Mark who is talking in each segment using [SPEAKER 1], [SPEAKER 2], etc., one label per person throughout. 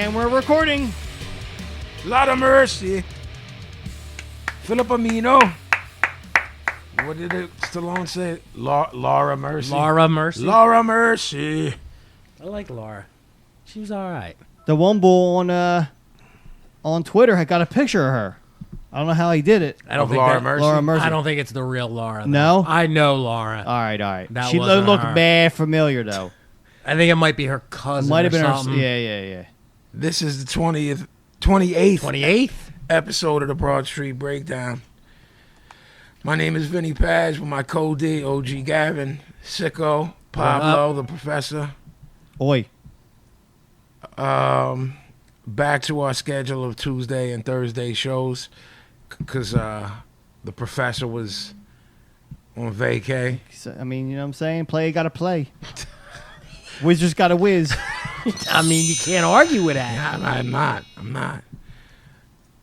[SPEAKER 1] And we're recording.
[SPEAKER 2] Lot of mercy. Philip Amino. What did Stallone say? Laura Mercy.
[SPEAKER 1] Laura Mercy.
[SPEAKER 2] Laura Mercy.
[SPEAKER 1] I like Laura. She was all right.
[SPEAKER 3] The one bull on Twitter had got a picture of her. I don't know how he did it.
[SPEAKER 1] I don't
[SPEAKER 2] Of
[SPEAKER 1] think
[SPEAKER 2] Laura
[SPEAKER 1] that,
[SPEAKER 2] Mercy.
[SPEAKER 3] Laura Mercy.
[SPEAKER 1] I don't think it's the real Laura. Though.
[SPEAKER 3] No?
[SPEAKER 1] I know Laura.
[SPEAKER 3] All right.
[SPEAKER 1] That
[SPEAKER 3] She
[SPEAKER 1] wasn't
[SPEAKER 3] looked
[SPEAKER 1] her.
[SPEAKER 3] bad familiar though.
[SPEAKER 1] I think it might be her cousin.
[SPEAKER 3] Might have been
[SPEAKER 1] something.
[SPEAKER 3] her. Yeah.
[SPEAKER 2] This is the 28th
[SPEAKER 1] 28th.
[SPEAKER 2] episode of the Broad Street Breakdown. My name is Vinnie Paz with my co-D, OG Gavin, Sicko, Pablo, the professor.
[SPEAKER 3] Oi.
[SPEAKER 2] Back to our schedule of Tuesday and Thursday shows because the professor was on vacay.
[SPEAKER 3] So, I mean, you know what I'm saying? Play gotta play. Wizards gotta whiz.
[SPEAKER 1] I mean, you can't argue with that.
[SPEAKER 2] I'm not.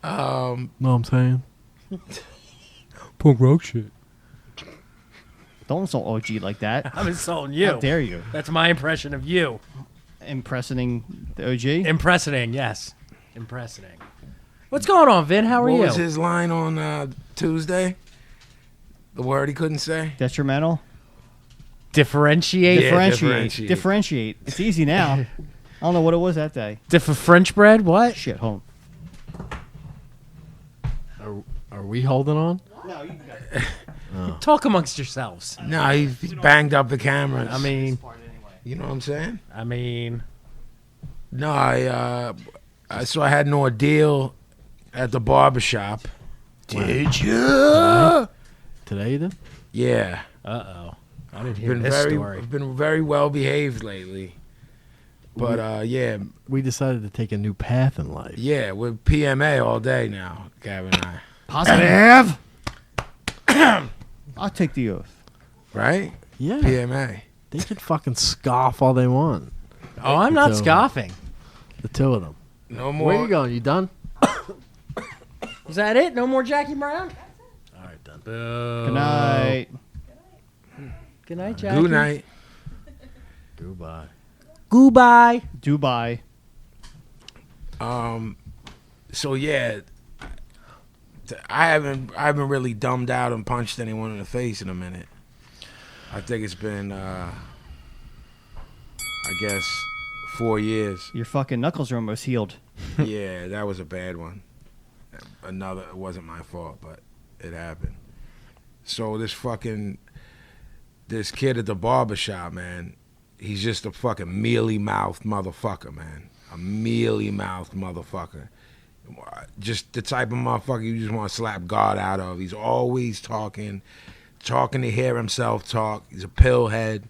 [SPEAKER 4] Know what I'm saying? Punk rock shit.
[SPEAKER 3] Don't insult OG like that.
[SPEAKER 1] I'm insulting you.
[SPEAKER 3] How dare you?
[SPEAKER 1] That's my impression of you.
[SPEAKER 3] Impressing the OG?
[SPEAKER 1] Impressioning, yes. Impressioning. What's going on, Vin? How are
[SPEAKER 2] What
[SPEAKER 1] you?
[SPEAKER 2] was his line on Tuesday? The word he couldn't say?
[SPEAKER 3] Detrimental?
[SPEAKER 1] Differentiate.
[SPEAKER 2] Yeah.
[SPEAKER 3] Differentiate. It's easy now. I don't know what it was that day.
[SPEAKER 1] French bread? What?
[SPEAKER 3] Shit, hold
[SPEAKER 4] Are we holding on?
[SPEAKER 1] Talk amongst yourselves.
[SPEAKER 2] No, he banged up the cameras.
[SPEAKER 1] I mean,
[SPEAKER 2] you know what I'm saying? No, I had an ordeal at the barbershop.
[SPEAKER 1] did you?
[SPEAKER 4] Today you did?
[SPEAKER 2] Yeah.
[SPEAKER 1] Uh-oh. I didn't hear this story.
[SPEAKER 2] I've been very well behaved lately. But yeah,
[SPEAKER 4] We decided to take a new path in life.
[SPEAKER 2] we're PMA all day now, Gavin and I.
[SPEAKER 3] Positive. I'll take the oath.
[SPEAKER 2] Right?
[SPEAKER 4] Yeah.
[SPEAKER 2] PMA.
[SPEAKER 4] They can fucking scoff all they want.
[SPEAKER 1] Oh, I'm not
[SPEAKER 4] So-
[SPEAKER 1] scoffing.
[SPEAKER 4] The two of them.
[SPEAKER 2] No more.
[SPEAKER 4] Where you going? You done?
[SPEAKER 1] Is that it? No more Jackie Brown?
[SPEAKER 4] All right, done.
[SPEAKER 1] Boo.
[SPEAKER 3] Good night.
[SPEAKER 1] Good night, Jackie.
[SPEAKER 2] Good night.
[SPEAKER 4] Goodbye.
[SPEAKER 1] Goodbye.
[SPEAKER 3] Dubai.
[SPEAKER 2] So yeah, I haven't really dumbed out and punched anyone in the face in a minute. I think it's been I guess 4 years.
[SPEAKER 3] Your fucking knuckles are almost healed.
[SPEAKER 2] Yeah, that was a bad one. It wasn't my fault, but it happened. So this kid at the barbershop, man, he's just a fucking mealy-mouthed motherfucker, man. A mealy-mouthed motherfucker. Just the type of motherfucker you just want to slap God out of. He's always talking to hear himself talk. He's a pillhead.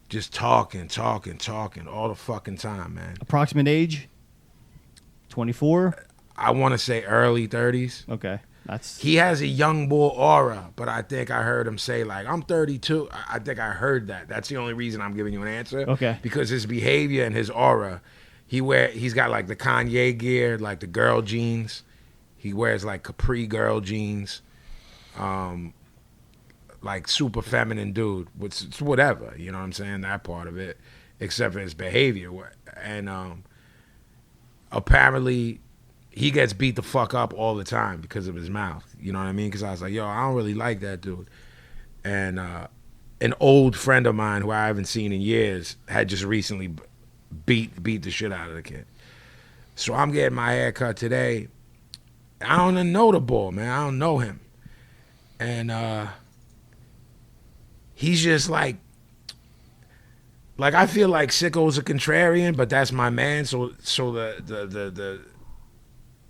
[SPEAKER 2] Just talking all the fucking time, man.
[SPEAKER 3] Approximate age? 24?
[SPEAKER 2] I want to say early 30s.
[SPEAKER 3] Okay. That's
[SPEAKER 2] He has a young boy aura, but I think I heard him say, like, I'm 32. I think I heard that. That's the only reason I'm giving you an answer.
[SPEAKER 3] Okay.
[SPEAKER 2] Because his behavior and his aura, he's got, like, the Kanye gear, like the girl jeans. He wears, like, capri girl jeans. Like, super feminine dude. It's whatever, you know what I'm saying? That part of it, except for his behavior. And apparently he gets beat the fuck up all the time because of his mouth. You know what I mean? Because I was like, yo, I don't really like that dude. And an old friend of mine who I haven't seen in years had just recently beat the shit out of the kid. So I'm getting my hair cut today. I don't know the boy, man. I don't know him. And he's just like I feel like Sicko's a contrarian, but that's my man. So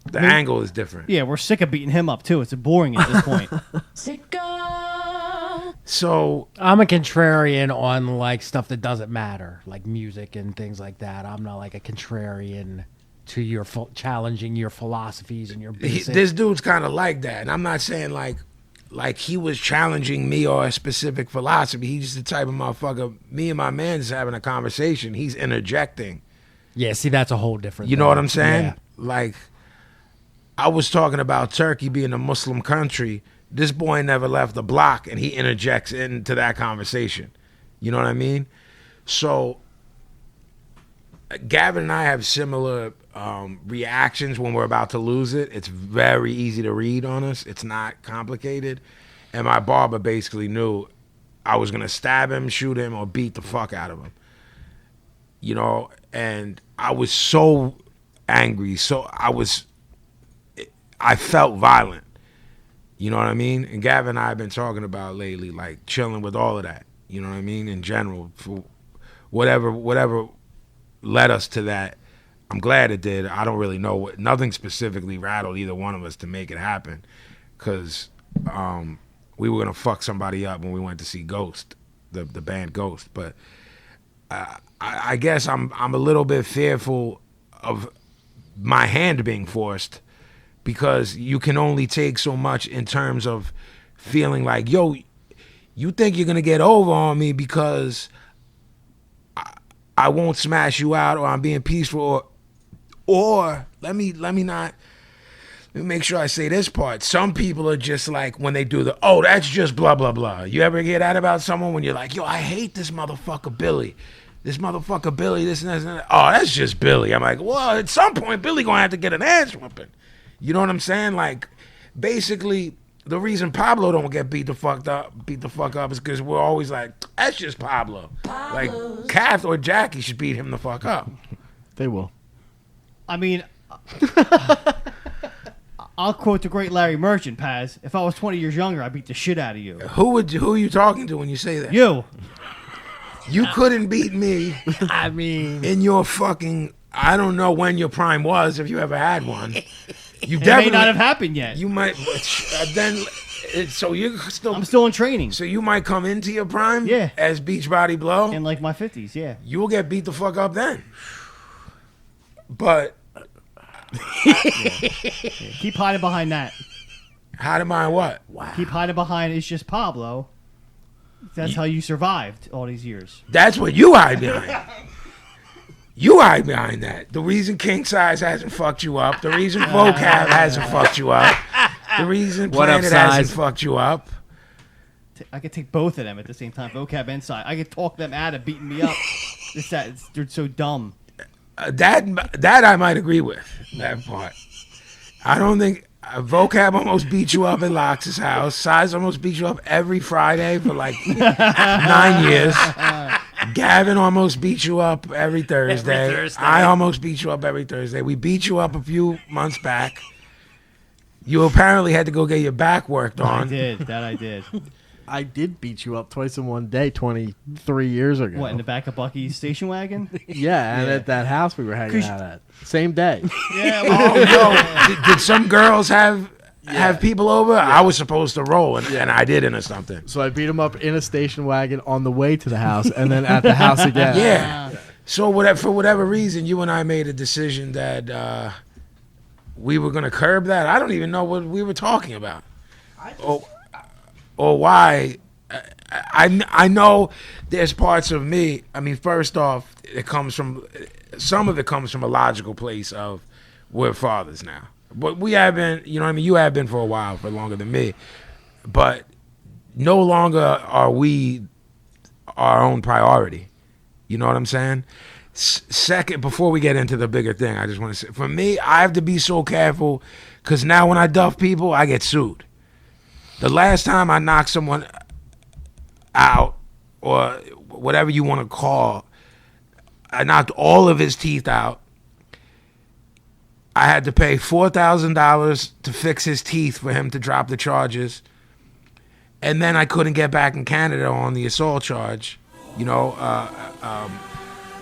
[SPEAKER 2] the angle is different.
[SPEAKER 3] yeah, we're sick of beating him up too. It's boring at this point.
[SPEAKER 2] So
[SPEAKER 1] I'm a contrarian on, like, stuff that doesn't matter, like music and things like that. I'm not, like, a contrarian to your challenging your philosophies and your basic.
[SPEAKER 2] this dude's kind of like that, and I'm not saying like he was challenging me or a specific philosophy. He's just the type of motherfucker. Me and my man's having a conversation. He's interjecting.
[SPEAKER 1] Yeah, see, that's a whole different
[SPEAKER 2] You know
[SPEAKER 1] thing.
[SPEAKER 2] what I'm saying?
[SPEAKER 1] Yeah.
[SPEAKER 2] Like, I was talking about Turkey being a Muslim country. This boy never left the block, and he interjects into that conversation. You know what I mean? So Gavin and I have similar reactions when we're about to lose it. It's very easy to read on us. It's not complicated. And my barber basically knew I was going to stab him, shoot him, or beat the fuck out of him. You know, and I was so angry. I felt violent. You know what I mean? And Gavin and I have been talking about lately, like chilling with all of that. You know what I mean? In general, for whatever led us to that. I'm glad it did. I don't really know nothing specifically rattled either one of us to make it happen, because we were gonna fuck somebody up when we went to see Ghost, the band Ghost. But I guess I'm a little bit fearful of my hand being forced, because you can only take so much in terms of feeling like, yo, you think you're gonna get over on me because I won't smash you out, or I'm being peaceful, or let me make sure I say this part. Some people are just like, when they do that's just blah blah blah. You ever hear that about someone when you're like, yo, I hate this motherfucker Billy. This motherfucker Billy, this and that and that. Oh, that's just Billy. I'm like, well, at some point Billy gonna have to get an ass whooping. You know what I'm saying? Like, basically, the reason Pablo don't get beat the fuck up is because we're always like, that's just Pablo. Like, Kath or Jackie should beat him the fuck up.
[SPEAKER 4] They will.
[SPEAKER 3] I mean, I'll quote the great Larry Merchant, Paz. If I was 20 years younger, I'd beat the shit out of you.
[SPEAKER 2] Who are you talking to when you say that?
[SPEAKER 3] You.
[SPEAKER 2] You couldn't beat me.
[SPEAKER 1] I mean,
[SPEAKER 2] in your fucking, I don't know when your prime was, if you ever had one. You
[SPEAKER 3] It
[SPEAKER 2] definitely
[SPEAKER 3] may not have happened yet.
[SPEAKER 2] You might so you're still.
[SPEAKER 3] I'm still in training.
[SPEAKER 2] So you might come into your prime,
[SPEAKER 3] Yeah.
[SPEAKER 2] as Beachbody Blow,
[SPEAKER 3] In like my 50s, yeah.
[SPEAKER 2] you will get beat the fuck up then. But
[SPEAKER 3] Keep hiding behind that.
[SPEAKER 2] how do I what?
[SPEAKER 3] Keep hiding behind it's just Pablo. That's how you survived all these years.
[SPEAKER 2] That's what you hide behind. You hide behind that. The reason King Size hasn't fucked you up, the reason Vocab hasn't fucked you up, the reason
[SPEAKER 1] What up,
[SPEAKER 2] Planet hasn't
[SPEAKER 1] Size?
[SPEAKER 2] fucked you up.
[SPEAKER 3] I could take both of them at the same time, vocab and side. I could talk them out of beating me up. They're so dumb.
[SPEAKER 2] That I might agree with, that part. I don't think Vocab almost beat you up at Lox's house. Size almost beat you up every Friday for like 9 years. Gavin almost beat you up every Thursday. I almost beat you up every Thursday. We beat you up a few months back. You apparently had to go get your back worked on.
[SPEAKER 3] I did. That I did.
[SPEAKER 4] I did beat you up twice in one day 23 years ago.
[SPEAKER 3] What, in the back of Bucky's station wagon?
[SPEAKER 4] Yeah, and at that house we were hanging out at. Same day.
[SPEAKER 3] Yeah.
[SPEAKER 2] Oh, no. Did some girls have people over? I was supposed to roll, and I didn't or something.
[SPEAKER 4] So I beat him up in a station wagon on the way to the house, and then at the house again.
[SPEAKER 2] Yeah. So for whatever reason, you and I made a decision that we were going to curb that. I don't even know what we were talking about. Or why. I know there's parts of me. I mean, first off, some of it comes from a logical place of we're fathers now. But we have been, you know what I mean? You have been for a while, for longer than me. But no longer are we our own priority. You know what I'm saying? Second, before we get into the bigger thing, I just want to say, for me, I have to be so careful, because now when I duff people, I get sued. The last time I knocked someone out, or whatever you want to call, I knocked all of his teeth out. I had to pay $4,000 to fix his teeth for him to drop the charges. And then I couldn't get back in Canada on the assault charge. You know,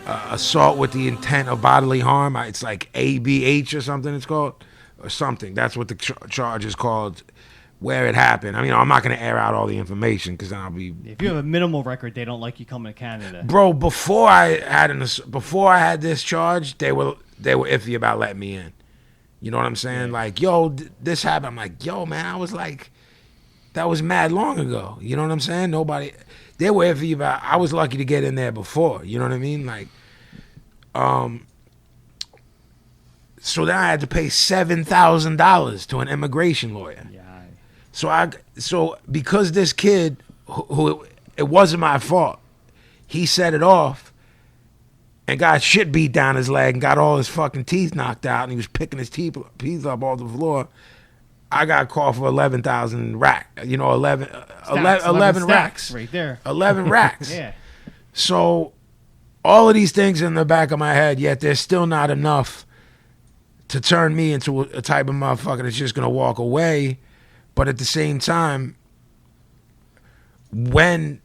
[SPEAKER 2] assault with the intent of bodily harm. It's like ABH or something it's called. Or something. That's what the charge is called, where it happened. I mean, I'm not going to air out all the information, because then I'll be...
[SPEAKER 3] If you have a minimal record, they don't like you coming to Canada.
[SPEAKER 2] Bro, before I had this charge, they were iffy about letting me in. You know what I'm saying?
[SPEAKER 3] Yeah.
[SPEAKER 2] Like, yo, this happened. I'm like, yo, man, I was like, that was mad long ago. You know what I'm saying? They were iffy about, I was lucky to get in there before. You know what I mean? Like, so then I had to pay $7,000 to an immigration lawyer.
[SPEAKER 3] Yeah.
[SPEAKER 2] So because this kid, who it wasn't my fault, he set it off, and got shit beat down his leg and got all his fucking teeth knocked out, and he was picking his teeth up off the floor. I got called for 11,000 rack. 11 racks.
[SPEAKER 3] Right there.
[SPEAKER 2] 11 racks.
[SPEAKER 3] Yeah.
[SPEAKER 2] So all of these things in the back of my head, yet there's still not enough to turn me into a type of motherfucker that's just going to walk away. But at the same time, when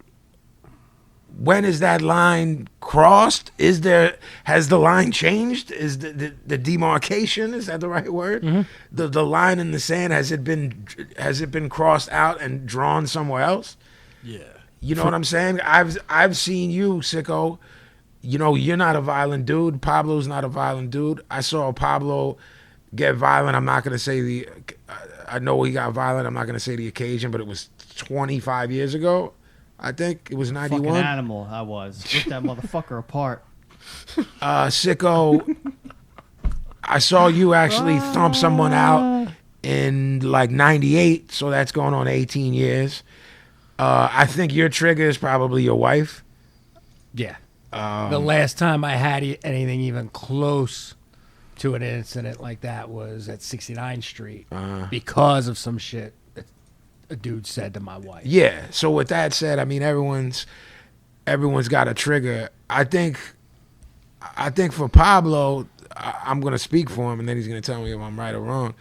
[SPEAKER 2] is that line crossed? Has the line changed? Is the demarcation, is that the right word?
[SPEAKER 1] Mm-hmm.
[SPEAKER 2] The line in the sand, has it been crossed out and drawn somewhere else?
[SPEAKER 4] Yeah.
[SPEAKER 2] You know what I'm saying? I've seen you, Sicko. You're not a violent dude. Pablo's not a violent dude. I saw Pablo get violent. I'm not going to say I know he got violent. I'm not going to say the occasion, but it was 25 years ago. I think it was 91.
[SPEAKER 3] Fucking animal I was. Ripped that motherfucker apart.
[SPEAKER 2] Sicko, I saw you actually thump someone out in like 98, so that's going on 18 years. I think your trigger is probably your wife.
[SPEAKER 1] Yeah. The last time I had anything even close to an incident like that was at 69th Street because of some shit that a dude said to my wife.
[SPEAKER 2] Yeah. So with that said, I mean everyone's got a trigger. I think for Pablo, I'm gonna speak for him, and then he's gonna tell me if I'm right or wrong.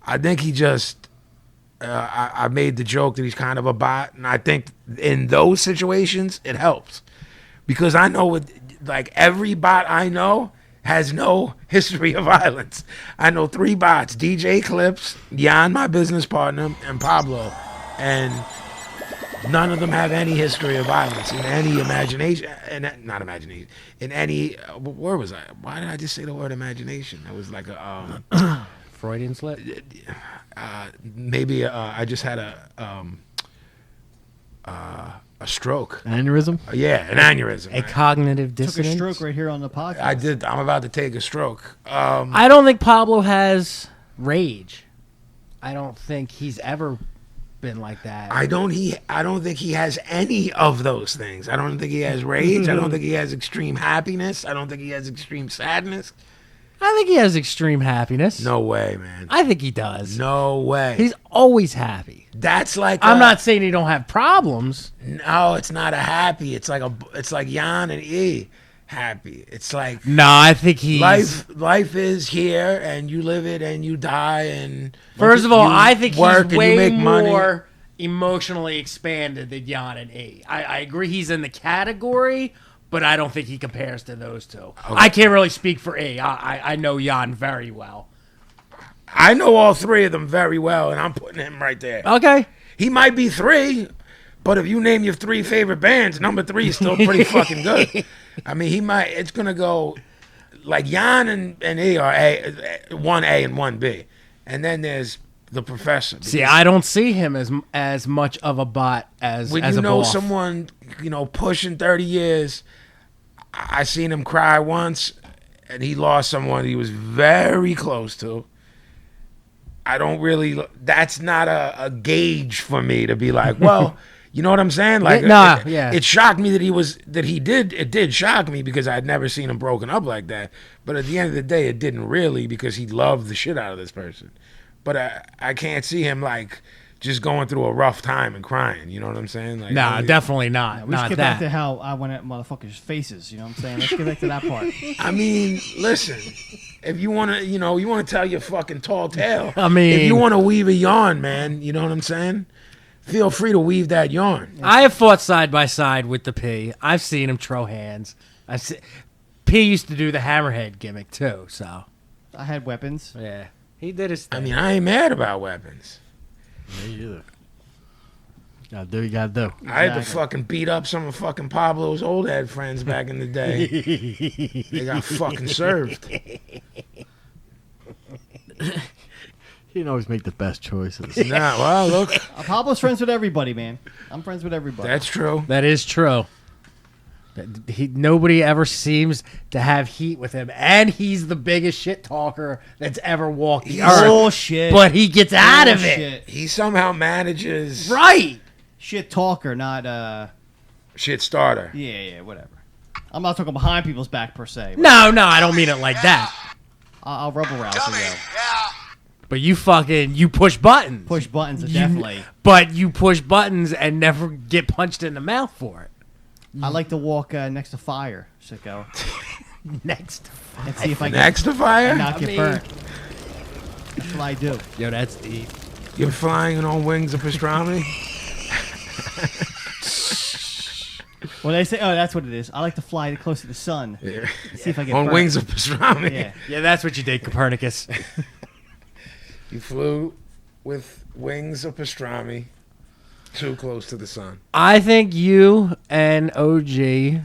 [SPEAKER 2] I think he just I made the joke that he's kind of a bot, and I think in those situations it helps because I know like every bot I know has no history of violence. I know 3 bots: DJ Clips, Jan, my business partner, and Pablo, and none of them have any history of violence in any imagination, and not imagination, in any. Where was I? Why did I just say the word imagination? That was like a
[SPEAKER 1] Freudian slip?
[SPEAKER 2] maybe I just had a stroke.
[SPEAKER 4] Aneurysm?
[SPEAKER 2] Yeah, an aneurysm.
[SPEAKER 1] A cognitive
[SPEAKER 3] Took a
[SPEAKER 1] dissonance?
[SPEAKER 3] stroke right here on the podcast.
[SPEAKER 2] I did. I'm about to take a stroke.
[SPEAKER 1] I don't think Pablo has rage. I don't think he's ever been like that.
[SPEAKER 2] I don't think he has any of those things. I don't think he has rage. I don't think he has extreme happiness. I don't think he has extreme sadness.
[SPEAKER 1] I think he has extreme happiness.
[SPEAKER 2] No way, man.
[SPEAKER 1] I think he does.
[SPEAKER 2] No way.
[SPEAKER 1] He's always happy.
[SPEAKER 2] That's like
[SPEAKER 1] I'm not saying he don't have problems.
[SPEAKER 2] No, it's not a happy. It's like Jan and E happy. It's like
[SPEAKER 1] No, I think he's
[SPEAKER 2] life is here, and you live it, and you die, and
[SPEAKER 1] First of all,
[SPEAKER 2] you
[SPEAKER 1] I think
[SPEAKER 2] work
[SPEAKER 1] he's
[SPEAKER 2] and
[SPEAKER 1] way
[SPEAKER 2] you make money.
[SPEAKER 1] more emotionally expanded than Jan and E. I agree he's in the category, but I don't think he compares to those two.
[SPEAKER 2] Okay.
[SPEAKER 1] I can't really speak for E. I know Jan very well.
[SPEAKER 2] I know all 3 of them very well, and I'm putting him right there.
[SPEAKER 1] Okay.
[SPEAKER 2] He might be 3, but if you name your 3 favorite bands, number 3 is still pretty fucking good. I mean, it's gonna go like Jan and E are 1A and 1B, and then there's the Professor.
[SPEAKER 1] See, I don't see him as much of a bot as
[SPEAKER 2] When
[SPEAKER 1] as
[SPEAKER 2] you
[SPEAKER 1] a
[SPEAKER 2] know
[SPEAKER 1] boss.
[SPEAKER 2] someone, pushing 30 years, I seen him cry once, and he lost someone he was very close to. I don't really. That's not a gauge for me to be like, well, you know what I'm saying? Like, it shocked me it did shock me because I'd never seen him broken up like that. But at the end of the day, it didn't really because he loved the shit out of this person. But I can't see him like just going through a rough time and crying. You know what I'm saying? Like,
[SPEAKER 1] No, definitely not.
[SPEAKER 3] We should
[SPEAKER 1] Not
[SPEAKER 3] get back to
[SPEAKER 1] that.
[SPEAKER 3] how I went at motherfuckers' faces. You know what I'm saying? Let's get back to that part.
[SPEAKER 2] I mean, listen. If you want to, you want to tell your fucking tall tale.
[SPEAKER 1] I mean-
[SPEAKER 2] if you want to weave a yarn, man, you know what I'm saying? Feel free to weave that yarn.
[SPEAKER 1] I have fought side by side with the P. I've seen him throw hands. P used to do the hammerhead gimmick too, so
[SPEAKER 3] I had weapons.
[SPEAKER 1] yeah, he did his thing.
[SPEAKER 2] I mean, I ain't mad about weapons.
[SPEAKER 4] Me either. Gotta do what you gotta do.
[SPEAKER 2] I had to
[SPEAKER 3] Exactly.
[SPEAKER 2] fucking beat up some of fucking Pablo's old head friends back in the day. They got fucking served.
[SPEAKER 4] He didn't always make the best choices.
[SPEAKER 2] Nah, well, look,
[SPEAKER 3] Pablo's friends with everybody, man. I'm friends with everybody.
[SPEAKER 2] that's true.
[SPEAKER 1] That is true. Nobody ever seems to have heat with him, and he's the biggest shit talker that's ever walked the earth.
[SPEAKER 3] Bullshit.
[SPEAKER 1] But he gets out of it,
[SPEAKER 3] Bullshit.
[SPEAKER 2] He somehow manages
[SPEAKER 1] right?
[SPEAKER 3] Shit talker, not
[SPEAKER 2] shit starter.
[SPEAKER 3] yeah, whatever. I'm not talking behind people's back per se. But
[SPEAKER 1] No, I don't mean it like that.
[SPEAKER 3] I'll rebel rouse you.
[SPEAKER 1] But you push buttons.
[SPEAKER 3] Push buttons, definitely.
[SPEAKER 1] But you push buttons and never get punched in the mouth for it.
[SPEAKER 3] I like to walk next to fire, sicko.
[SPEAKER 1] Next.
[SPEAKER 3] And see if I
[SPEAKER 2] Next to fire?
[SPEAKER 3] can not get burnt. That's what I do.
[SPEAKER 1] Yo, that's deep.
[SPEAKER 2] You're flying on wings of pastrami?
[SPEAKER 3] Well, they say, that's what it is. I like to fly close to the sun.
[SPEAKER 2] Yeah.
[SPEAKER 3] See if I get
[SPEAKER 2] On
[SPEAKER 3] burnt.
[SPEAKER 2] wings of pastrami.
[SPEAKER 3] Yeah.
[SPEAKER 1] Yeah, that's what you did, Copernicus.
[SPEAKER 2] You flew with wings of pastrami too close to the sun.
[SPEAKER 1] I think you and OG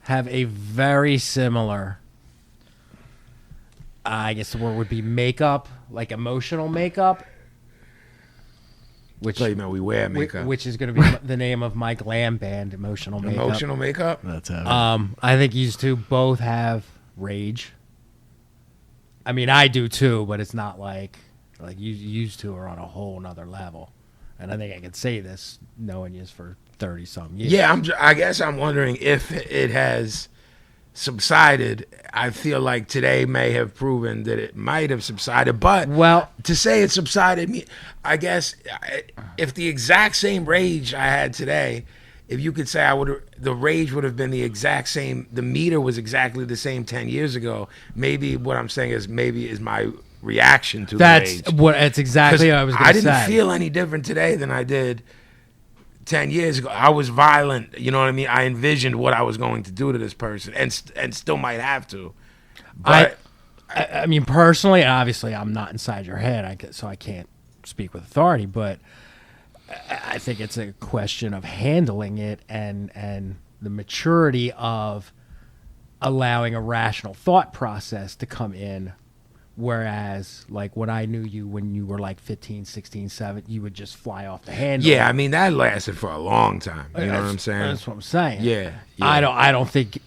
[SPEAKER 1] have a very similar, I guess the word would be makeup, like emotional makeup. Which,
[SPEAKER 2] So you know we wear makeup.
[SPEAKER 1] which is going to be the name of my glam band, Emotional Makeup.
[SPEAKER 2] Emotional makeup?
[SPEAKER 4] That's how.
[SPEAKER 1] I think you two both have rage. I mean, I do too, but it's not like you two are on a whole nother level. And I think I can say this knowing you for 30-some years.
[SPEAKER 2] Yeah, I guess I'm wondering if it has subsided. I feel like today may have proven that it might have subsided. But
[SPEAKER 1] Well,
[SPEAKER 2] to say it subsided, I guess if the exact same rage I had today, if you could say the rage would have been the exact same, the meter was exactly the same 10 years ago. Maybe what I'm saying is my reaction to the rage.
[SPEAKER 1] That's exactly what I was going to say.
[SPEAKER 2] I didn't feel any different today than I did 10 years ago. I was violent, you know what I mean? I envisioned what I was going to do to this person and still might have to. But
[SPEAKER 1] I mean, personally, obviously, I'm not inside your head, so I can't speak with authority, but I think it's a question of handling it and the maturity of allowing a rational thought process to come in. Whereas, like, when I knew you when you were like 15, 16, 17, you would just fly off the handle.
[SPEAKER 2] yeah, I mean, that lasted for a long time. You know what I'm saying?
[SPEAKER 1] That's what I'm saying.
[SPEAKER 2] Yeah.
[SPEAKER 1] I don't think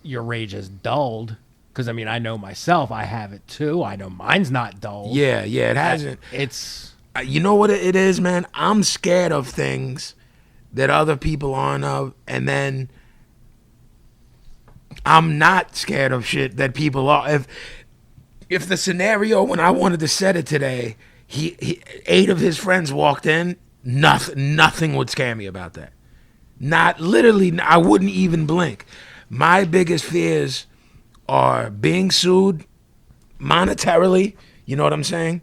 [SPEAKER 1] your rage has dulled. Because, I mean, I know myself. I have it, too. I know mine's not dulled.
[SPEAKER 2] Yeah, it hasn't.
[SPEAKER 1] It's...
[SPEAKER 2] You know what it is, man? I'm scared of things that other people aren't of, and then I'm not scared of shit that people are. If the scenario when I wanted to set it today, he 8 of his friends walked in, nothing would scare me about that. Not literally, I wouldn't even blink. My biggest fears are being sued monetarily, you know what I'm saying?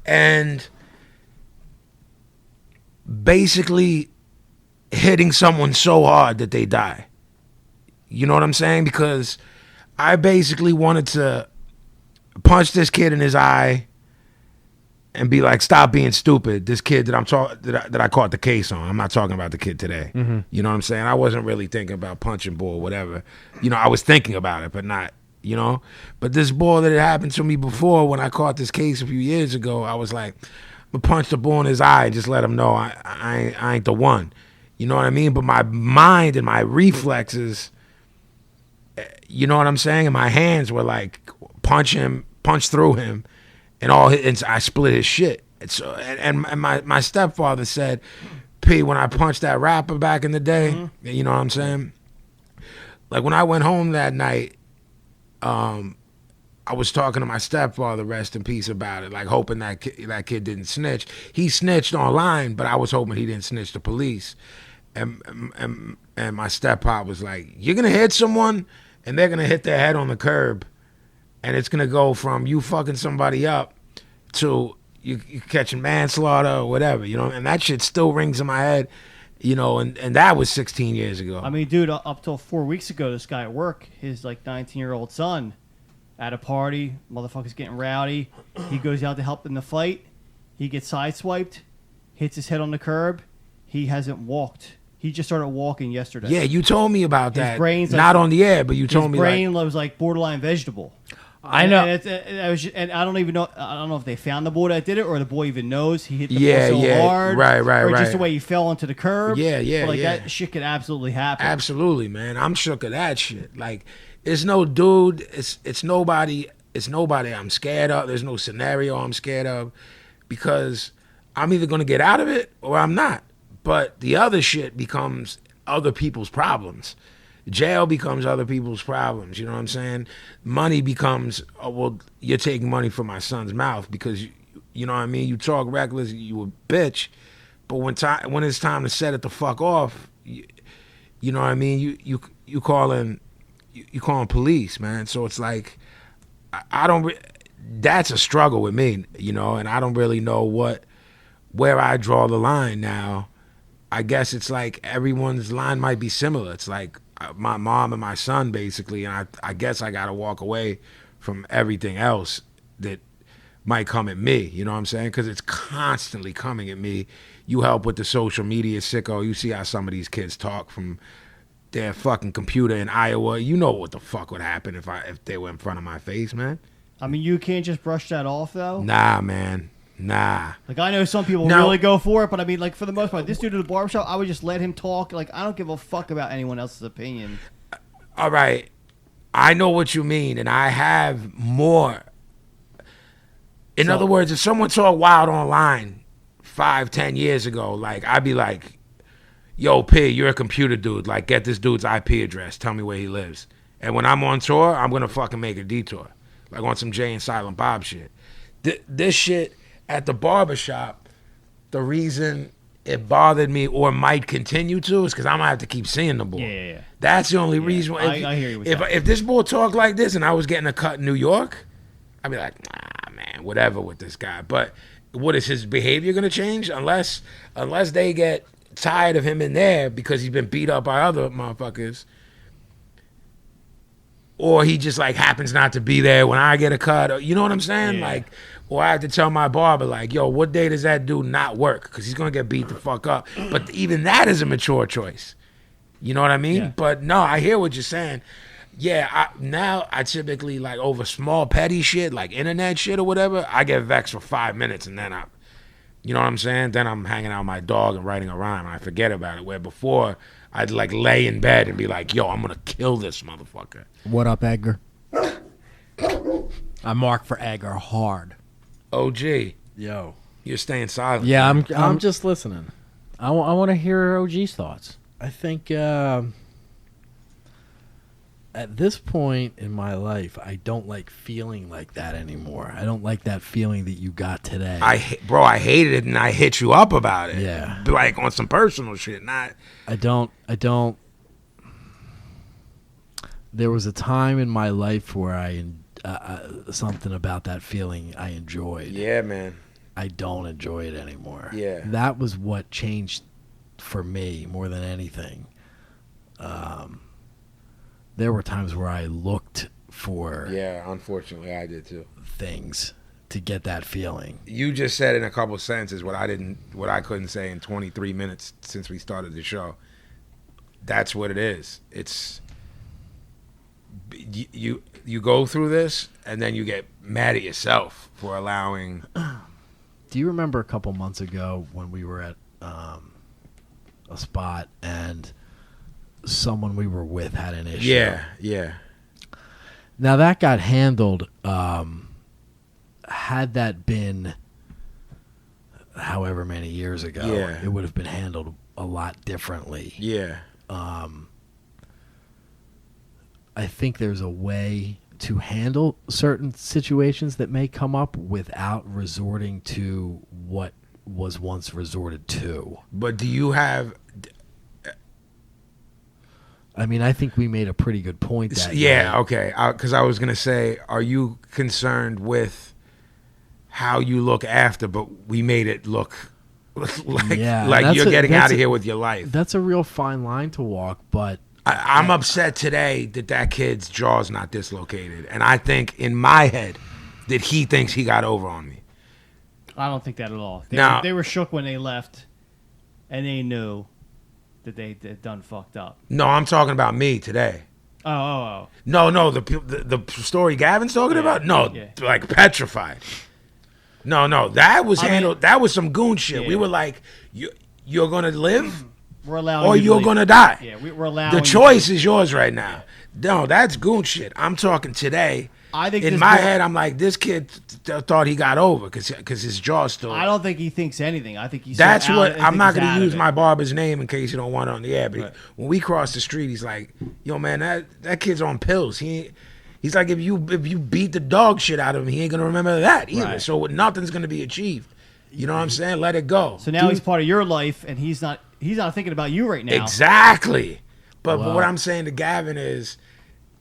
[SPEAKER 2] And basically hitting someone so hard that they die. You know what I'm saying? Because I basically wanted to punch this kid in his eye and be like, stop being stupid. This kid that I caught the case on. I'm not talking about the kid today.
[SPEAKER 1] Mm-hmm.
[SPEAKER 2] You know what I'm saying? I wasn't really thinking about punching bull or whatever. You know, I was thinking about it, but not, you know. But this bull that had happened to me before when I caught this case a few years ago, I was like, I'm gonna punch the bull in his eye and just let him know I ain't the one. You know what I mean? But my mind and my reflexes, you know what I'm saying? And my hands were like, punch through him, and I split his shit. And my stepfather said, P, when I punched that rapper back in the day,
[SPEAKER 3] Mm-hmm.
[SPEAKER 2] you know what I'm saying? Like when I went home that night, I was talking to my stepfather, rest in peace, about it, like hoping that kid didn't snitch. He snitched online, but I was hoping he didn't snitch to police. And my step-pop was like, you're gonna hit someone, and they're gonna hit their head on the curb. And it's going to go from you fucking somebody up to you catching manslaughter or whatever, you know? And that shit still rings in my head, you know, and that was 16 years ago.
[SPEAKER 3] I mean, dude, up till 4 weeks ago, this guy at work, his, like, 19-year-old son, at a party, motherfucker's getting rowdy. He goes out to help in the fight. He gets sideswiped, hits his head on the curb. He hasn't walked. He just started walking yesterday.
[SPEAKER 2] Yeah, you told me about that.
[SPEAKER 3] brain's
[SPEAKER 2] Not
[SPEAKER 3] like-
[SPEAKER 2] on the air, but you told me
[SPEAKER 3] His brain
[SPEAKER 2] like,
[SPEAKER 3] was like borderline vegetable.
[SPEAKER 1] I know.
[SPEAKER 3] And I don't even know. I don't know if they found the boy that did it, or the boy even knows he hit the
[SPEAKER 2] Yeah,
[SPEAKER 3] ball so
[SPEAKER 2] yeah,
[SPEAKER 3] hard,
[SPEAKER 2] right,
[SPEAKER 3] or just
[SPEAKER 2] right.
[SPEAKER 3] the way he fell onto the curb.
[SPEAKER 2] Yeah,
[SPEAKER 3] But, like
[SPEAKER 2] yeah.
[SPEAKER 3] that shit could absolutely happen.
[SPEAKER 2] absolutely, man. I'm shook of that shit. Like, it's no dude. It's nobody. It's nobody I'm scared of. There's no scenario I'm scared of, because I'm either gonna get out of it or I'm not. But the other shit becomes other people's problems. Jail becomes other people's problems. You know what I'm saying? Money becomes, oh, well, you're taking money from my son's mouth because, you know what I mean? You talk reckless, you a bitch. But when it's time to set it the fuck off, you know what I mean? You calling police, man. So it's like, I don't. That's a struggle with me, you know, and I don't really know where I draw the line now. I guess it's like everyone's line might be similar. It's like my mom and my son, basically, and I guess I got to walk away from everything else that might come at me, you know what I'm saying? Because it's constantly coming at me. You help with the social media, sicko. You see how some of these kids talk from their fucking computer in Iowa. You know what the fuck would happen if they were in front of my face, man.
[SPEAKER 3] I mean, you can't just brush that off, though?
[SPEAKER 2] Nah, man. Nah.
[SPEAKER 3] Like, I know some people really go for it, but I mean, like, for the most part, this dude at the barbershop, I would just let him talk. Like, I don't give a fuck about anyone else's opinion.
[SPEAKER 2] All right. I know what you mean, and I have more. In other words, if someone talked wild online 5-10 years ago, like, I'd be like, yo, P, you're a computer dude. Like, get this dude's IP address. Tell me where he lives. And when I'm on tour, I'm going to fucking make a detour. Like, on some Jay and Silent Bob shit. This shit at the barbershop, the reason it bothered me or might continue to is because I'm going to have to keep seeing the boy.
[SPEAKER 3] Yeah.
[SPEAKER 2] That's the only reason.
[SPEAKER 3] I hear you with that.
[SPEAKER 2] If this boy talked like this and I was getting a cut in New York, I'd be like, nah, man, whatever with this guy. But what is his behavior going to change? Unless they get tired of him in there because he's been beat up by other motherfuckers. Or he just like happens not to be there when I get a cut. Or, you know what I'm saying?
[SPEAKER 3] Yeah.
[SPEAKER 2] Like, or I have to tell my barber, like, yo, what day does that dude not work? Because he's going to get beat the fuck up. But even that is a mature choice. You know what I mean?
[SPEAKER 3] Yeah.
[SPEAKER 2] But no, I hear what you're saying. Yeah, now I typically, like, over small petty shit, like internet shit or whatever, I get vexed for 5 minutes and then you know what I'm saying? Then I'm hanging out with my dog and writing a rhyme and I forget about it. Where before, I'd like lay in bed and be like, yo, I'm going to kill this motherfucker.
[SPEAKER 1] What up, Edgar? I mark for Edgar hard.
[SPEAKER 2] OG,
[SPEAKER 4] Yo.
[SPEAKER 2] you're staying silent.
[SPEAKER 1] Yeah,
[SPEAKER 4] I'm just listening.
[SPEAKER 1] I want to hear OG's thoughts.
[SPEAKER 4] I think at this point in my life, I don't like feeling like that anymore. I don't like that feeling that you got today.
[SPEAKER 2] I hated it and I hit you up about it.
[SPEAKER 4] Yeah.
[SPEAKER 2] Like on some personal shit, not.
[SPEAKER 4] I don't. There was a time in my life where something about that feeling I enjoyed.
[SPEAKER 2] Yeah, man.
[SPEAKER 4] I don't enjoy it anymore.
[SPEAKER 2] Yeah.
[SPEAKER 4] That was what changed for me more than anything. There were times where I looked for
[SPEAKER 2] unfortunately I did too.
[SPEAKER 4] things to get that feeling.
[SPEAKER 2] You just said in a couple of sentences what I couldn't say in 23 minutes since we started the show. That's what it is. It's you go through this and then you get mad at yourself for allowing.
[SPEAKER 4] Do you remember a couple months ago when we were at a spot and someone we were with had an issue?
[SPEAKER 2] Yeah.
[SPEAKER 4] Now that got handled. Had that been however many years ago, it would have been handled a lot differently.
[SPEAKER 2] Yeah.
[SPEAKER 4] I think there's a way to handle certain situations that may come up without resorting to what was once resorted to.
[SPEAKER 2] But do you have?
[SPEAKER 4] I mean, I think we made a pretty good point that
[SPEAKER 2] Yeah,
[SPEAKER 4] night.
[SPEAKER 2] okay. Because I was going to say, are you concerned with how you look after, but we made it look like you're getting out of here with your life?
[SPEAKER 4] That's a real fine line to walk, but
[SPEAKER 2] I'm upset today that kid's jaw's not dislocated. And I think in my head that he thinks he got over on me.
[SPEAKER 3] I don't think that at all. They were shook when they left, and they knew that they done fucked up.
[SPEAKER 2] No, I'm talking about me today.
[SPEAKER 3] Oh.
[SPEAKER 2] No, the story Gavin's talking about? No, like petrified. No, that was handled. That was some goon shit.
[SPEAKER 3] Yeah.
[SPEAKER 2] We were like, you're going to live
[SPEAKER 3] We're allowing
[SPEAKER 2] or
[SPEAKER 3] you
[SPEAKER 2] you're going to die.
[SPEAKER 3] Yeah, we're allowing
[SPEAKER 2] The choice is yours right now. No, that's goon shit. I'm talking today.
[SPEAKER 3] I think
[SPEAKER 2] in
[SPEAKER 3] this
[SPEAKER 2] my
[SPEAKER 3] boy-
[SPEAKER 2] head, I'm like, this kid thought he got over because his jaw's still.
[SPEAKER 3] I don't think he thinks anything. I think he's.
[SPEAKER 2] That's
[SPEAKER 3] so
[SPEAKER 2] what
[SPEAKER 3] out,
[SPEAKER 2] I'm not
[SPEAKER 3] going
[SPEAKER 2] going
[SPEAKER 3] to
[SPEAKER 2] to use my barber's name in case you don't want it on the air. But when we cross the street, he's like, "Yo, man, that kid's on pills. He's like, if you beat the dog shit out of him, he ain't gonna remember that either.
[SPEAKER 3] Right.
[SPEAKER 2] So nothing's gonna be achieved. You know what I'm saying? Let it go.
[SPEAKER 3] So now he's part of your life, and he's not thinking about you right now.
[SPEAKER 2] Exactly. But
[SPEAKER 4] Wow.
[SPEAKER 2] what I'm saying to Gavin is,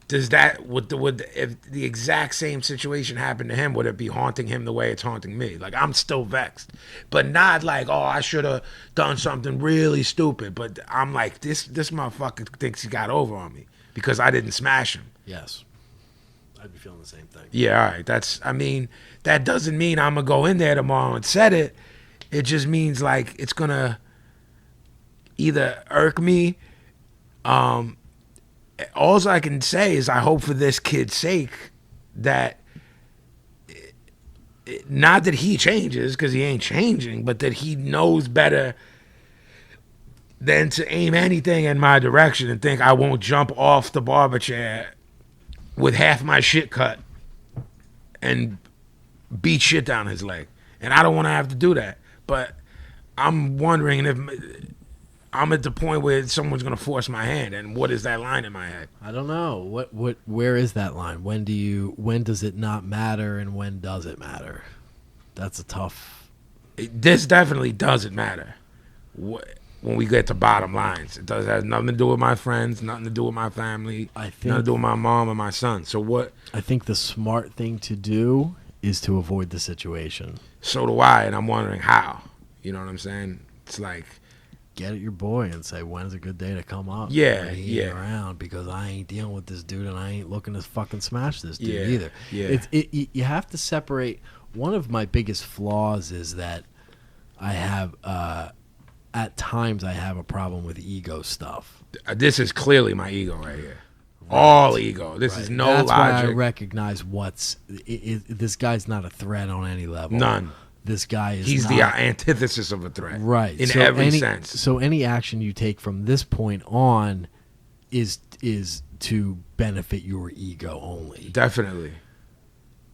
[SPEAKER 2] does that if the exact same situation happened to him, would it be haunting him the way it's haunting me? Like, I'm still vexed, but not like, oh, I should have done something really stupid. But I'm like, this motherfucker thinks he got over on me because I didn't smash him.
[SPEAKER 4] Yes. I'd be feeling the same thing.
[SPEAKER 2] Yeah, all right. That doesn't mean I'm gonna go in there tomorrow and set it. It just means like it's gonna either irk me. All I can say is I hope for this kid's sake that not that he changes, because he ain't changing, but that he knows better than to aim anything in my direction and think I won't jump off the barber chair with half my shit cut and beat shit down his leg. And I don't want to have to do that. But I'm wondering if I'm at the point where someone's going to force my hand, and what is that line in my head?
[SPEAKER 4] I don't know. Where is that line? When does it not matter and when does it matter? That's a tough.
[SPEAKER 2] This definitely doesn't matter when we get to bottom lines. It does have nothing to do with my friends, nothing to do with my family, nothing to do with my mom and my son. So what?
[SPEAKER 4] I think the smart thing to do is to avoid the situation.
[SPEAKER 2] So do I, and I'm wondering how. You know what I'm saying? It's like,
[SPEAKER 4] get at your boy and say, when's a good day to come up?
[SPEAKER 2] Yeah,
[SPEAKER 4] He ain't around because I ain't dealing with this dude and I ain't looking to fucking smash this dude either.
[SPEAKER 2] Yeah.
[SPEAKER 4] You have to separate. One of my biggest flaws is that I have, at times I have a problem with ego stuff.
[SPEAKER 2] this is clearly my ego right here. All ego. This is no
[SPEAKER 4] That's why I
[SPEAKER 2] logic.
[SPEAKER 4] recognize this guy's not a threat on any level.
[SPEAKER 2] None.
[SPEAKER 4] This guy is.
[SPEAKER 2] He's
[SPEAKER 4] not,
[SPEAKER 2] the antithesis of a threat.
[SPEAKER 4] right
[SPEAKER 2] In
[SPEAKER 4] so
[SPEAKER 2] every sense.
[SPEAKER 4] So any action you take from this point on is to benefit your ego only.
[SPEAKER 2] Definitely.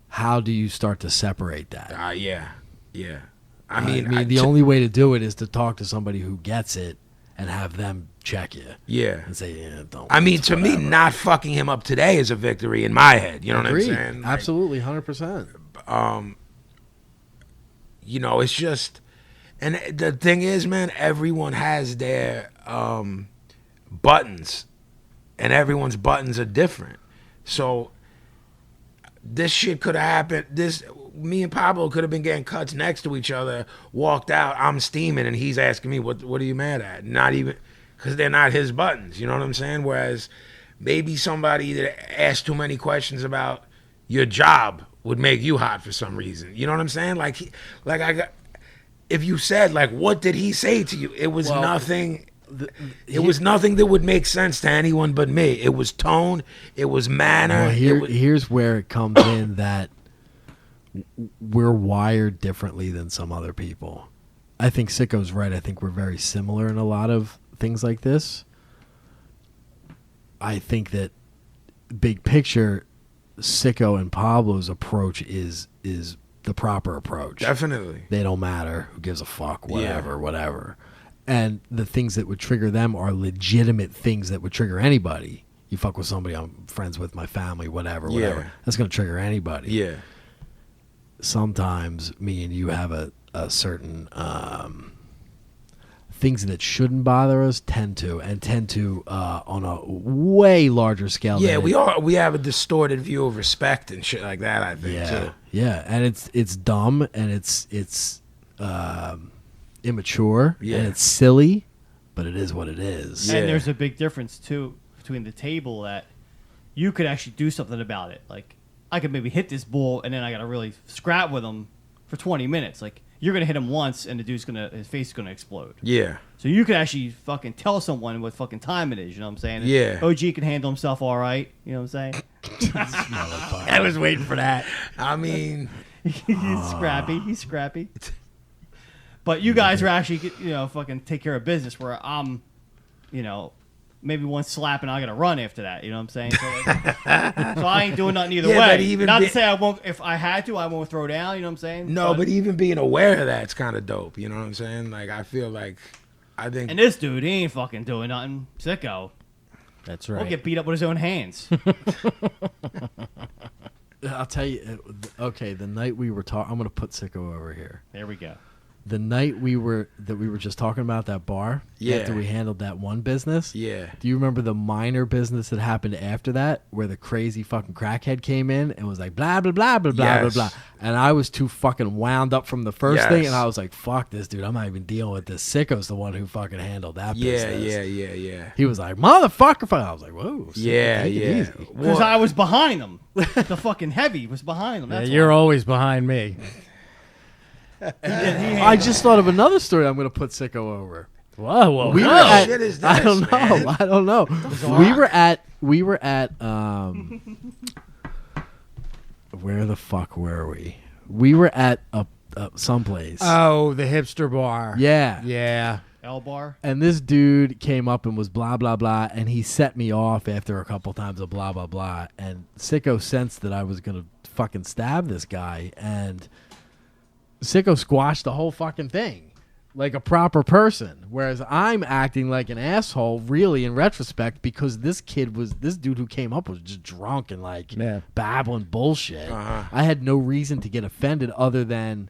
[SPEAKER 4] How do you start to separate that?
[SPEAKER 2] Yeah. I
[SPEAKER 4] I
[SPEAKER 2] mean,
[SPEAKER 4] mean, the only way to do it is to talk to somebody who gets it and have them check you
[SPEAKER 2] Yeah.
[SPEAKER 4] and say, yeah, don't.
[SPEAKER 2] I mean,
[SPEAKER 4] it's
[SPEAKER 2] to me,
[SPEAKER 4] whatever.
[SPEAKER 2] not fucking him up today is a victory in my head. You know
[SPEAKER 4] Agreed.
[SPEAKER 2] what I'm saying? Like,
[SPEAKER 4] Absolutely, 100%.
[SPEAKER 2] You know, it's just, and the thing is, man, everyone has their buttons, and everyone's buttons are different. So this shit could have happened. Me and Pablo could have been getting cuts next to each other, walked out, I'm steaming, and he's asking me, what are you mad at? Not even, because they're not his buttons, you know what I'm saying? Whereas maybe somebody that asked too many questions about your job would make you hot for some reason. You know what I'm saying? If you said, like, what did he say to you? It was nothing. It was nothing that would make sense to anyone but me. It was tone. It was manner.
[SPEAKER 4] Well, here's where it comes in that we're wired differently than some other people. I think Sicko's right. I think we're very similar in a lot of things like this. I think that big picture, Sicko and Pablo's approach is the proper approach.
[SPEAKER 2] Definitely.
[SPEAKER 4] They don't matter. Who gives a fuck? Whatever. And the things that would trigger them are legitimate things that would trigger anybody. You fuck with somebody I'm friends with, my family, whatever.
[SPEAKER 2] Yeah.
[SPEAKER 4] That's going to trigger anybody.
[SPEAKER 2] Yeah.
[SPEAKER 4] Sometimes me and you have a certain things that shouldn't bother us tend to on a way larger scale.
[SPEAKER 2] Yeah, we have a distorted view of respect and shit like that, I think, too.
[SPEAKER 4] Yeah, and it's dumb and it's immature and it's silly, but it is what it is.
[SPEAKER 2] Yeah.
[SPEAKER 3] And there's a big difference too between the table that you could actually do something about it. Like I could maybe hit this bull and then I got to really scrap with him for 20 minutes. Like you're gonna hit him once and his face is gonna explode.
[SPEAKER 2] Yeah.
[SPEAKER 3] So you could actually fucking tell someone what fucking time it is. You know what I'm saying? And
[SPEAKER 2] Yeah.
[SPEAKER 3] OG can handle himself all right. You know what I'm saying?
[SPEAKER 1] I was waiting for that.
[SPEAKER 2] I mean,
[SPEAKER 3] He's scrappy. He's scrappy. But you guys are actually, fucking take care of business where I'm, maybe one slap and I gotta run after that. You know what I'm saying? So, so I ain't doing nothing either
[SPEAKER 2] Yeah,
[SPEAKER 3] way.
[SPEAKER 2] but even
[SPEAKER 3] Not to say I won't. If I had to, I won't throw down. You know what I'm saying?
[SPEAKER 2] No, but even being aware of that's kind of dope. You know what I'm saying? Like I feel like I think.
[SPEAKER 3] And this dude, he ain't fucking doing nothing. Sicko.
[SPEAKER 1] That's
[SPEAKER 3] He'll
[SPEAKER 1] right.
[SPEAKER 3] get beat up with his own hands.
[SPEAKER 4] I'll tell you. Okay, the night we were talking, I'm gonna put Sicko over here.
[SPEAKER 3] There we go.
[SPEAKER 4] The night we were just talking about that bar.
[SPEAKER 2] Yeah.
[SPEAKER 4] After we handled that one business.
[SPEAKER 2] Yeah.
[SPEAKER 4] Do you remember the minor business that happened after that, where the crazy fucking crackhead came in and was like blah blah blah blah blah
[SPEAKER 2] Yes.
[SPEAKER 4] blah blah, and I was too fucking wound up from the first
[SPEAKER 2] Yes.
[SPEAKER 4] thing, and I was like, "Fuck this, dude! I'm not even dealing with this." Sicko's the one who fucking handled that business.
[SPEAKER 2] Yeah.
[SPEAKER 4] He was like, "Motherfucker!" I was like, "Whoa." Sicko,
[SPEAKER 2] Yeah,
[SPEAKER 4] take it
[SPEAKER 2] yeah.
[SPEAKER 4] easy."
[SPEAKER 3] Because I was behind him. The fucking heavy was behind him.
[SPEAKER 1] Yeah,
[SPEAKER 3] That's
[SPEAKER 1] you're
[SPEAKER 3] why.
[SPEAKER 1] always behind me.
[SPEAKER 4] I just thought of another story. I'm gonna put Sicko over.
[SPEAKER 1] Whoa.
[SPEAKER 4] We were
[SPEAKER 2] What
[SPEAKER 4] at,
[SPEAKER 2] shit is
[SPEAKER 4] I
[SPEAKER 2] this,
[SPEAKER 4] don't know.
[SPEAKER 2] man?
[SPEAKER 4] I don't know. We were at where the fuck were we? We were at someplace.
[SPEAKER 1] Oh, the hipster bar.
[SPEAKER 4] Yeah.
[SPEAKER 1] Yeah.
[SPEAKER 3] L bar.
[SPEAKER 4] And this dude came up and was blah blah blah, and he set me off after a couple times of blah blah blah. And Sicko sensed that I was gonna fucking stab this guy, and Sicko squashed the whole fucking thing like a proper person, whereas I'm acting like an asshole really in retrospect, because this dude who came up was just drunk and like babbling bullshit. I had no reason to get offended other than,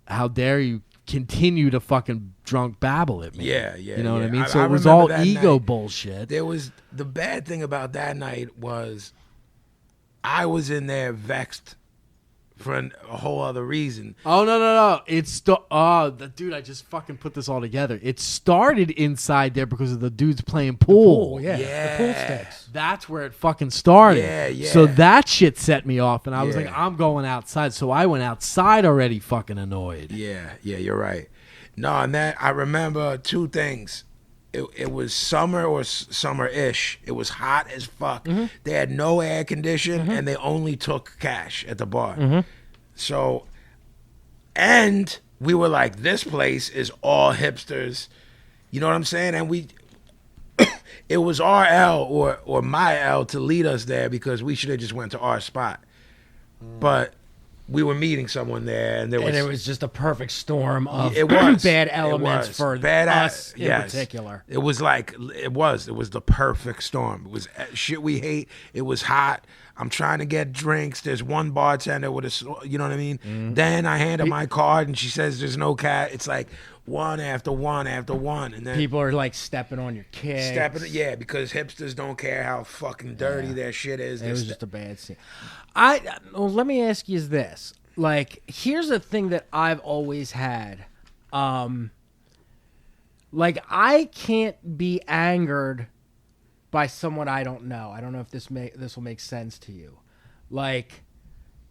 [SPEAKER 4] how dare you continue to fucking drunk babble at me.
[SPEAKER 2] Yeah.
[SPEAKER 4] You know what I
[SPEAKER 2] yeah.
[SPEAKER 4] mean? So
[SPEAKER 2] I
[SPEAKER 4] it was
[SPEAKER 2] remember
[SPEAKER 4] all
[SPEAKER 2] that
[SPEAKER 4] ego
[SPEAKER 2] night.
[SPEAKER 4] bullshit.
[SPEAKER 2] There was the bad thing about that night was I was in there vexed for a whole other reason.
[SPEAKER 4] Oh no! Dude, I just fucking put this all together. It started inside there because of the dudes playing pool.
[SPEAKER 1] Yeah.
[SPEAKER 2] Yeah.
[SPEAKER 1] The pool sticks.
[SPEAKER 4] That's where it fucking started.
[SPEAKER 2] Yeah.
[SPEAKER 4] So that shit set me off, and I was
[SPEAKER 2] Yeah.
[SPEAKER 4] like, I'm going outside. So I went outside already, fucking annoyed.
[SPEAKER 2] Yeah, you're right. No, and that I remember two things. It was summer or summer-ish. It was hot as fuck.
[SPEAKER 1] Mm-hmm.
[SPEAKER 2] They had no air condition, and they only took cash at the bar. So, and we were like, this place is all hipsters. You know what I'm saying? And we, it was our L or my L to lead us there, because we should have just went to our spot. But we were meeting someone there, and
[SPEAKER 1] And it was just a perfect storm of
[SPEAKER 2] it was
[SPEAKER 1] bad
[SPEAKER 2] It
[SPEAKER 1] elements
[SPEAKER 2] was.
[SPEAKER 1] for
[SPEAKER 2] Bad
[SPEAKER 1] us in
[SPEAKER 2] yes.
[SPEAKER 1] particular.
[SPEAKER 2] It was like it was the perfect storm. It was shit we hate. It was hot. I'm trying to get drinks. There's one bartender with you know what I mean? Then I hand her my card, and she says there's no cat. It's like one after one after one, and then
[SPEAKER 1] People are like stepping on your kicks.
[SPEAKER 2] because hipsters don't care how fucking dirty their shit is.
[SPEAKER 1] It was just a bad scene. Well, let me ask you this. Like, here's the thing that I've always had. Like, I can't be angered by someone I don't know. I don't know if this will make sense to you. Like,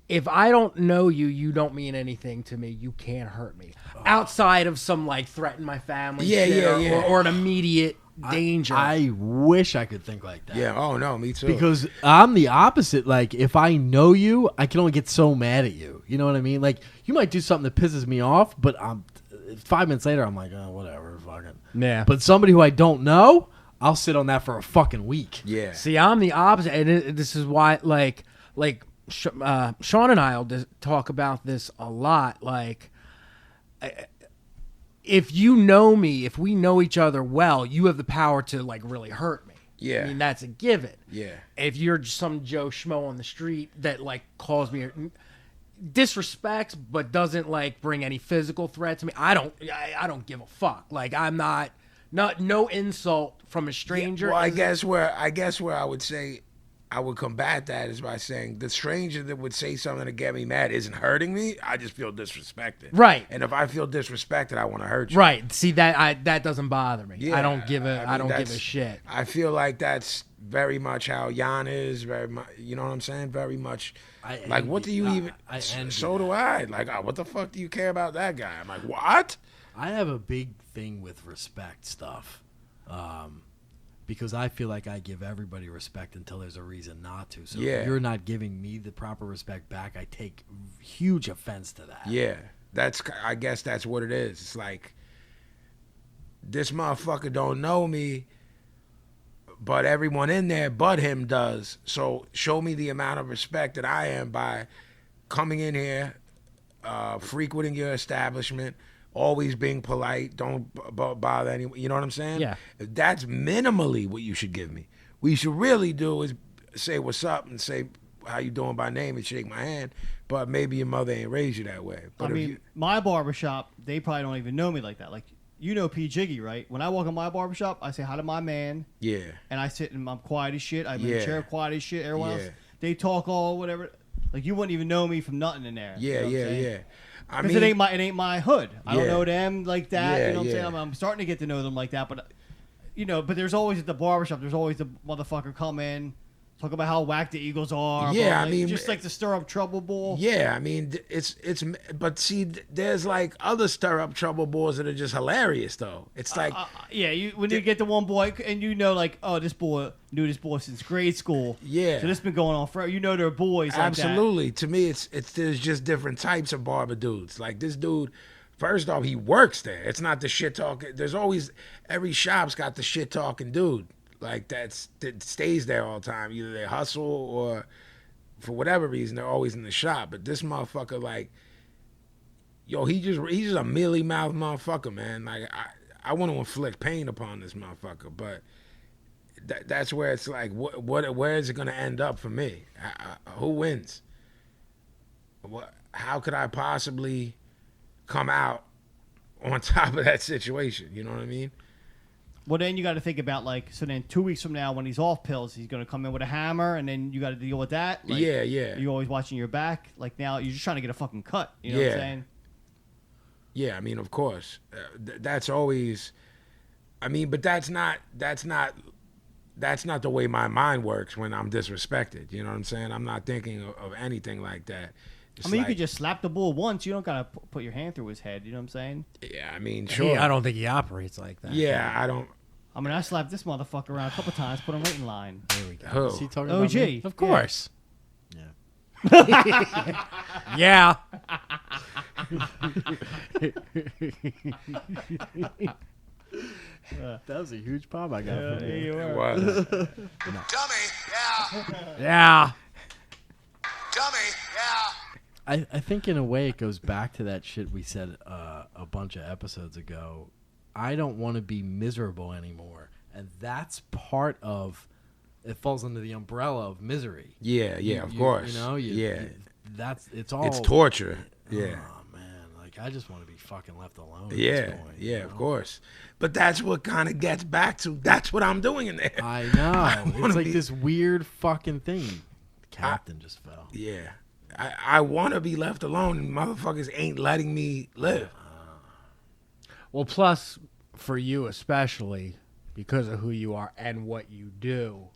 [SPEAKER 1] if I don't know you, you don't mean anything to me. You can't hurt me. Outside of some, like, threaten my family shit or an immediate danger.
[SPEAKER 4] I wish I could think like that.
[SPEAKER 2] Yeah. Oh no, me too.
[SPEAKER 4] Because I'm the opposite. Like, if I know you, I can only get so mad at you. You know what I mean? Like, you might do something that pisses me off, but 5 minutes later, I'm like, oh, whatever, fucking.
[SPEAKER 1] Yeah.
[SPEAKER 4] But somebody who I don't know, I'll sit on that for a fucking week.
[SPEAKER 2] Yeah.
[SPEAKER 1] See, I'm the opposite, and this is why, like Sean and I'll talk about this a lot. Like, if you know me, if we know each other well, you have the power to like really hurt me.
[SPEAKER 2] Yeah.
[SPEAKER 1] I mean, that's a given.
[SPEAKER 2] Yeah.
[SPEAKER 1] If you're just some Joe Schmo on the street that like calls me disrespects but doesn't like bring any physical threat to me, I don't give a fuck. Like, I'm not no insult from a stranger.
[SPEAKER 2] Well, I guess where I would say I would combat that is by saying the stranger that would say something to get me mad isn't hurting me. I just feel disrespected.
[SPEAKER 1] Right.
[SPEAKER 2] And if I feel disrespected, I want to hurt you.
[SPEAKER 1] Right. See, that doesn't bother me.
[SPEAKER 2] Yeah,
[SPEAKER 1] I don't give a
[SPEAKER 2] I mean,
[SPEAKER 1] give a shit.
[SPEAKER 2] I feel like that's very much how Jan is. Very much, you know what I'm saying? Very much. Like, what do you even? So do I. Like, what the fuck do you care about that guy? I'm like, what?
[SPEAKER 4] I have a big thing with respect stuff. Because I feel like I give everybody respect until there's a reason not to. So if you're not giving me the proper respect back, I take huge offense to that.
[SPEAKER 2] Yeah, I guess that's what it is. It's like, this motherfucker don't know me, but everyone in there but him does. So show me the amount of respect that I am by coming in here, frequenting your establishment, always being polite, don't bother anyone. You know what I'm saying?
[SPEAKER 1] Yeah.
[SPEAKER 2] That's minimally what you should give me. What you should really do is say what's up and say how you doing by name and shake my hand. But maybe your mother ain't raised you that way. But
[SPEAKER 3] I mean, my barbershop, they probably don't even know me like that. Like, you know P. Jiggy, right? When I walk in my barbershop, I say hi to my man.
[SPEAKER 2] Yeah.
[SPEAKER 3] And I sit and I'm quiet as shit. I'm in
[SPEAKER 2] Yeah.
[SPEAKER 3] a chair quiet as shit. Everyone
[SPEAKER 2] Yeah.
[SPEAKER 3] else, they talk all whatever. Like, you wouldn't even know me from nothing in there.
[SPEAKER 2] Yeah,
[SPEAKER 3] you know what I'm saying?
[SPEAKER 2] yeah. I
[SPEAKER 3] Because
[SPEAKER 2] mean,
[SPEAKER 3] it ain't my hood. I don't
[SPEAKER 2] Yeah.
[SPEAKER 3] know them like that.
[SPEAKER 2] Yeah,
[SPEAKER 3] you know what I'm
[SPEAKER 2] yeah.
[SPEAKER 3] saying? I'm starting to get to know them like that. But, you know, but there's always at the barbershop, there's always the motherfucker come in, talk about how whack the Eagles are.
[SPEAKER 2] Yeah,
[SPEAKER 3] like,
[SPEAKER 2] I mean,
[SPEAKER 3] just like to stir up trouble bull.
[SPEAKER 2] yeah, I mean, but see, there's like other stir up trouble boys that are just hilarious though. It's like,
[SPEAKER 3] Yeah, when you get to one boy and you know, like, oh, this boy knew this boy since grade school.
[SPEAKER 2] Yeah.
[SPEAKER 3] So this been going on forever. You know, they're boys. Like
[SPEAKER 2] absolutely. To me, it's there's just different types of barber dudes. Like this dude, first off, he works there. It's not the shit talking. There's always every shop's got the shit talking dude. Like that stays there all the time. Either they hustle or for whatever reason they're always in the shop. But this motherfucker, like, yo, he's just a mealy mouth motherfucker, man. Like I want to inflict pain upon this motherfucker, but that's where it's like, where is it gonna end up for me? Who wins? How could I possibly come out on top of that situation? You know what I mean?
[SPEAKER 3] Well, then you got to think about, like, so then 2 weeks from now when he's off pills, he's going to come in with a hammer, and then you got to deal with that. Like,
[SPEAKER 2] yeah.
[SPEAKER 3] You're always watching your back. Like, now you're just trying to get a fucking cut. You know what I'm saying?
[SPEAKER 2] Yeah, I mean, of course. That's always, I mean, but that's not the way my mind works when I'm disrespected. You know what I'm saying? I'm not thinking of anything like that. It's
[SPEAKER 3] I mean,
[SPEAKER 2] like,
[SPEAKER 3] you could just slap the bull once. You don't got to put your hand through his head. You know what I'm saying?
[SPEAKER 2] yeah, I mean, sure.
[SPEAKER 1] I don't think he operates like that.
[SPEAKER 2] Yeah, I don't.
[SPEAKER 3] I mean, I slapped this motherfucker around a couple times, put him right in line.
[SPEAKER 1] There we go.
[SPEAKER 2] Who?
[SPEAKER 4] Is he talking
[SPEAKER 3] OG.
[SPEAKER 4] about me?
[SPEAKER 1] Of course.
[SPEAKER 4] Yeah.
[SPEAKER 1] Yeah.
[SPEAKER 4] That was a huge pop I got from you.
[SPEAKER 2] It was.
[SPEAKER 5] Dummy, yeah.
[SPEAKER 1] Yeah.
[SPEAKER 5] Dummy, yeah.
[SPEAKER 4] I think in a way it goes back to that shit we said a bunch of episodes ago. I don't want to be miserable anymore. And that's part of, it falls under the umbrella of misery.
[SPEAKER 2] Yeah, of course.
[SPEAKER 4] You know, it's all.
[SPEAKER 2] It's torture. Yeah.
[SPEAKER 4] Oh, man. Like, I just want to be fucking left alone.
[SPEAKER 2] Yeah,
[SPEAKER 4] at this point, you
[SPEAKER 2] of
[SPEAKER 4] know?
[SPEAKER 2] course. But that's what kind of gets back to, that's what I'm doing in there.
[SPEAKER 4] I know.
[SPEAKER 2] wanna
[SPEAKER 4] It's like
[SPEAKER 2] be-
[SPEAKER 4] this weird fucking thing. The captain just fell.
[SPEAKER 2] Yeah. I want to be left alone, and motherfuckers ain't letting me live.
[SPEAKER 1] Well, plus, for you especially, because of who you are and what you do,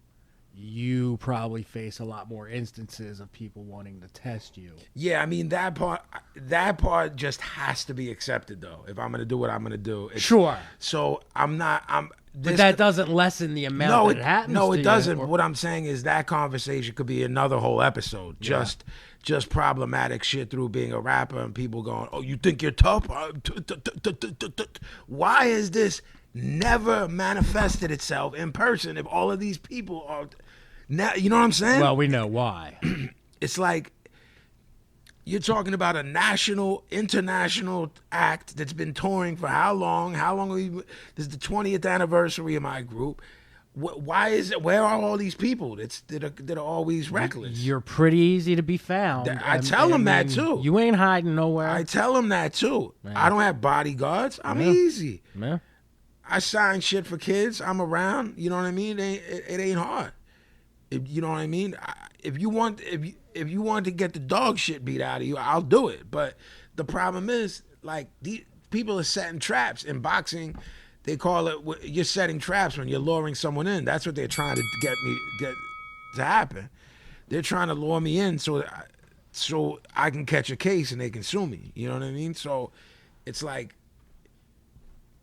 [SPEAKER 1] you probably face a lot more instances of people wanting to test you.
[SPEAKER 2] Yeah, I mean, that part just has to be accepted, though, if I'm going to do what I'm going to do.
[SPEAKER 1] Sure.
[SPEAKER 2] So
[SPEAKER 1] But that doesn't lessen the amount that it happens
[SPEAKER 2] No,
[SPEAKER 1] to
[SPEAKER 2] it
[SPEAKER 1] you,
[SPEAKER 2] doesn't.
[SPEAKER 1] or-
[SPEAKER 2] What I'm saying is that conversation could be another whole episode. Just problematic shit through being a rapper and people going, oh, you think you're tough? Why is this never manifested itself in person if all of these people are... Now, you know what I'm saying?
[SPEAKER 1] Well, we know why.
[SPEAKER 2] It's like you're talking about a national, international act that's been touring for how long? How long this is the 20th anniversary of my group. Why is it? Where are all these people that are always reckless?
[SPEAKER 1] You're pretty easy to be found.
[SPEAKER 2] I tell them that, too.
[SPEAKER 1] You ain't hiding nowhere.
[SPEAKER 2] I tell them that too. I don't have bodyguards. I'm easy.
[SPEAKER 1] Yeah.
[SPEAKER 2] I sign shit for kids. I'm around. You know what I mean? It ain't hard. You know what I mean? If you want to get the dog shit beat out of you, I'll do it. But the problem is, like, these people are setting traps in boxing. They call it, you're setting traps when you're luring someone in. That's what they're trying to get to happen. They're trying to lure me in so I can catch a case and they can sue me. You know what I mean? So it's like,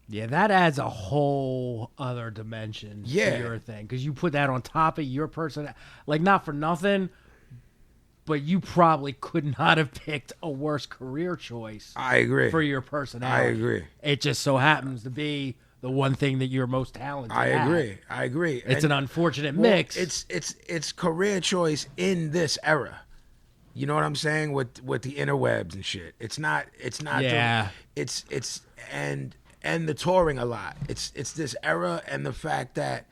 [SPEAKER 1] Yeah, that adds a whole other dimension to your thing, because you put that on top of your person. Like, not for nothing, but you probably could not have picked a worse career choice.
[SPEAKER 2] I agree.
[SPEAKER 1] For your personality.
[SPEAKER 2] I agree.
[SPEAKER 1] It just so happens to be the one thing that you're most talented
[SPEAKER 2] I
[SPEAKER 1] at.
[SPEAKER 2] agree.
[SPEAKER 1] It's
[SPEAKER 2] And,
[SPEAKER 1] an unfortunate
[SPEAKER 2] well,
[SPEAKER 1] mix.
[SPEAKER 2] It's career choice in this era. You know what I'm saying with the interwebs and shit. It's not.
[SPEAKER 1] Yeah.
[SPEAKER 2] It's and the touring a lot. It's this era and the fact that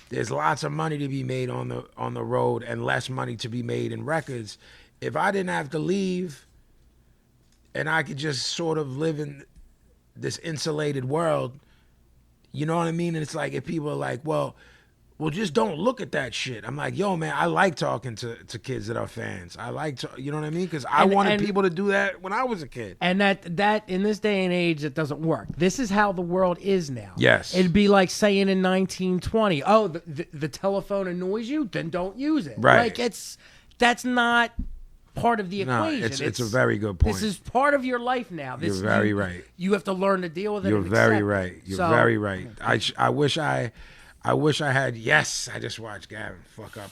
[SPEAKER 2] there's lots of money to be made on the road and less money to be made in records. If I didn't have to leave, and I could just sort of live in this insulated world, you know what I mean? And it's like if people are like, well, just don't look at that shit. I'm like, yo, man, I like talking to kids that are fans. I like to, you know what I mean? Because I wanted people to do that when I was a kid.
[SPEAKER 1] And that in this day and age, it doesn't work. This is how the world is now.
[SPEAKER 2] Yes.
[SPEAKER 1] It'd be like saying in 1920, oh, the telephone annoys you, then don't use it.
[SPEAKER 2] Right.
[SPEAKER 1] Like that's not part of the equation.
[SPEAKER 2] No, it's a very good point.
[SPEAKER 1] This is part of your life now.
[SPEAKER 2] You're very right.
[SPEAKER 1] You have to learn to deal with it.
[SPEAKER 2] You're
[SPEAKER 1] and
[SPEAKER 2] very
[SPEAKER 1] accept
[SPEAKER 2] right.
[SPEAKER 1] it.
[SPEAKER 2] You're
[SPEAKER 1] So-
[SPEAKER 2] very right. I wish I had. Yes, I just watched Gavin fuck up.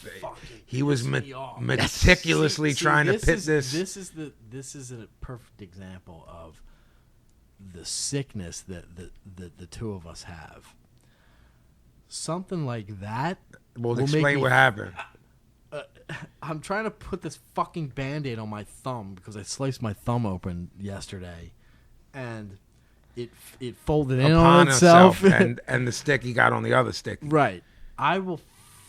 [SPEAKER 2] He was meticulously trying to pit this.
[SPEAKER 4] This is a perfect example of the sickness that the two of us have. Something like that.
[SPEAKER 2] Well,
[SPEAKER 4] will
[SPEAKER 2] explain
[SPEAKER 4] make me-
[SPEAKER 2] what happened.
[SPEAKER 4] I'm trying to put this fucking Band-Aid on my thumb because I sliced my thumb open yesterday, and it folded in on itself.
[SPEAKER 2] and the sticky got on the other sticky.
[SPEAKER 4] Right. I will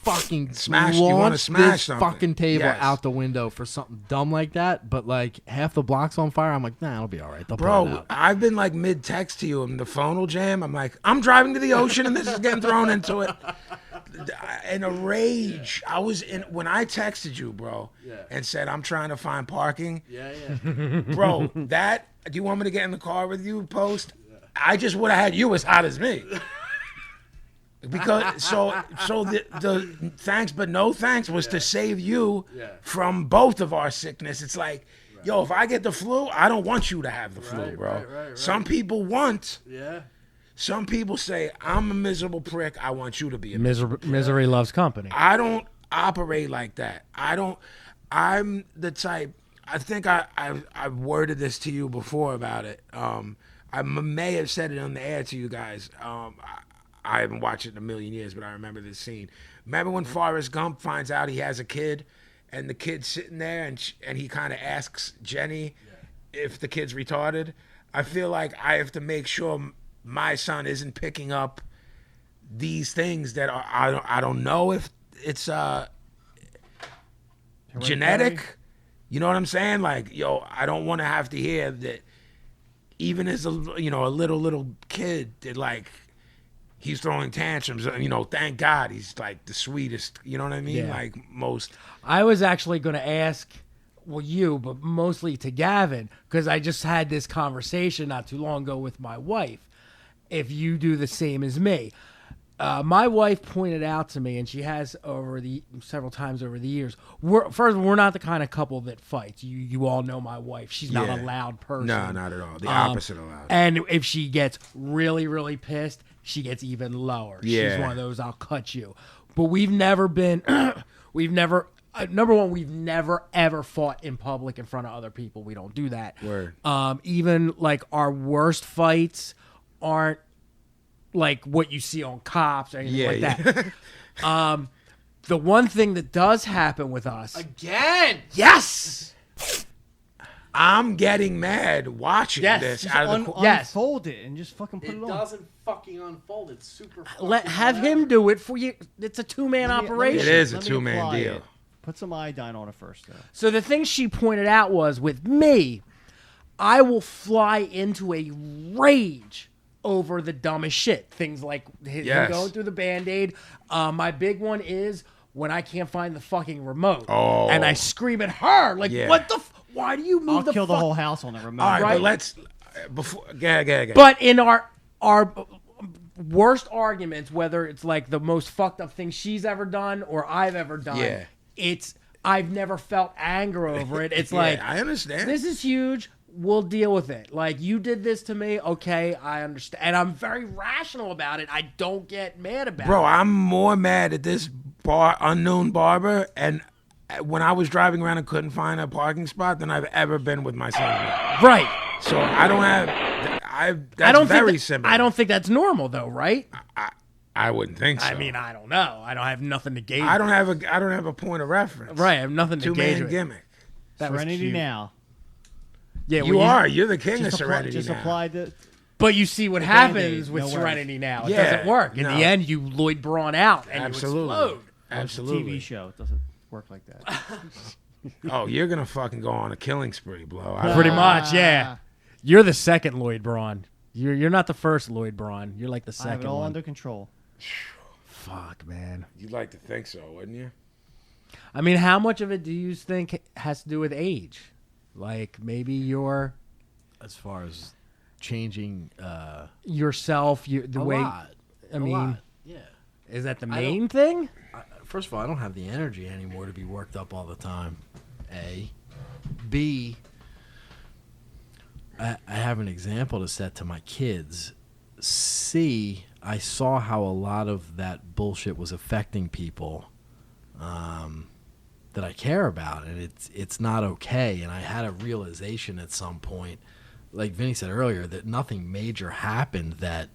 [SPEAKER 4] fucking
[SPEAKER 2] Smash- you wanna
[SPEAKER 4] launch
[SPEAKER 2] smash
[SPEAKER 4] this
[SPEAKER 2] something.
[SPEAKER 4] fucking table
[SPEAKER 2] Yes.
[SPEAKER 4] out the window for something dumb like that. But like half the block's on fire. I'm like, nah, it'll be all right. They'll put it
[SPEAKER 2] Bro,
[SPEAKER 4] out.
[SPEAKER 2] I've been like mid-text to you and the phone will jam. I'm like, I'm driving to the ocean and this is getting thrown into it. In a rage. I was in when I texted you, bro, and said I'm trying to find parking.
[SPEAKER 4] Yeah.
[SPEAKER 2] Bro, do you want me to get in the car with you post? I just would have had you as hot as me. Because so the thanks but no thanks was to save you from both of our sickness. It's like, yo, if I get the flu, I don't want you to have the flu, bro.
[SPEAKER 4] right.
[SPEAKER 2] Some people want.
[SPEAKER 4] Yeah.
[SPEAKER 2] Some people say, I'm a miserable prick. I want you to be a
[SPEAKER 1] Misery loves company.
[SPEAKER 2] I don't operate like that. I'm the type, I think I've worded this to you before about it. I may have said it on the air to you guys. I haven't watched it in a million years, but I remember this scene. Remember when Forrest Gump finds out he has a kid, and the kid's sitting there, and he kind of asks Jenny if the kid's retarded? I feel like I have to make sure my son isn't picking up these things that are, I don't know if it's genetic. You know what I'm saying? Like, yo, I don't want to have to hear that even as a little kid that like he's throwing tantrums. Thank God he's like the sweetest. You know what I mean?
[SPEAKER 1] Yeah.
[SPEAKER 2] Like most.
[SPEAKER 1] I was actually going to ask, well, you, but mostly to Gavin, because I just had this conversation not too long ago with my wife. If you do the same as me. My wife pointed out to me, and she has several times over the years, we're not the kind of couple that fights. You all know my wife. She's not a loud person.
[SPEAKER 2] No, not at all. The opposite of loud.
[SPEAKER 1] And if she gets really, really pissed, she gets even lower.
[SPEAKER 2] Yeah.
[SPEAKER 1] She's one of those, I'll cut you. But we've never been, number one, we've never, ever fought in public in front of other people. We don't do that.
[SPEAKER 2] Word.
[SPEAKER 1] Even like our worst fights aren't like what you see on Cops or anything like that. The one thing that does happen with us
[SPEAKER 4] Again.
[SPEAKER 1] yes,
[SPEAKER 2] I'm getting mad watching this.
[SPEAKER 3] Just
[SPEAKER 2] Out of the
[SPEAKER 1] Yes.
[SPEAKER 3] unfold it and just fucking put it,
[SPEAKER 4] It
[SPEAKER 3] on.
[SPEAKER 4] doesn't fucking unfold. It's super.
[SPEAKER 1] have him do it for you. It's a two-man
[SPEAKER 3] Let me-
[SPEAKER 1] operation.
[SPEAKER 2] It is a
[SPEAKER 3] let me
[SPEAKER 2] two-man
[SPEAKER 3] apply
[SPEAKER 2] deal.
[SPEAKER 3] it. Put some iodine on it first, though.
[SPEAKER 1] So the thing she pointed out was with me, I will fly into a rage over the dumbest shit. Things like him
[SPEAKER 2] Yes.
[SPEAKER 1] going through the Band-Aid. My big one is when I can't find the fucking remote.
[SPEAKER 2] Oh.
[SPEAKER 1] And I scream at her, like,
[SPEAKER 2] Yeah.
[SPEAKER 1] what the why do you move
[SPEAKER 3] I'll
[SPEAKER 1] the
[SPEAKER 3] kill the
[SPEAKER 1] fuck?
[SPEAKER 3] whole house on the remote.
[SPEAKER 2] All right,
[SPEAKER 1] Right.
[SPEAKER 2] but let's before. Go.
[SPEAKER 1] But in our worst arguments, whether it's like the most fucked up thing she's ever done or I've ever done,
[SPEAKER 2] Yeah.
[SPEAKER 1] I've never felt anger over it. It's
[SPEAKER 2] Yeah,
[SPEAKER 1] like,
[SPEAKER 2] I understand.
[SPEAKER 1] this is huge. We'll deal with it. Like, you did this to me. Okay, I understand. And I'm very rational about it. I don't get mad about
[SPEAKER 2] Bro,
[SPEAKER 1] it.
[SPEAKER 2] I'm more mad at this unknown barber, and when I was driving around and couldn't find a parking spot than I've ever been with my son.
[SPEAKER 1] Right.
[SPEAKER 2] So I don't have. That's very simple.
[SPEAKER 1] I don't think that's normal though, right?
[SPEAKER 2] I wouldn't think so.
[SPEAKER 1] I mean, I don't know. I don't have nothing to gauge.
[SPEAKER 2] I don't have a point of reference.
[SPEAKER 1] Right, I have nothing to gauge.
[SPEAKER 2] Two-man
[SPEAKER 1] with.
[SPEAKER 2] gimmick.
[SPEAKER 1] That was
[SPEAKER 3] Serenity
[SPEAKER 1] cute.
[SPEAKER 3] now.
[SPEAKER 1] Yeah,
[SPEAKER 2] You're the king of Serenity
[SPEAKER 3] Just
[SPEAKER 2] now.
[SPEAKER 3] apply the.
[SPEAKER 1] But you see what happens with Serenity now. It doesn't work. In the end, you Lloyd Braun out and
[SPEAKER 2] Absolutely.
[SPEAKER 1] you explode.
[SPEAKER 2] Absolutely.
[SPEAKER 3] It's a TV show. It doesn't work like that.
[SPEAKER 2] Oh, you're gonna fucking go on a killing spree, Blow.
[SPEAKER 1] Pretty much, yeah. You're the second Lloyd Braun. You're not the first Lloyd Braun. You're like the
[SPEAKER 3] I have
[SPEAKER 1] second
[SPEAKER 3] it all
[SPEAKER 1] one.
[SPEAKER 3] under control.
[SPEAKER 1] Fuck, man.
[SPEAKER 2] You'd like to think so, wouldn't you?
[SPEAKER 1] I mean, how much of it do you think has to do with age? Like maybe your
[SPEAKER 4] As far as changing
[SPEAKER 1] yourself, the
[SPEAKER 4] a
[SPEAKER 1] way.
[SPEAKER 4] lot.
[SPEAKER 1] I mean,
[SPEAKER 4] lot. Yeah.
[SPEAKER 1] is that the main thing?
[SPEAKER 4] First of all, I don't have the energy anymore to be worked up all the time. A. B. I have an example to set to my kids. C. I saw how a lot of that bullshit was affecting people that I care about, and it's not okay. And I had a realization at some point, like Vinny said earlier, that nothing major happened that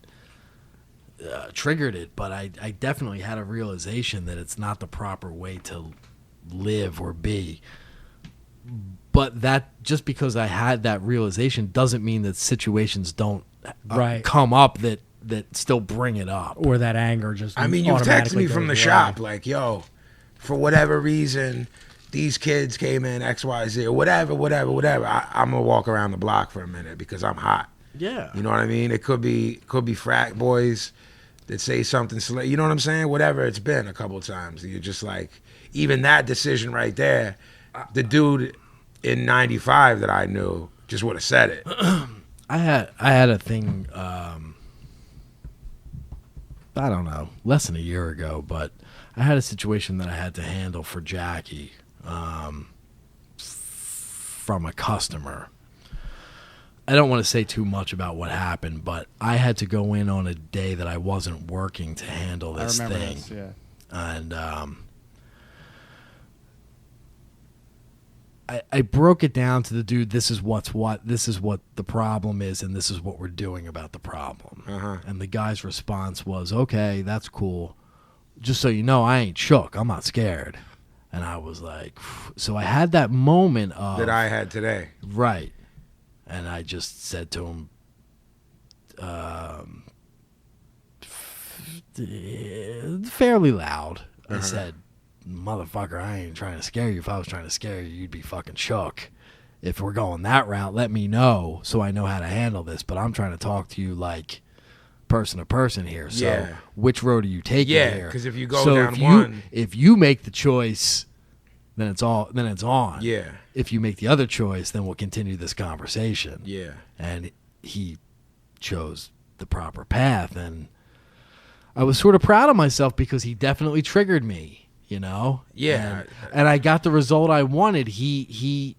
[SPEAKER 4] triggered it, but I definitely had a realization that it's not the proper way to live or be. But that just because I had that realization doesn't mean that situations don't come up that still bring it up.
[SPEAKER 1] Or that anger just
[SPEAKER 2] I mean, you've texted me from the
[SPEAKER 1] goes
[SPEAKER 2] shop
[SPEAKER 1] away.
[SPEAKER 2] like, yo, for whatever reason, these kids came in X, Y, Z, or whatever. I'm gonna walk around the block for a minute because I'm hot.
[SPEAKER 4] Yeah.
[SPEAKER 2] You know what I mean? It could be frat boys that say something, you know what I'm saying? Whatever it's been a couple times. You're just like, even that decision right there, the dude in 95 that I knew just would have said it.
[SPEAKER 4] I had a thing, I don't know, less than a year ago, but I had a situation that I had to handle for Jackie from a customer. I don't want to say too much about what happened, but I had to go in on a day that I wasn't working to handle this
[SPEAKER 3] I remember
[SPEAKER 4] thing.
[SPEAKER 3] this, yeah.
[SPEAKER 4] And I broke it down to the dude, this is what the problem is, and this is what we're doing about the problem. And the guy's response was, okay, that's cool. Just so you know, I ain't shook. I'm not scared. And I was like, so I had that moment of...
[SPEAKER 2] That I had today.
[SPEAKER 4] Right. And I just said to him, fairly loud, I said, motherfucker, I ain't trying to scare you. If I was trying to scare you, you'd be fucking shook. If we're going that route, let me know so I know how to handle this. But I'm trying to talk to you like person to person here. So which road are you taking here?
[SPEAKER 2] Yeah, because if you go down
[SPEAKER 4] if you make the choice, then it's on.
[SPEAKER 2] Yeah.
[SPEAKER 4] If you make the other choice, then we'll continue this conversation.
[SPEAKER 2] Yeah.
[SPEAKER 4] And he chose the proper path, and I was sort of proud of myself because he definitely triggered me, you know?
[SPEAKER 2] Yeah.
[SPEAKER 4] And I got the result I wanted. He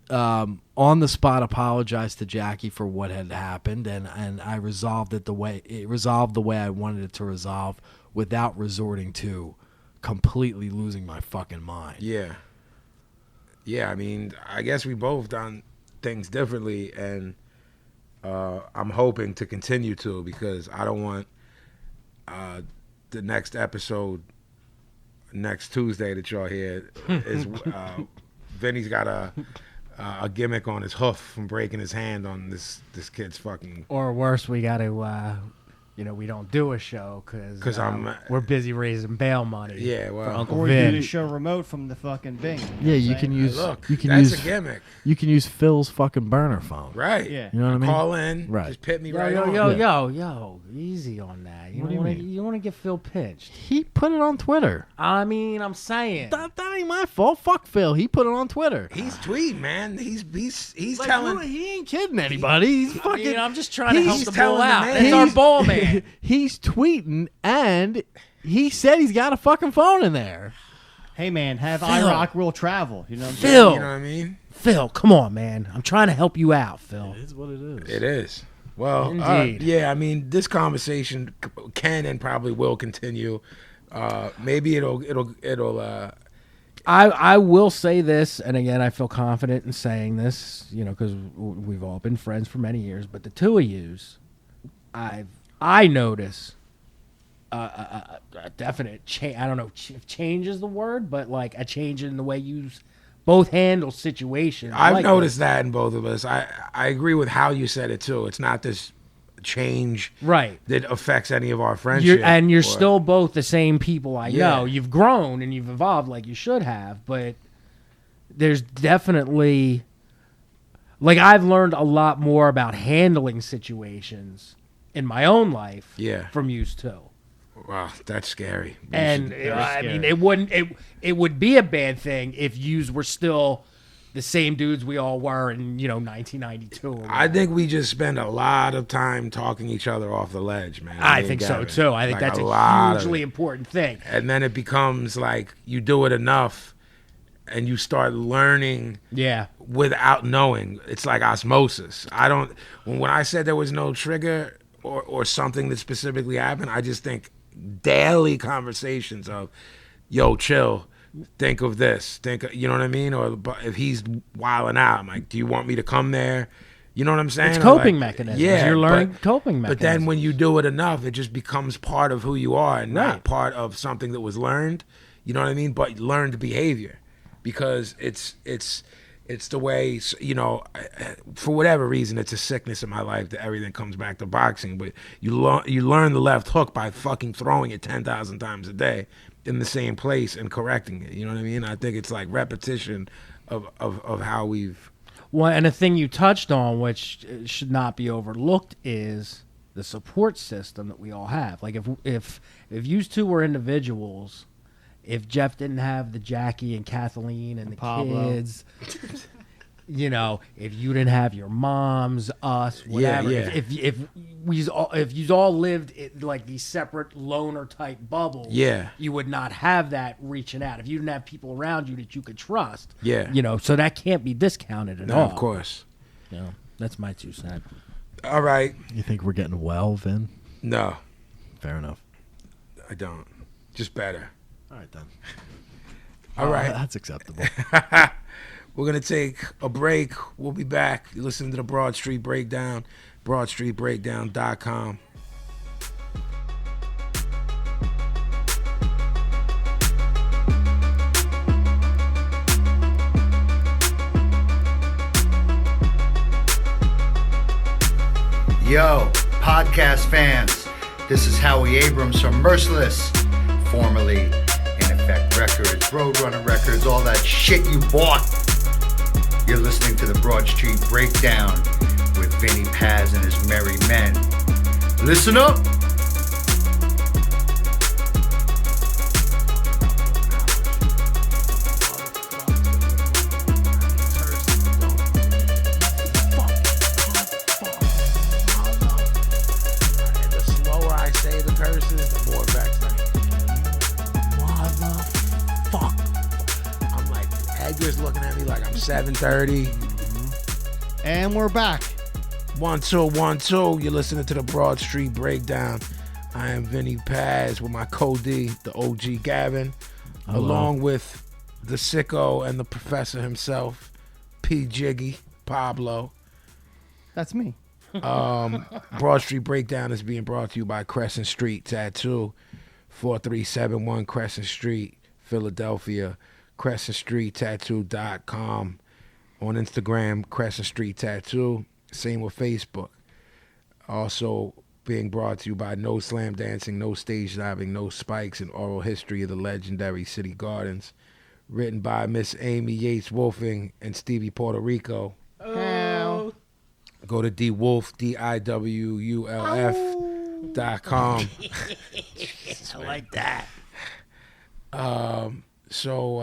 [SPEAKER 4] on the spot apologized to Jackie for what had happened, and I resolved it the way I wanted it to resolve without resorting to completely losing my fucking mind.
[SPEAKER 2] Yeah. Yeah, I mean, I guess we both done things differently, and I'm hoping to continue to, because I don't want the next episode next Tuesday that y'all hear is Vinny's got a gimmick on his hoof from breaking his hand on this kid's fucking...
[SPEAKER 1] Or worse, we got to... we don't do a show because we're busy raising bail money.
[SPEAKER 2] Yeah, well,
[SPEAKER 1] for Uncle
[SPEAKER 3] Or
[SPEAKER 1] Vin.
[SPEAKER 3] you do the show remote from the fucking Bing.
[SPEAKER 4] Yeah, you can use.
[SPEAKER 2] Look,
[SPEAKER 4] you can
[SPEAKER 2] that's
[SPEAKER 4] use
[SPEAKER 2] a gimmick,
[SPEAKER 4] You can use Phil's fucking burner phone.
[SPEAKER 2] right?
[SPEAKER 3] Yeah.
[SPEAKER 4] You know what I mean?
[SPEAKER 2] Call in,
[SPEAKER 4] Right.
[SPEAKER 2] just pit me
[SPEAKER 1] Yo,
[SPEAKER 2] right
[SPEAKER 1] yo,
[SPEAKER 2] on.
[SPEAKER 1] yo, easy on that. You
[SPEAKER 4] What do you
[SPEAKER 1] don't
[SPEAKER 4] mean?
[SPEAKER 1] You want to get Phil pinched.
[SPEAKER 4] He put it on Twitter.
[SPEAKER 1] I mean, I'm saying.
[SPEAKER 4] That ain't my fault. Fuck Phil. He put it on Twitter.
[SPEAKER 2] He's tweeting, man. He's
[SPEAKER 4] Like,
[SPEAKER 2] telling.
[SPEAKER 4] he ain't kidding anybody. He's fucking.
[SPEAKER 1] I mean, I'm just trying to help
[SPEAKER 2] he's
[SPEAKER 1] the
[SPEAKER 2] telling
[SPEAKER 1] ball
[SPEAKER 2] the
[SPEAKER 1] out.
[SPEAKER 2] man.
[SPEAKER 1] It's our ball man.
[SPEAKER 4] He's tweeting, and he said he's got a fucking phone in there.
[SPEAKER 3] Hey, man, have
[SPEAKER 1] Phil.
[SPEAKER 3] iRock will travel. You know what I'm saying?
[SPEAKER 1] Phil.
[SPEAKER 2] You know what I mean?
[SPEAKER 1] Phil, come on, man. I'm trying to help you out, Phil.
[SPEAKER 4] It is what it is.
[SPEAKER 2] It is. Well,
[SPEAKER 1] Indeed.
[SPEAKER 2] yeah. I mean, this conversation can and probably will continue. Maybe it'll
[SPEAKER 1] I will say this, and again, I feel confident in saying this, because we've all been friends for many years. But the two of yous, I notice a definite change. I don't know if change is the word, but like a change in the way you both handle situations.
[SPEAKER 2] I've noticed that in both of us. I agree with how you said it too. It's not this change that affects any of our friendship.
[SPEAKER 1] You're still both the same people. I know you've grown and you've evolved like you should have, but there's definitely, like, I've learned a lot more about handling situations in my own life from you too.
[SPEAKER 2] Wow, that's scary.
[SPEAKER 1] And I mean, it would be a bad thing if yous were still the same dudes we all were in 1992.
[SPEAKER 2] I think we just spend a lot of time talking each other off the ledge, man.
[SPEAKER 1] I think so too. I think that's a hugely important thing.
[SPEAKER 2] And then it becomes like you do it enough, and you start learning. Without knowing, it's like osmosis. When I said there was no trigger or something that specifically happened, I just think daily conversations of, yo, chill. Think of this. You know what I mean? Or if he's wilding out, I'm like, do you want me to come there? You know what I'm saying?
[SPEAKER 1] It's coping mechanisms. Yeah, you're learning coping mechanisms.
[SPEAKER 2] But then when you do it enough, it just becomes part of who you are and not part of something that was learned. You know what I mean? But learned behavior, because it's the way, for whatever reason, it's a sickness in my life that everything comes back to boxing. But you learn the left hook by fucking throwing it 10,000 times a day in the same place and correcting it. You know what I mean? I think it's like repetition of how we've...
[SPEAKER 1] Well, and a thing you touched on, which should not be overlooked, is the support system that we all have. Like, if you two were individuals, if Jeff didn't have the Jackie and Kathleen and the
[SPEAKER 3] Pablo
[SPEAKER 1] kids... if you didn't have your moms, us, whatever, if you all lived in like these separate loner type bubbles, you would not have that reaching out. If you didn't have people around you that you could trust, so that can't be discounted at all.
[SPEAKER 2] Of course.
[SPEAKER 1] That's my 2 cents.
[SPEAKER 2] All right.
[SPEAKER 4] You think we're getting well, Vin?
[SPEAKER 2] No.
[SPEAKER 4] Fair enough.
[SPEAKER 2] I don't. Just better.
[SPEAKER 4] All right, then.
[SPEAKER 2] All right.
[SPEAKER 4] That's acceptable.
[SPEAKER 2] We're going to take a break. We'll be back. You're listening to the Broad Street Breakdown, broadstreetbreakdown.com.
[SPEAKER 5] Yo, podcast fans, this is Howie Abrams from Merciless, formerly In Effect Records, Roadrunner Records, all that shit you bought. You're listening to the Broad Street Breakdown with Vinnie Paz and his merry men. Listen up!
[SPEAKER 2] The slower I say the curses, the more vexed I am. Motherfuck. I'm like, Edgar's looking at me like I'm 7:30.
[SPEAKER 3] And we're back.
[SPEAKER 2] 1 2 1 2. You're listening to the Broad Street Breakdown. I am Vinnie Paz with my co-D, the OG Gavin, along with the sicko and the professor himself, P. Jiggy, Pablo.
[SPEAKER 3] That's me.
[SPEAKER 2] Broad Street Breakdown is being brought to you by Crescent Street Tattoo, 4371 Crescent Street, Philadelphia. CrescentStreetTattoo.com. On Instagram, Crescent Street Tattoo. Same with Facebook. Also being brought to you by No Slam Dancing, No Stage Diving, No Spikes, and Oral History of the Legendary City Gardens. Written by Miss Amy Yates Wolfing and Stevie Puerto Rico.
[SPEAKER 3] Oh.
[SPEAKER 2] Go to DWolf, DIWULF.com.
[SPEAKER 1] I like that.
[SPEAKER 2] So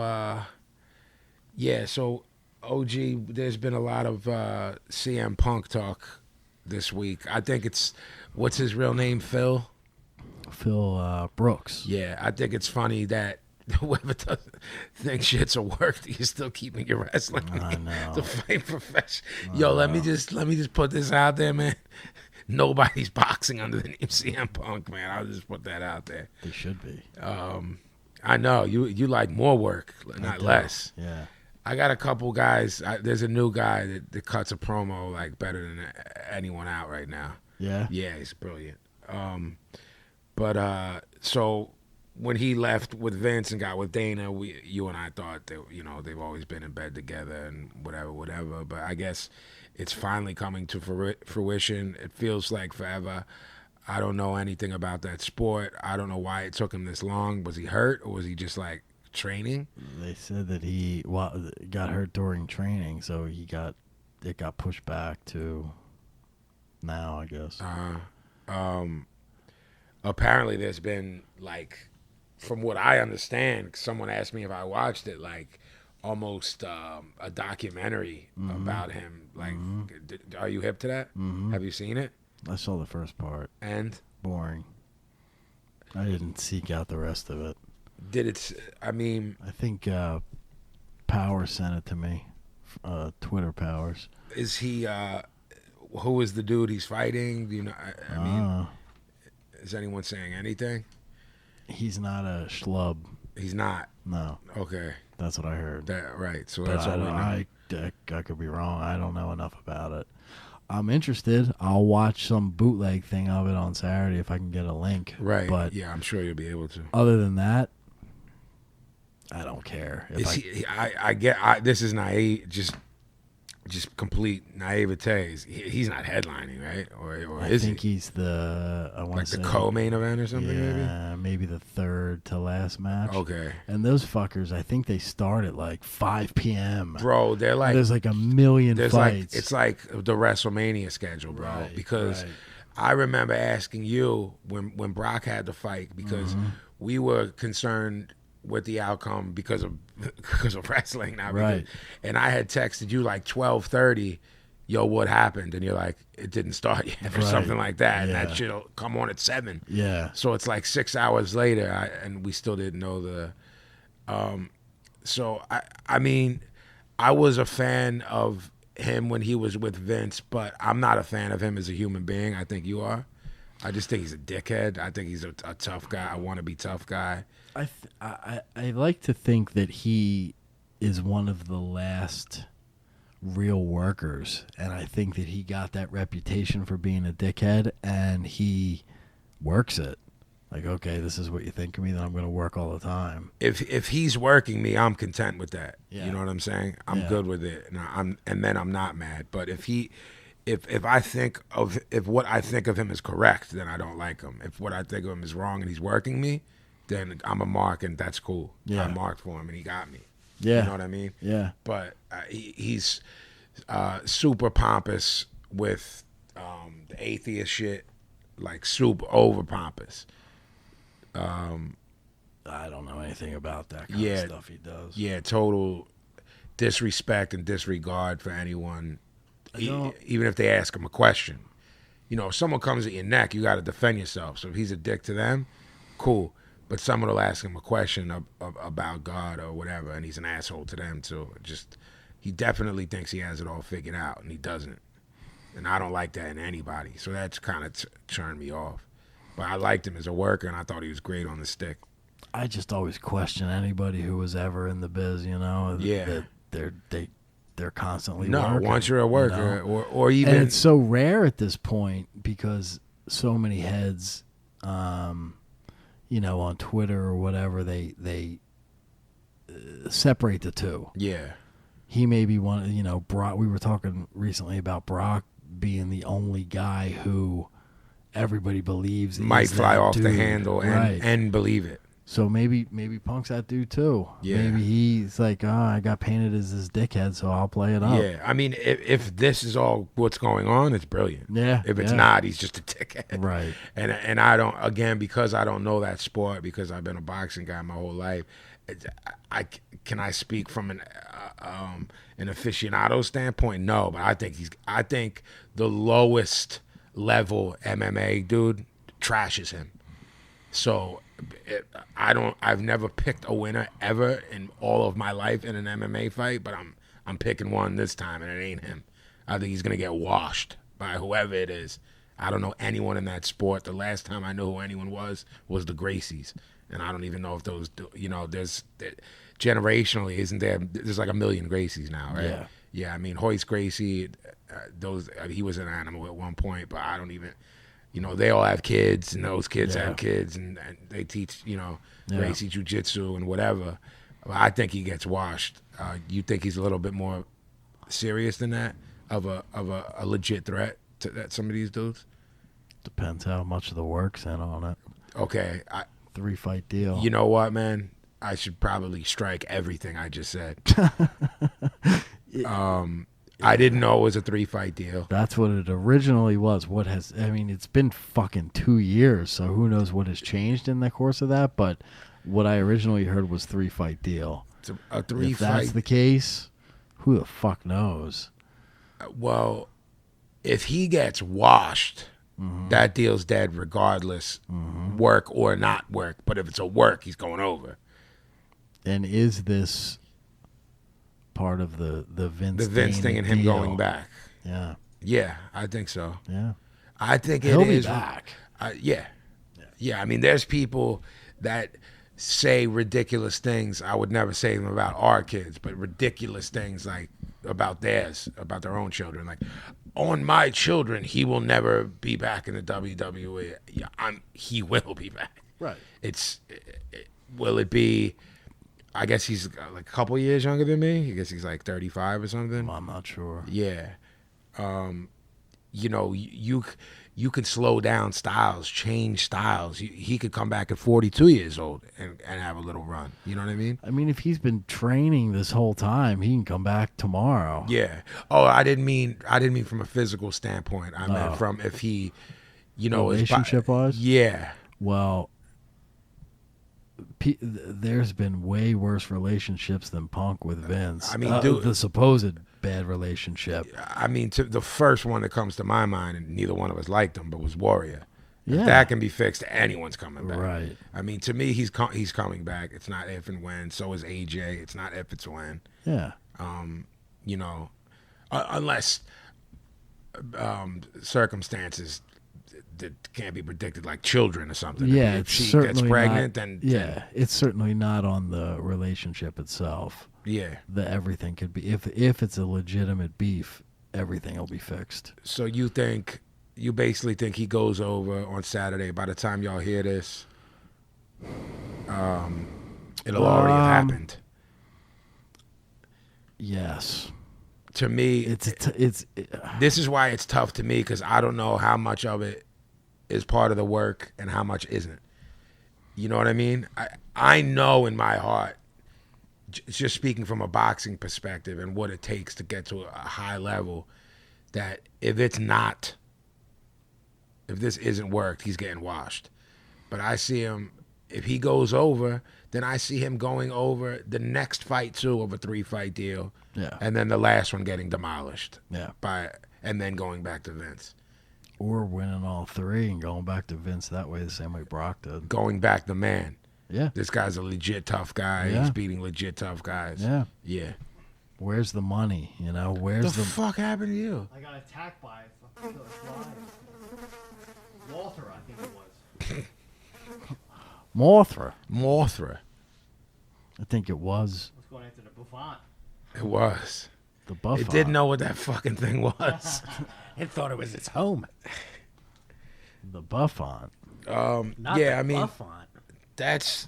[SPEAKER 2] OG, there's been a lot of CM Punk talk this week. I think it's, what's his real name, Phil
[SPEAKER 4] Brooks.
[SPEAKER 2] Yeah, I think it's funny that whoever doesn't think shit's a work, you're still keeping your wrestling the fight profession. Yo, let me just put this out there, man. Nobody's boxing under the name CM Punk, man. I'll just put that out there.
[SPEAKER 4] They should be.
[SPEAKER 2] I know you like more work, not less.
[SPEAKER 4] Yeah.
[SPEAKER 2] I got a couple guys. There's a new guy that cuts a promo like better than anyone out right now.
[SPEAKER 4] Yeah.
[SPEAKER 2] Yeah, he's brilliant. But so when he left with Vince and got with Dana, you and I thought that they've always been in bed together and whatever. But I guess it's finally coming to fruition. It feels like forever. I don't know anything about that sport. I don't know why it took him this long. Was he hurt or was he just like training?
[SPEAKER 4] They said that he got hurt during training, so it got pushed back to now, I guess.
[SPEAKER 2] Apparently there's been like, from what I understand, someone asked me if I watched it, like almost a documentary about him. Like, are you hip to that? Have you seen it?
[SPEAKER 4] I saw the first part.
[SPEAKER 2] And?
[SPEAKER 4] Boring. I didn't seek out the rest of it.
[SPEAKER 2] Did it? I mean,
[SPEAKER 4] I think Powers sent it to me. Twitter Powers.
[SPEAKER 2] Is he? Who is the dude he's fighting? Do you know? I mean, is anyone saying anything?
[SPEAKER 4] He's not a schlub.
[SPEAKER 2] He's not.
[SPEAKER 4] No.
[SPEAKER 2] Okay.
[SPEAKER 4] That's what I heard.
[SPEAKER 2] Right. So
[SPEAKER 4] but
[SPEAKER 2] that's all we know.
[SPEAKER 4] I could be wrong. I don't know enough about it. I'm interested. I'll watch some bootleg thing of it on Saturday if I can get a link.
[SPEAKER 2] Right.
[SPEAKER 4] But
[SPEAKER 2] yeah, I'm sure you'll be able to.
[SPEAKER 4] Other than that, I don't care.
[SPEAKER 2] I get. This is naive. Just complete naivete. He's not headlining, right? Or
[SPEAKER 4] I
[SPEAKER 2] is
[SPEAKER 4] think
[SPEAKER 2] he?
[SPEAKER 4] He's the
[SPEAKER 2] the co-main event or something.
[SPEAKER 4] Yeah, maybe the third to last match.
[SPEAKER 2] Okay.
[SPEAKER 4] And those fuckers, I think they start at like 5 p.m.
[SPEAKER 2] Bro, they're like
[SPEAKER 4] there's like a million fights.
[SPEAKER 2] It's like the WrestleMania schedule, bro.
[SPEAKER 4] Right,
[SPEAKER 2] because
[SPEAKER 4] right.
[SPEAKER 2] I remember asking you when Brock had the fight because we were concerned with the outcome because of wrestling now.
[SPEAKER 4] Right.
[SPEAKER 2] And I had texted you like 12:30, yo, what happened? And you're like, it didn't start yet or something like that. And that shit'll come on at 7.
[SPEAKER 4] Yeah.
[SPEAKER 2] So it's like 6 hours later and we still didn't know the so I mean, I was a fan of him when he was with Vince, but I'm not a fan of him as a human being. I think you are. I just think he's a dickhead. I think he's a tough guy. I want to be tough guy.
[SPEAKER 4] I like to think that he is one of the last real workers, and I think that he got that reputation for being a dickhead, and he works it. Like, okay, this is what you think of me, then I'm going to work all the time.
[SPEAKER 2] If he's working me, I'm content with that.
[SPEAKER 4] Yeah.
[SPEAKER 2] You know what I'm saying? I'm good with it, and then I'm not mad. But if I think of what I think of him is correct, then I don't like him. If what I think of him is wrong and he's working me, then I'm a mark, and that's cool.
[SPEAKER 4] Yeah.
[SPEAKER 2] I marked for him, and he got me.
[SPEAKER 4] Yeah.
[SPEAKER 2] You know what I mean?
[SPEAKER 4] Yeah.
[SPEAKER 2] But he's super pompous with the atheist shit, like super over pompous.
[SPEAKER 4] I don't know anything about that kind of stuff he does.
[SPEAKER 2] Yeah, total disrespect and disregard for anyone, even if they ask him a question. If someone comes at your neck, you got to defend yourself. So if he's a dick to them, cool. But someone will ask him a question about God or whatever, and he's an asshole to them too. He definitely thinks he has it all figured out, and he doesn't. And I don't like that in anybody. So that's kind of turned me off. But I liked him as a worker, and I thought he was great on the stick.
[SPEAKER 4] I just always question anybody who was ever in the biz,
[SPEAKER 2] Yeah.
[SPEAKER 4] That they're constantly working.
[SPEAKER 2] Once you're a worker, or even...
[SPEAKER 4] And it's so rare at this point because so many heads... on Twitter or whatever, they separate the two.
[SPEAKER 2] Yeah.
[SPEAKER 4] He may be one, Brock, we were talking recently about Brock being the only guy who everybody believes
[SPEAKER 2] might fly off the handle
[SPEAKER 4] right.
[SPEAKER 2] and believe it.
[SPEAKER 4] So maybe Punk's that dude too.
[SPEAKER 2] Yeah.
[SPEAKER 4] Maybe he's like, I got painted as this dickhead, so I'll play it up.
[SPEAKER 2] Yeah. I mean, if this is all what's going on, it's brilliant.
[SPEAKER 4] Yeah.
[SPEAKER 2] If it's not, he's just a dickhead.
[SPEAKER 4] Right.
[SPEAKER 2] And I don't, again, because I don't know that sport, because I've been a boxing guy my whole life, can I speak from an aficionado standpoint? No, but I think the lowest level MMA dude trashes him. So I've never picked a winner ever in all of my life in an MMA fight, but I'm picking one this time, and it ain't him. I think he's gonna get washed by whoever it is. I don't know anyone in that sport. The last time I knew who anyone was the Gracies, and I don't even know if those, there's generationally, isn't there? There's like a million Gracies now, right?
[SPEAKER 4] Yeah.
[SPEAKER 2] Yeah, I mean, Hoist Gracie, he was an animal at one point, but I don't even, they all have kids, and those kids have kids, and they teach, Gracie jiu-jitsu and whatever. I think he gets washed. You think he's a little bit more serious than that, of a legit threat to some of these dudes?
[SPEAKER 4] Depends how much of the work's in on it.
[SPEAKER 2] Okay.
[SPEAKER 4] 3-fight deal.
[SPEAKER 2] You know what, man? I should probably strike everything I just said. I didn't know it was a 3-fight deal.
[SPEAKER 4] That's what it originally was. It's been fucking 2 years, so who knows what has changed in the course of that, but what I originally heard was 3-fight deal.
[SPEAKER 2] It's a 3-fight.
[SPEAKER 4] If that's the case, who the fuck knows?
[SPEAKER 2] Well, if he gets washed, that deal's dead regardless, work or not work. But if it's a work, he's going over.
[SPEAKER 4] And is this part of the Vince
[SPEAKER 2] thing and him
[SPEAKER 4] deal?
[SPEAKER 2] Going back?
[SPEAKER 4] Yeah.
[SPEAKER 2] Yeah, I think so.
[SPEAKER 4] Yeah.
[SPEAKER 2] I think
[SPEAKER 4] He'll
[SPEAKER 2] it
[SPEAKER 4] be
[SPEAKER 2] is.
[SPEAKER 4] back.
[SPEAKER 2] Yeah. I mean, there's people that say ridiculous things. I would never say them about our kids, but ridiculous things like about their own children. Like, on my children, he will never be back in the WWE. He will be back.
[SPEAKER 4] Right.
[SPEAKER 2] Will it be? I guess he's like a couple years younger than me. I guess he's like 35 or something.
[SPEAKER 4] I'm not sure.
[SPEAKER 2] Yeah. You could slow down styles, change styles. He could come back at 42 years old and have a little run. You know what I mean?
[SPEAKER 4] I mean, if he's been training this whole time, he can come back tomorrow.
[SPEAKER 2] Yeah. Oh, I didn't mean from a physical standpoint. I meant from if he,
[SPEAKER 4] relationship-wise?
[SPEAKER 2] Yeah.
[SPEAKER 4] Well, there's been way worse relationships than Punk with Vince.
[SPEAKER 2] I mean,
[SPEAKER 4] the supposed bad relationship.
[SPEAKER 2] I mean, the first one that comes to my mind, and neither one of us liked him, but was Warrior.
[SPEAKER 4] Yeah.
[SPEAKER 2] If that can be fixed, anyone's coming back.
[SPEAKER 4] Right.
[SPEAKER 2] I mean, to me, he's coming back. It's not if and when. So is AJ. It's not if, it's when.
[SPEAKER 4] Yeah.
[SPEAKER 2] Unless circumstances that can't be predicted, like children or something.
[SPEAKER 4] Yeah,
[SPEAKER 2] if
[SPEAKER 4] it's
[SPEAKER 2] she
[SPEAKER 4] certainly
[SPEAKER 2] gets pregnant,
[SPEAKER 4] not,
[SPEAKER 2] then
[SPEAKER 4] it's certainly not on the relationship itself.
[SPEAKER 2] Yeah.
[SPEAKER 4] That everything could be, if it's a legitimate beef, everything will be fixed.
[SPEAKER 2] So you basically think he goes over on Saturday. By the time y'all hear this, it'll already have happened.
[SPEAKER 4] Yes.
[SPEAKER 2] To me, this is why it's tough to me, because I don't know how much of it is part of the work and how much isn't. You know what I mean? I know in my heart, just speaking from a boxing perspective and what it takes to get to a high level, that if this isn't worked, he's getting washed. But I see him, if he goes over, then I see him going over the next fight too of a 3-fight deal.
[SPEAKER 4] Yeah.
[SPEAKER 2] And then the last one getting demolished.
[SPEAKER 4] Yeah.
[SPEAKER 2] And then going back to Vince.
[SPEAKER 4] Or winning all 3 and going back to Vince that way, the same way Brock did.
[SPEAKER 2] Going back the man.
[SPEAKER 4] Yeah.
[SPEAKER 2] This guy's a legit tough guy.
[SPEAKER 4] Yeah.
[SPEAKER 2] He's beating legit tough guys.
[SPEAKER 4] Yeah.
[SPEAKER 2] Yeah.
[SPEAKER 4] Where's the money? Where's
[SPEAKER 2] the fuck happened to you?
[SPEAKER 3] I got attacked by a fucking fly. Walter, I think it was.
[SPEAKER 4] Mothra. I think it was.
[SPEAKER 3] I was going after the Buffon.
[SPEAKER 2] It was.
[SPEAKER 4] The Buffon.
[SPEAKER 2] It didn't know what that fucking thing was.
[SPEAKER 1] It thought it was its home.
[SPEAKER 4] The Buffon.
[SPEAKER 1] Not
[SPEAKER 2] yeah,
[SPEAKER 1] the
[SPEAKER 2] I mean,
[SPEAKER 1] Buffon.
[SPEAKER 2] That's,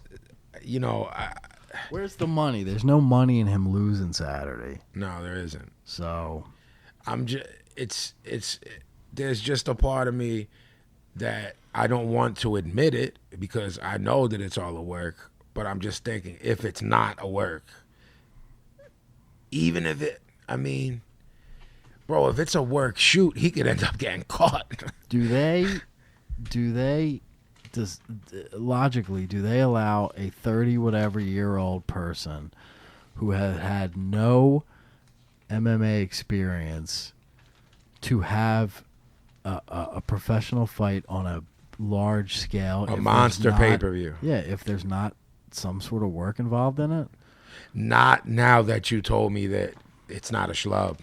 [SPEAKER 4] Where's the money? There's no money in him losing Saturday.
[SPEAKER 2] No, there isn't.
[SPEAKER 4] So,
[SPEAKER 2] there's just a part of me that I don't want to admit it, because I know that it's all a work, but I'm just thinking, if it's not a work, even if it, I mean, bro, if it's a work shoot, he could end up getting caught.
[SPEAKER 4] Logically, do they allow a 30-whatever-year-old person who has had no MMA experience to have a professional fight on a large scale?
[SPEAKER 2] A monster pay-per-view.
[SPEAKER 4] Yeah, if there's not some sort of work involved in it?
[SPEAKER 2] Not now that you told me that it's not a schlub.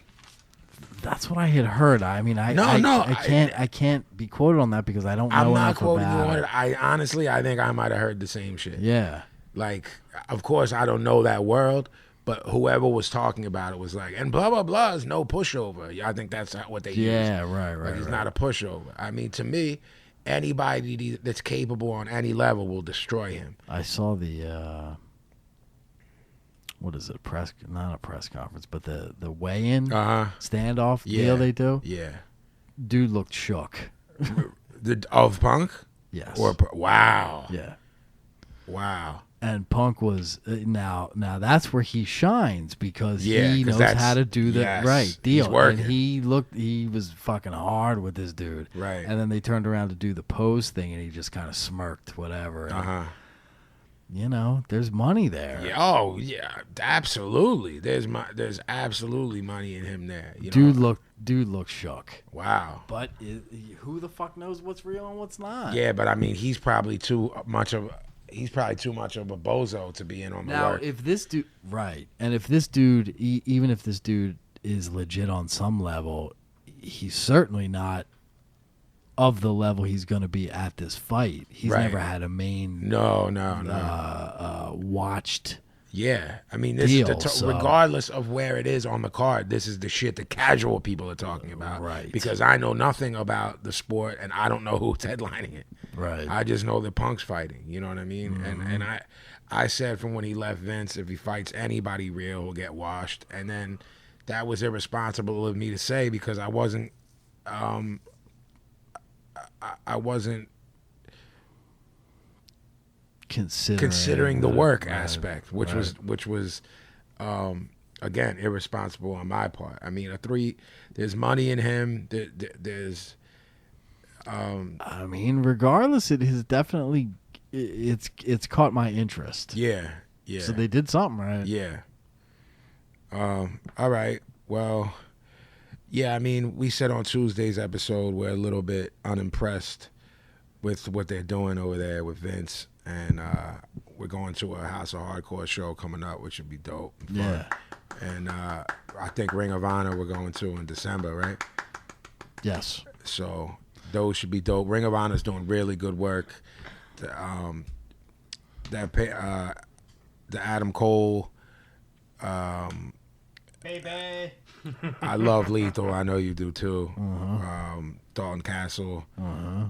[SPEAKER 4] That's what I had heard. I mean, I can't be quoted on that because I don't know
[SPEAKER 2] I'm not
[SPEAKER 4] enough
[SPEAKER 2] quoting you
[SPEAKER 4] about
[SPEAKER 2] on
[SPEAKER 4] it.
[SPEAKER 2] it. I honestly, I think I might have heard the same shit.
[SPEAKER 4] Yeah.
[SPEAKER 2] Like, of course, I don't know that world, but whoever was talking about it was like, and blah, blah, blah is no pushover. I think that's what they use.
[SPEAKER 4] Yeah, right.
[SPEAKER 2] Like, he's not a pushover. I mean, to me, anybody that's capable on any level will destroy him.
[SPEAKER 4] I saw the, what is it, not a press conference, but the weigh-in standoff deal they do.
[SPEAKER 2] Yeah.
[SPEAKER 4] Dude looked shook.
[SPEAKER 2] Of Punk?
[SPEAKER 4] Yes.
[SPEAKER 2] Wow.
[SPEAKER 4] Yeah.
[SPEAKER 2] Wow.
[SPEAKER 4] And Punk was now that's where he shines because he knows how to do the right deal.
[SPEAKER 2] He's working.
[SPEAKER 4] And he was fucking hard with this dude.
[SPEAKER 2] Right.
[SPEAKER 4] And then they turned around to do the pose thing and he just kind of smirked, whatever. And, you know, there's money there.
[SPEAKER 2] Yeah, oh yeah, absolutely. There's absolutely money in him there. You
[SPEAKER 4] Dude looked shook.
[SPEAKER 2] Wow.
[SPEAKER 4] But who the fuck knows what's real and what's not?
[SPEAKER 2] Yeah, but I mean, he's probably too much of a bozo to be in on the work.
[SPEAKER 4] Now, if this dude, right, and if this dude, even if this dude is legit on some level, he's certainly not of the level he's going to be at this fight. He's never had a main watched.
[SPEAKER 2] Yeah, I mean, this
[SPEAKER 4] deal,
[SPEAKER 2] is regardless of where it is on the card, this is the shit the casual people are talking about.
[SPEAKER 4] Right.
[SPEAKER 2] Because I know nothing about the sport and I don't know who's headlining it.
[SPEAKER 4] Right.
[SPEAKER 2] I just know that Punk's fighting. You know what I mean? Mm-hmm. And I said from when he left Vince, if he fights anybody real, he'll get washed. And then that was irresponsible of me to say because I wasn't considering the work aspect, which was again irresponsible on my part. I mean, there's money in him. There's
[SPEAKER 4] I mean, regardless, it has definitely it's caught my interest.
[SPEAKER 2] Yeah.
[SPEAKER 4] So they did something right.
[SPEAKER 2] Yeah. All right. Well, yeah. I mean, we said on Tuesday's episode we're a little bit unimpressed with what they're doing over there with Vince, and we're going to a House of Hardcore show coming up, which would be dope. And fun.
[SPEAKER 4] Yeah.
[SPEAKER 2] And I think Ring of Honor we're going to in December, right?
[SPEAKER 4] Yes.
[SPEAKER 2] So those should be dope. Ring of Honor's doing really good work. The Adam Cole.
[SPEAKER 3] Baby.
[SPEAKER 2] I love Lethal. I know you do too.
[SPEAKER 4] Uh-huh.
[SPEAKER 2] Dalton Castle.
[SPEAKER 4] Uh-huh.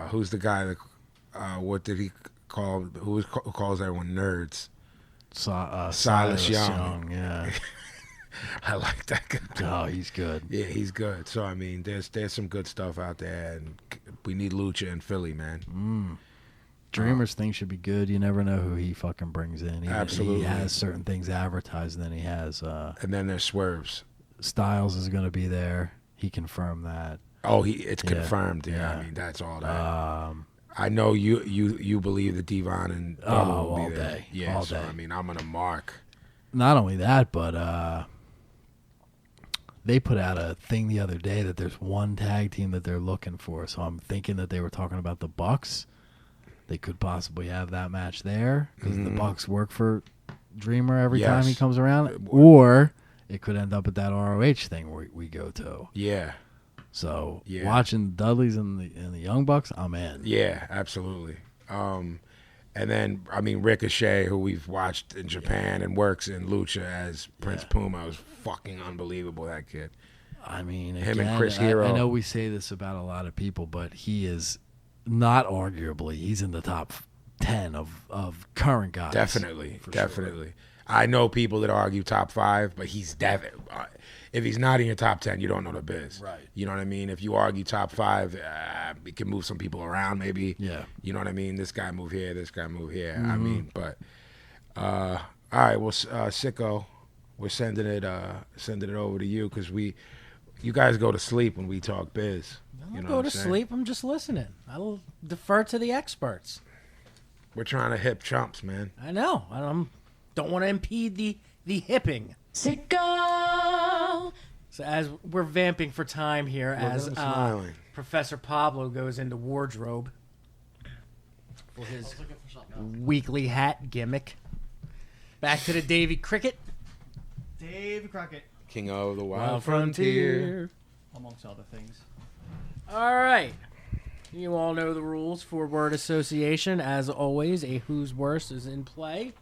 [SPEAKER 2] Who's the guy that? What did he call? Who calls everyone nerds? Silas Young.
[SPEAKER 4] Yeah.
[SPEAKER 2] I like that guy.
[SPEAKER 4] Oh, he's good.
[SPEAKER 2] Yeah, he's good. So I mean, there's some good stuff out there, and we need Lucha in Philly, man.
[SPEAKER 4] Dreamer's thing should be good. You never know who he fucking brings in.
[SPEAKER 2] Absolutely.
[SPEAKER 4] He has certain things advertised, and then he has.
[SPEAKER 2] And then there's Swerves.
[SPEAKER 4] Styles is going to be there. He confirmed that.
[SPEAKER 2] Oh, it's confirmed. Yeah, I mean that's all that. I know you believe that Devon and Bubba will be there.
[SPEAKER 4] Day.
[SPEAKER 2] Yeah,
[SPEAKER 4] all
[SPEAKER 2] so
[SPEAKER 4] day.
[SPEAKER 2] I mean I'm gonna mark.
[SPEAKER 4] Not only that, but they put out a thing the other day that there's one tag team that they're looking for. So I'm thinking that they were talking about the Bucks. They could possibly have that match there because the Bucks work for Dreamer every time he comes around, or it could end up at that ROH thing where we go to.
[SPEAKER 2] Yeah.
[SPEAKER 4] So watching the Dudleys and the Young Bucks, I'm in.
[SPEAKER 2] Yeah, absolutely. And then I mean Ricochet, who we've watched in Japan and works in Lucha as Prince Puma, was fucking unbelievable. That kid.
[SPEAKER 4] I mean,
[SPEAKER 2] him
[SPEAKER 4] again,
[SPEAKER 2] and Chris Hero.
[SPEAKER 4] I know we say this about a lot of people, but he is not arguably. He's in the top 10 of current guys.
[SPEAKER 2] Definitely.
[SPEAKER 4] Sure.
[SPEAKER 2] I know people that argue top 5, but he's definitely. If he's not in your top 10, you don't know the biz.
[SPEAKER 4] Right.
[SPEAKER 2] You know what I mean? If you argue top 5, it can move some people around maybe.
[SPEAKER 4] Yeah.
[SPEAKER 2] You know what I mean? This guy move here, this guy move here. I mean, but all right, well, Sicko, we're sending it over to you because you guys go to sleep when we talk biz.
[SPEAKER 1] I don't go to sleep. I'm just listening. I'll defer to the experts.
[SPEAKER 2] We're trying to hip chumps, man.
[SPEAKER 1] I know. I don't want to impede the hipping.
[SPEAKER 6] Sicko!
[SPEAKER 1] So as we're vamping for time here, as
[SPEAKER 2] smiling.
[SPEAKER 1] Professor Pablo goes into wardrobe for his weekly hat gimmick. Back to the Davy Cricket.
[SPEAKER 3] Davy Crockett.
[SPEAKER 2] King of the Wild,
[SPEAKER 1] Wild
[SPEAKER 2] Frontier.
[SPEAKER 1] Frontier.
[SPEAKER 3] Amongst other things.
[SPEAKER 1] All right. You all know the rules for word association. As always, a who's worse is in play.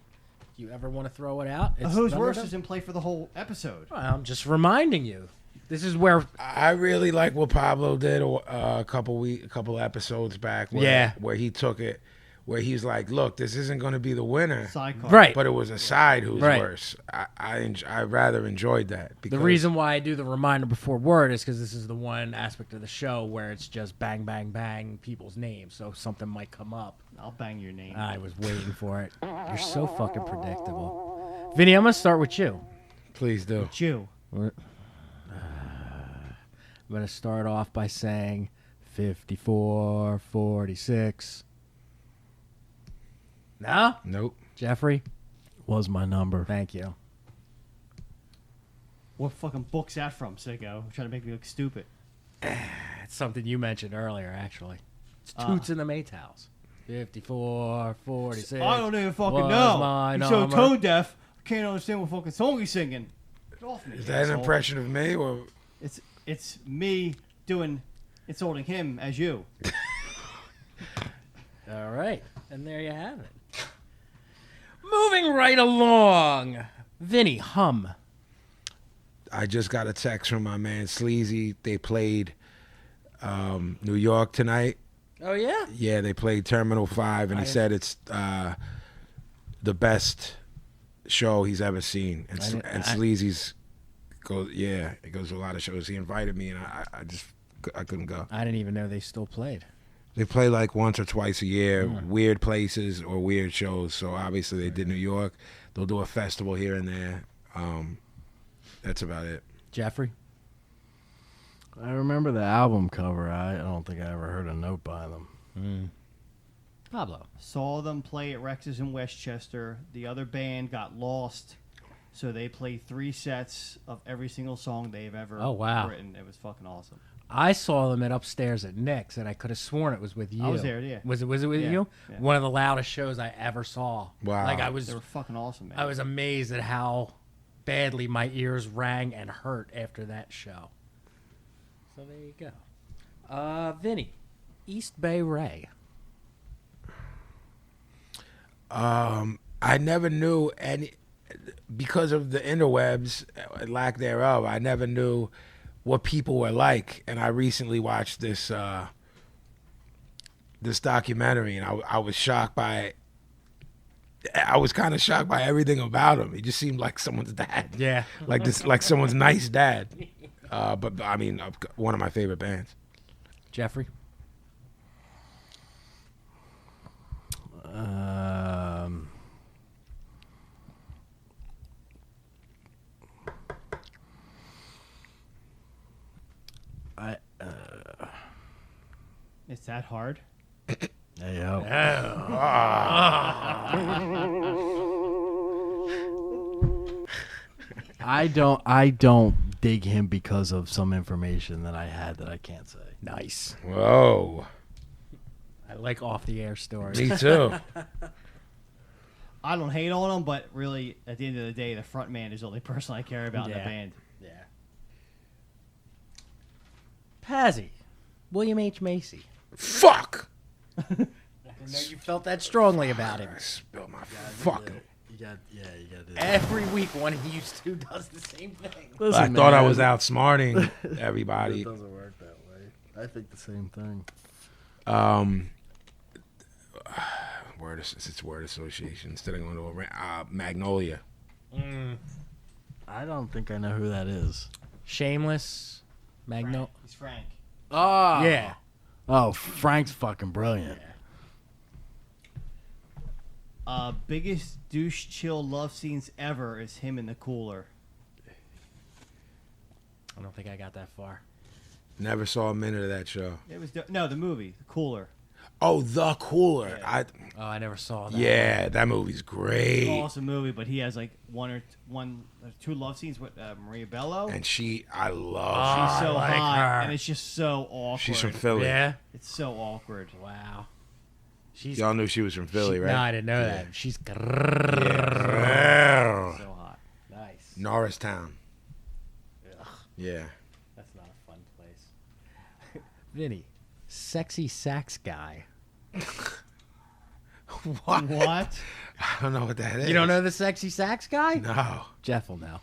[SPEAKER 1] If you ever want to throw it out, it's
[SPEAKER 3] Who's
[SPEAKER 1] none
[SPEAKER 3] worse
[SPEAKER 1] of
[SPEAKER 3] is
[SPEAKER 1] them.
[SPEAKER 3] in play for the whole episode.
[SPEAKER 1] Well, I'm just reminding you. This is where
[SPEAKER 2] I really like what Pablo did a couple episodes back. Where he took it, where he's like, "Look, this isn't going to be the winner,
[SPEAKER 3] Sidecar.
[SPEAKER 1] right.
[SPEAKER 2] but it was a side who's
[SPEAKER 1] Right.
[SPEAKER 2] worse." I rather enjoyed that.
[SPEAKER 1] The reason why I do the reminder before word is because this is the one aspect of the show where it's just bang, bang, bang people's names. So something might come up.
[SPEAKER 3] I'll bang your name.
[SPEAKER 1] I was waiting for it. You're so fucking predictable. Vinny, I'm going to start with you.
[SPEAKER 2] Please do.
[SPEAKER 3] Jew.
[SPEAKER 1] I'm going to start off by saying 54-46. No?
[SPEAKER 2] Nope.
[SPEAKER 1] Jeffrey?
[SPEAKER 4] Was my number.
[SPEAKER 1] Thank you.
[SPEAKER 3] What fucking book's that from, sicko? Trying to make me look stupid.
[SPEAKER 1] It's something you mentioned earlier, actually. It's Toots in the Maytals. 54-46.
[SPEAKER 3] I don't even fucking
[SPEAKER 1] was
[SPEAKER 3] know.
[SPEAKER 1] my
[SPEAKER 3] You're so
[SPEAKER 1] number.
[SPEAKER 3] tone deaf. I can't understand what fucking song he's singing. Get off me.
[SPEAKER 2] Is that an
[SPEAKER 3] asshole.
[SPEAKER 2] impression of me or?
[SPEAKER 3] It's me insulting him as you.
[SPEAKER 1] All right. And there you have it. Moving right along. Vinny, hum.
[SPEAKER 2] I just got a text from my man Sleazy. They played New York tonight.
[SPEAKER 1] Oh, yeah?
[SPEAKER 2] Yeah, they played Terminal 5, and he said it's the best show he's ever seen. And Sleazy's it goes to a lot of shows. He invited me, and I couldn't go.
[SPEAKER 1] I didn't even know they still played.
[SPEAKER 2] They play like once or twice a year, weird places or weird shows. So obviously they did New York. They'll do a festival here and there. That's about it.
[SPEAKER 1] Jeffrey?
[SPEAKER 4] I remember the album cover. I don't think I ever heard a note by them.
[SPEAKER 1] Pablo.
[SPEAKER 3] Saw them play at Rex's in Westchester. The other band got lost, so they played 3 sets of every single song they've ever written. It was fucking awesome.
[SPEAKER 1] I saw them upstairs at Nick's, and I could have sworn it was with you.
[SPEAKER 3] I was there, yeah.
[SPEAKER 1] Was it with you?
[SPEAKER 3] Yeah.
[SPEAKER 1] One of the loudest shows I ever saw.
[SPEAKER 2] Wow.
[SPEAKER 1] Like
[SPEAKER 3] They were fucking awesome, man.
[SPEAKER 1] I was amazed at how badly my ears rang and hurt after that show. So there you go. Vinny, East Bay Ray.
[SPEAKER 2] I never knew any, because of the interwebs, lack thereof, I never knew what people were like. And I recently watched this documentary, and I was shocked by I was kind of shocked by everything about him. He just seemed like someone's dad.
[SPEAKER 1] Yeah.
[SPEAKER 2] like someone's nice dad. But I mean, one of my favorite bands.
[SPEAKER 1] Jeffrey?
[SPEAKER 3] It's that hard.
[SPEAKER 4] Hey, yo. I don't dig him because of some information that I had that I can't say.
[SPEAKER 1] Nice.
[SPEAKER 2] Whoa.
[SPEAKER 1] I like off-the-air stories.
[SPEAKER 2] Me too.
[SPEAKER 3] I don't hate on him, but really, at the end of the day, the front man is the only person I care about in the
[SPEAKER 1] Yeah.
[SPEAKER 3] band.
[SPEAKER 1] Yeah. Pazzy. William H. Macy.
[SPEAKER 2] Fuck.
[SPEAKER 1] I didn't know you felt that strongly about him.
[SPEAKER 2] I spilled my fucking.
[SPEAKER 4] You got to do that.
[SPEAKER 1] Every week, one of you two does the same thing.
[SPEAKER 4] Listen,
[SPEAKER 2] I thought I
[SPEAKER 4] man,
[SPEAKER 2] was outsmarting everybody.
[SPEAKER 4] It doesn't work that way. I think the same thing.
[SPEAKER 2] It's word association instead of going to Magnolia.
[SPEAKER 4] I don't think I know who that is.
[SPEAKER 1] Shameless. Magno.
[SPEAKER 3] He's Frank.
[SPEAKER 4] Oh.
[SPEAKER 1] Yeah.
[SPEAKER 4] Oh, Frank's fucking brilliant.
[SPEAKER 3] Biggest douche chill love scenes ever is him in the cooler.
[SPEAKER 1] I don't think I got that far.
[SPEAKER 2] Never saw a minute of that show.
[SPEAKER 3] It was the movie, the cooler.
[SPEAKER 2] Oh, The Cooler.
[SPEAKER 3] Yeah.
[SPEAKER 1] I never saw that.
[SPEAKER 2] Yeah, that movie's great.
[SPEAKER 3] Awesome movie, but he has like one or two love scenes with Maria Bello.
[SPEAKER 2] And I love
[SPEAKER 3] She's so
[SPEAKER 1] like
[SPEAKER 3] hot,
[SPEAKER 1] her.
[SPEAKER 3] and it's just so awkward.
[SPEAKER 2] She's from Philly.
[SPEAKER 1] Yeah.
[SPEAKER 3] It's so awkward.
[SPEAKER 1] Wow. She's.
[SPEAKER 2] Y'all knew she was from Philly, right?
[SPEAKER 1] No, I didn't know that. She's.
[SPEAKER 2] Yeah.
[SPEAKER 3] So hot.
[SPEAKER 1] Nice.
[SPEAKER 2] Norristown. Yeah.
[SPEAKER 1] That's not a fun place. Vinny, sexy sax guy.
[SPEAKER 2] What?
[SPEAKER 3] What?
[SPEAKER 2] I don't know what that is.
[SPEAKER 1] You don't know the sexy sax guy?
[SPEAKER 2] No.
[SPEAKER 1] Jeff will know.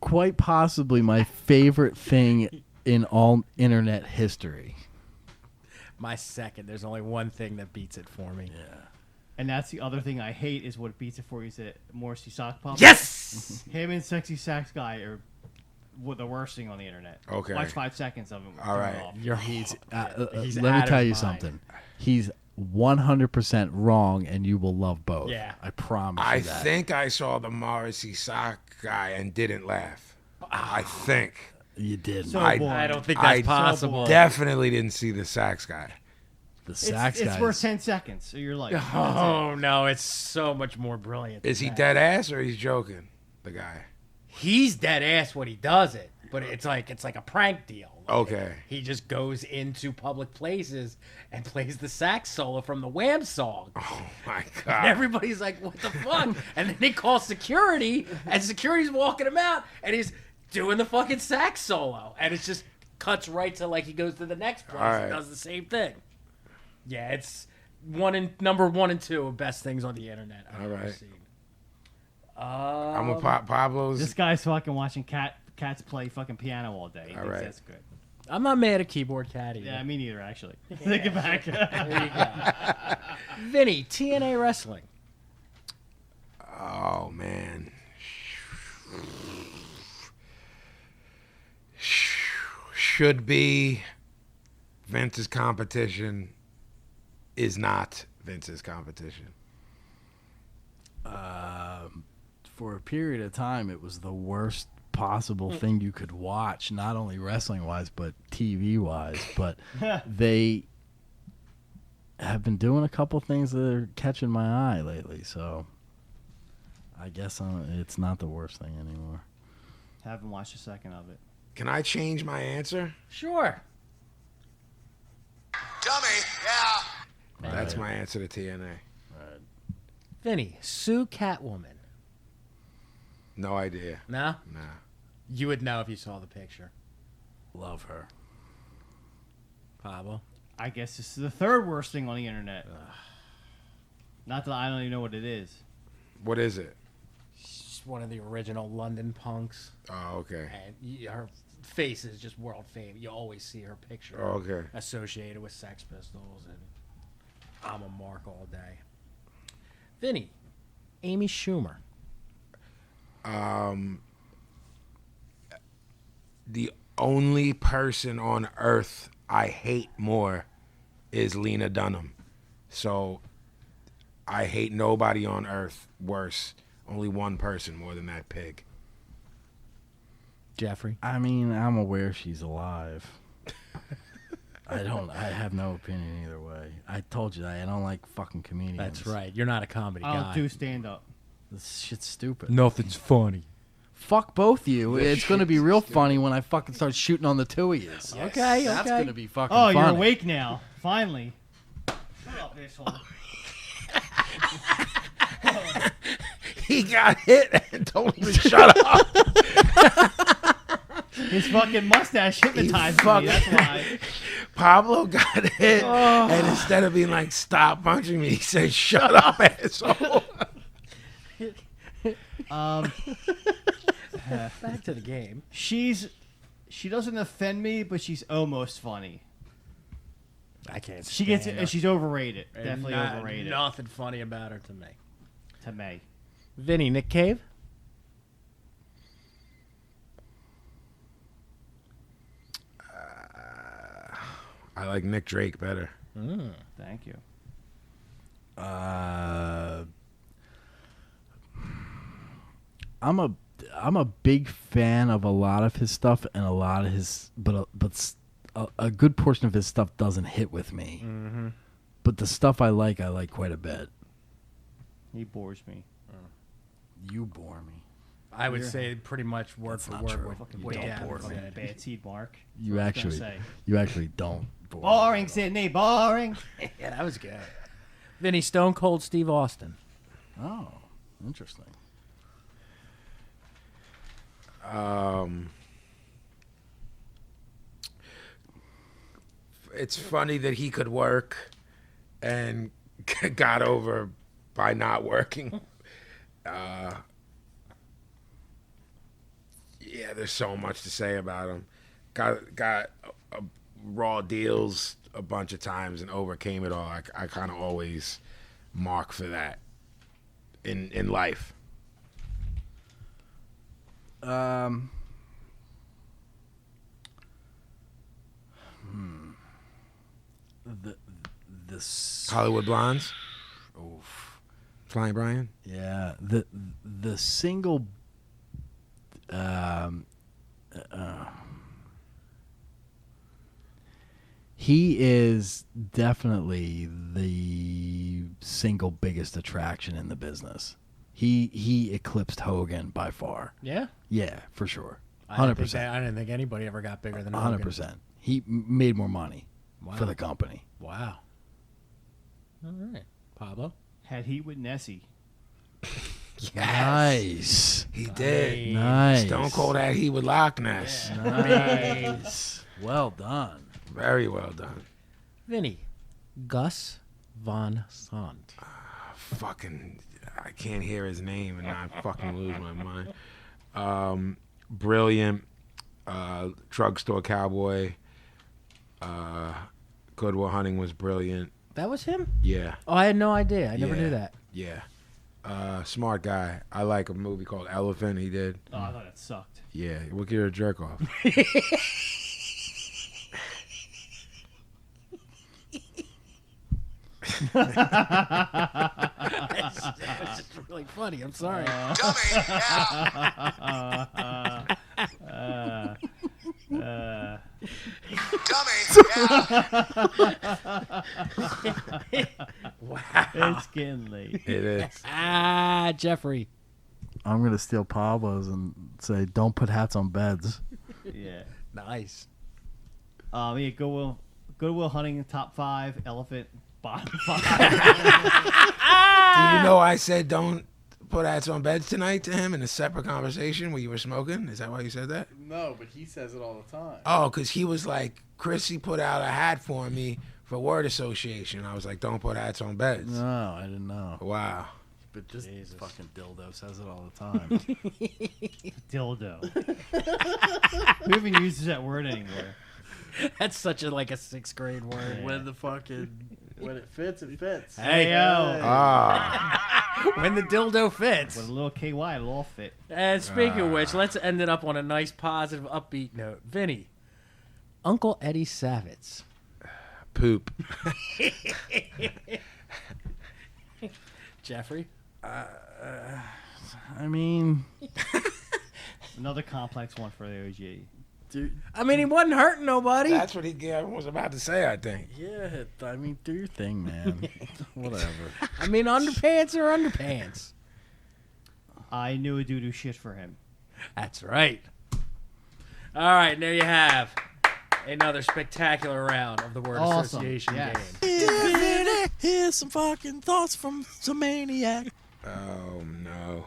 [SPEAKER 4] Quite possibly my favorite thing in all internet history.
[SPEAKER 1] My second. There's only one thing that beats it for me.
[SPEAKER 4] Yeah.
[SPEAKER 3] And that's the other thing I hate is what beats it for you is that Morrissey sock pop.
[SPEAKER 1] Yes!
[SPEAKER 3] Him and sexy sax guy are the worst thing on the internet.
[SPEAKER 2] Okay.
[SPEAKER 3] Watch 5 seconds of him.
[SPEAKER 2] All right.
[SPEAKER 3] Off.
[SPEAKER 1] He's
[SPEAKER 4] Let
[SPEAKER 1] out
[SPEAKER 4] me
[SPEAKER 1] of
[SPEAKER 4] tell you
[SPEAKER 1] mind.
[SPEAKER 4] something. He's 100% wrong, and you will love both.
[SPEAKER 1] Yeah.
[SPEAKER 4] I promise
[SPEAKER 2] I
[SPEAKER 4] you that.
[SPEAKER 2] think I saw the Morrissey sock guy and didn't laugh. I think.
[SPEAKER 4] You did.
[SPEAKER 3] So
[SPEAKER 2] I-
[SPEAKER 3] boring.
[SPEAKER 1] I don't think that's
[SPEAKER 2] I
[SPEAKER 1] possible.
[SPEAKER 2] Definitely didn't see the sax guy.
[SPEAKER 4] The sax
[SPEAKER 3] it's
[SPEAKER 4] guy.
[SPEAKER 3] worth 10 seconds. So you're like,
[SPEAKER 1] Oh, no. It's so much more brilliant.
[SPEAKER 2] Is
[SPEAKER 1] than
[SPEAKER 2] he
[SPEAKER 1] that.
[SPEAKER 2] dead ass or he's joking? The guy.
[SPEAKER 1] He's dead ass when he does it, but it's like a prank deal. Like,
[SPEAKER 2] Okay.
[SPEAKER 1] He just goes into public places and plays the sax solo from the Wham song.
[SPEAKER 2] Oh my
[SPEAKER 1] And
[SPEAKER 2] god.
[SPEAKER 1] everybody's like, what the fuck? And then they call security, and security's walking him out, and he's doing the fucking sax solo. And it just cuts right to, like, he goes to the next place
[SPEAKER 2] All
[SPEAKER 1] and
[SPEAKER 2] right.
[SPEAKER 1] does the same thing. Yeah, it's number 1 and 2 of best things on the internet I've ever
[SPEAKER 2] right.
[SPEAKER 1] seen.
[SPEAKER 2] I'm a Pablo's.
[SPEAKER 3] this guy's fucking watching cats play fucking piano all day. He thinks
[SPEAKER 2] right.
[SPEAKER 3] that's good.
[SPEAKER 1] I'm not mad at Keyboard Cat either.
[SPEAKER 3] Yeah, me neither, actually. Think it back.
[SPEAKER 1] There you go. Vinny, TNA Wrestling.
[SPEAKER 2] Oh man. Should be Vince's competition. Is not Vince's competition.
[SPEAKER 4] For a period of time, it was the worst possible thing you could watch, not only wrestling wise, but TV wise. But they have been doing a couple things that are catching my eye lately. So I guess it's not the worst thing anymore.
[SPEAKER 3] Haven't watched a second of it.
[SPEAKER 2] Can I change my answer?
[SPEAKER 1] Sure.
[SPEAKER 5] Dummy, yeah.
[SPEAKER 2] That's my answer to TNA.
[SPEAKER 1] Vinny, sue Catwoman.
[SPEAKER 2] No idea.
[SPEAKER 1] No?
[SPEAKER 2] Nah.
[SPEAKER 1] You would know if you saw the picture.
[SPEAKER 4] Love her.
[SPEAKER 1] Pablo.
[SPEAKER 3] I guess this is the third worst thing on the internet. Not that I don't even know what it is.
[SPEAKER 2] What is it?
[SPEAKER 1] She's one of the original London punks.
[SPEAKER 2] Oh, okay.
[SPEAKER 1] And her face is just world famous. You always see her picture
[SPEAKER 2] Oh, okay.
[SPEAKER 1] associated with Sex Pistols and I'm a Mark all day. Vinny, Amy Schumer.
[SPEAKER 2] The only person on earth I hate more is Lena Dunham. So I hate nobody on earth worse. Only one person more than that pig.
[SPEAKER 1] Jeffrey.
[SPEAKER 4] I mean, I'm aware she's alive. I have no opinion either way. I told you that I don't like fucking comedians.
[SPEAKER 1] That's right. You're not a comedy
[SPEAKER 3] I
[SPEAKER 1] guy.
[SPEAKER 3] don't do stand up.
[SPEAKER 4] This shit's stupid.
[SPEAKER 1] Nothing's funny.
[SPEAKER 4] Fuck both of you. It's going to be real funny when I fucking start shooting on the two of you.
[SPEAKER 1] Okay,
[SPEAKER 4] That's
[SPEAKER 1] okay.
[SPEAKER 4] going to be fucking
[SPEAKER 3] Oh,
[SPEAKER 4] funny.
[SPEAKER 3] you're awake now. Finally. Shut up, asshole.
[SPEAKER 2] He got hit and told him to shut up.
[SPEAKER 3] His fucking mustache hypnotized me.
[SPEAKER 2] fucking-
[SPEAKER 3] That's why.
[SPEAKER 2] Pablo got hit, and instead of being like, stop punching me, he said, shut up, asshole.
[SPEAKER 1] Back to the game.
[SPEAKER 3] She doesn't offend me, but she's almost funny.
[SPEAKER 1] I can't.
[SPEAKER 3] She gets
[SPEAKER 1] stand her.
[SPEAKER 3] she's overrated.
[SPEAKER 1] And
[SPEAKER 3] Definitely overrated
[SPEAKER 1] Nothing funny about her to me.
[SPEAKER 3] to me.
[SPEAKER 1] Vinny, Nick Cave.
[SPEAKER 2] I like Nick Drake better.
[SPEAKER 3] Thank you.
[SPEAKER 4] I'm a big fan of a lot of his stuff, and a lot of his, but a good portion of his stuff doesn't hit with me. Mm-hmm. But the stuff I like quite a bit.
[SPEAKER 3] He bores me.
[SPEAKER 4] You bore me.
[SPEAKER 1] I would say pretty much word for
[SPEAKER 4] not
[SPEAKER 1] word
[SPEAKER 4] true.
[SPEAKER 1] what
[SPEAKER 4] You
[SPEAKER 1] what
[SPEAKER 4] don't
[SPEAKER 1] Gavin
[SPEAKER 4] bore me.
[SPEAKER 1] said.
[SPEAKER 3] Bad seed mark.
[SPEAKER 4] You
[SPEAKER 3] That's what I was
[SPEAKER 4] actually don't. Bore me.
[SPEAKER 3] Boring, Sydney. Boring.
[SPEAKER 1] Yeah, that was good. Vinny, Stone Cold Steve Austin.
[SPEAKER 4] Oh, interesting.
[SPEAKER 2] It's funny that he could work and got over by not working. Yeah, there's so much to say about him. Got raw deals a bunch of times and overcame it all. I kind of always mark for that in life.
[SPEAKER 4] The
[SPEAKER 2] Hollywood Blondes.
[SPEAKER 4] oof.
[SPEAKER 2] Flying Brian.
[SPEAKER 4] Yeah, the single he is definitely the single biggest attraction in the business. He eclipsed Hogan by far.
[SPEAKER 1] Yeah?
[SPEAKER 4] Yeah, for sure.
[SPEAKER 1] I didn't
[SPEAKER 4] 100%.
[SPEAKER 1] think I didn't think anybody ever got bigger than Hogan.
[SPEAKER 4] 100%. He made more money for the company.
[SPEAKER 1] Wow. All right. Pablo?
[SPEAKER 3] Had heat with Nessie.
[SPEAKER 4] Nice.
[SPEAKER 2] He did.
[SPEAKER 4] Nice.
[SPEAKER 2] Stone Cold had he with Loch Ness.
[SPEAKER 4] Nice. Well done.
[SPEAKER 2] Very well done.
[SPEAKER 1] Vinny. Gus Von Sant.
[SPEAKER 2] Fucking, I can't hear his name and I fucking lose my mind. Brilliant. Drugstore Cowboy. Good Will Hunting was brilliant.
[SPEAKER 1] That was him?
[SPEAKER 2] Yeah.
[SPEAKER 1] Oh, I had no idea. I never
[SPEAKER 2] Yeah.
[SPEAKER 1] knew that.
[SPEAKER 2] Yeah. Smart guy. I like a movie called Elephant he did.
[SPEAKER 3] Oh, I thought it sucked.
[SPEAKER 2] Yeah. Look at your jerk off.
[SPEAKER 1] It's just really funny. I'm sorry.
[SPEAKER 3] It's getting late.
[SPEAKER 2] It is.
[SPEAKER 1] Jeffrey.
[SPEAKER 4] I'm going to steal Pablo's and say, don't put hats on beds.
[SPEAKER 3] Yeah.
[SPEAKER 1] Nice.
[SPEAKER 3] Yeah, Goodwill Hunting top 5, Elephant bottom 5.
[SPEAKER 2] Do you know I said don't put hats on beds tonight to him in a separate conversation when you were smoking? Is that why you said that?
[SPEAKER 4] No, but he says it all the time.
[SPEAKER 2] Oh, because he was like, Chrissy put out a hat for me for word association. I was like, don't put hats on beds.
[SPEAKER 4] No, I didn't know.
[SPEAKER 2] Wow.
[SPEAKER 4] But this fucking dildo says it all the time.
[SPEAKER 3] Dildo. Who even uses that word anymore?
[SPEAKER 1] That's such a 6th grade word.
[SPEAKER 4] When it fits, it fits.
[SPEAKER 1] Hey, yo.
[SPEAKER 2] Ah.
[SPEAKER 1] When the dildo fits.
[SPEAKER 3] With a little KY, it'll all fit.
[SPEAKER 1] And speaking of which, let's end it up on a nice, positive, upbeat note. Vinny, Uncle Eddie Savitz.
[SPEAKER 2] Poop.
[SPEAKER 1] Jeffrey?
[SPEAKER 4] I mean,
[SPEAKER 3] Another complex one for the OG.
[SPEAKER 4] dude,
[SPEAKER 1] I mean, he wasn't hurting nobody.
[SPEAKER 2] That's what he was about to say, I think.
[SPEAKER 4] yeah, I mean, do your thing, man. Whatever.
[SPEAKER 1] I mean, underpants are underpants.
[SPEAKER 3] I knew a doo-doo shit for him.
[SPEAKER 1] That's right. All right, and there you have another spectacular round of the word
[SPEAKER 3] Awesome.
[SPEAKER 1] association
[SPEAKER 3] Yes.
[SPEAKER 1] game.
[SPEAKER 4] Here's some fucking thoughts from some maniac.
[SPEAKER 2] Oh, no.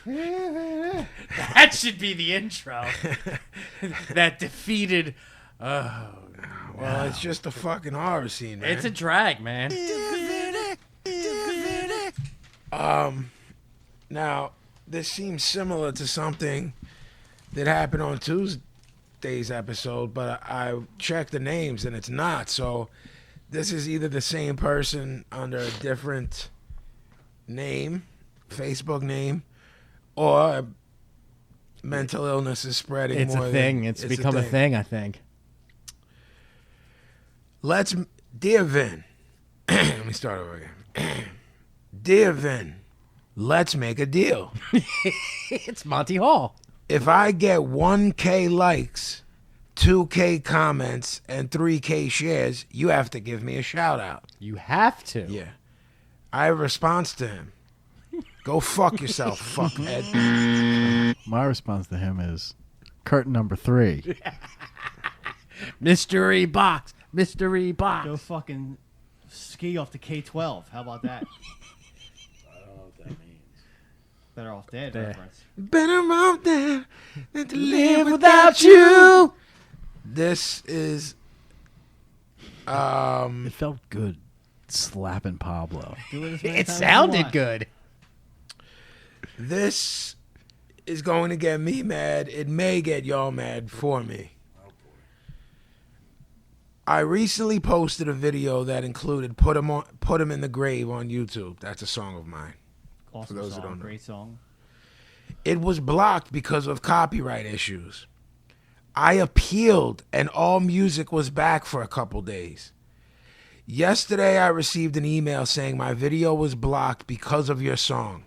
[SPEAKER 1] That should be the intro. That defeated. Oh,
[SPEAKER 2] Well, it's just a fucking horror scene, man.
[SPEAKER 1] it's a drag, man.
[SPEAKER 2] Now, this seems similar to something that happened on Tuesday's episode, but I checked the names and it's not. So this is either the same person under a different name, Facebook name, or mental illness is spreading
[SPEAKER 1] It's
[SPEAKER 2] more
[SPEAKER 1] a thing.
[SPEAKER 2] than
[SPEAKER 1] It's become a thing, I think.
[SPEAKER 2] Dear Vin, let me start over again. Dear Vin, let's make a deal.
[SPEAKER 1] It's Monty Hall.
[SPEAKER 2] If I get 1K likes, 2K comments, and 3K shares, you have to give me a shout out.
[SPEAKER 1] You have to.
[SPEAKER 2] Yeah. I have a response to him. Go fuck yourself, fuckhead.
[SPEAKER 4] My response to him is curtain number 3.
[SPEAKER 1] Mystery box. Mystery box.
[SPEAKER 3] Go fucking ski off to K-12. How about that? Better Off Dead
[SPEAKER 1] Yeah.
[SPEAKER 3] reference.
[SPEAKER 2] Better off dead than to live without you. This is
[SPEAKER 4] It felt good slapping Pablo.
[SPEAKER 3] Do it as many
[SPEAKER 1] It
[SPEAKER 3] times as you
[SPEAKER 1] sounded
[SPEAKER 3] want.
[SPEAKER 1] good.
[SPEAKER 2] this is going to get me mad. It may get y'all mad for me. I recently posted a video that included "Put 'Em in the Grave" on YouTube. That's a song of mine.
[SPEAKER 3] Awesome
[SPEAKER 2] those who
[SPEAKER 3] song,
[SPEAKER 2] don't know.
[SPEAKER 3] great song.
[SPEAKER 2] It was blocked because of copyright issues. I appealed and all music was back for a couple days. Yesterday I received an email saying my video was blocked because of your song.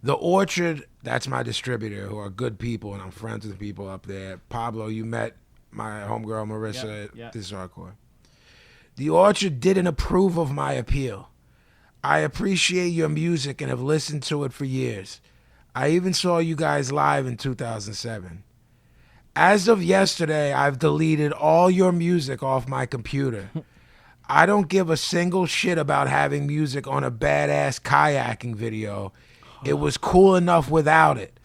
[SPEAKER 2] The Orchard, that's my distributor, who are good people, and I'm friends with the people up there. Pablo, you met my homegirl Marissa
[SPEAKER 3] Yeah.
[SPEAKER 2] at This is Hardcore. The Orchard didn't approve of my appeal. I appreciate your music and have listened to it for years. I even saw you guys live in 2007. As of yesterday, I've deleted all your music off my computer. I don't give a single shit about having music on a badass kayaking video. It was cool enough without it.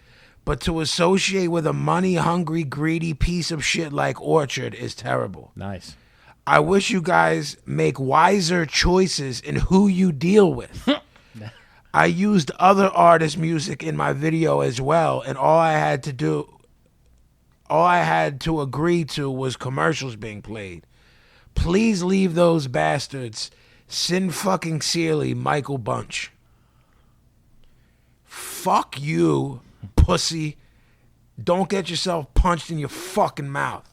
[SPEAKER 2] But to associate with a money-hungry, greedy piece of shit like Orchard is terrible.
[SPEAKER 1] Nice.
[SPEAKER 2] I wish you guys make wiser choices in who you deal with. I used other artists' music in my video as well, and all I had to agree to was commercials being played. Please leave those bastards. Sin fucking sincerely, Michael Bunch. Fuck you, pussy. Don't get yourself punched in your fucking mouth.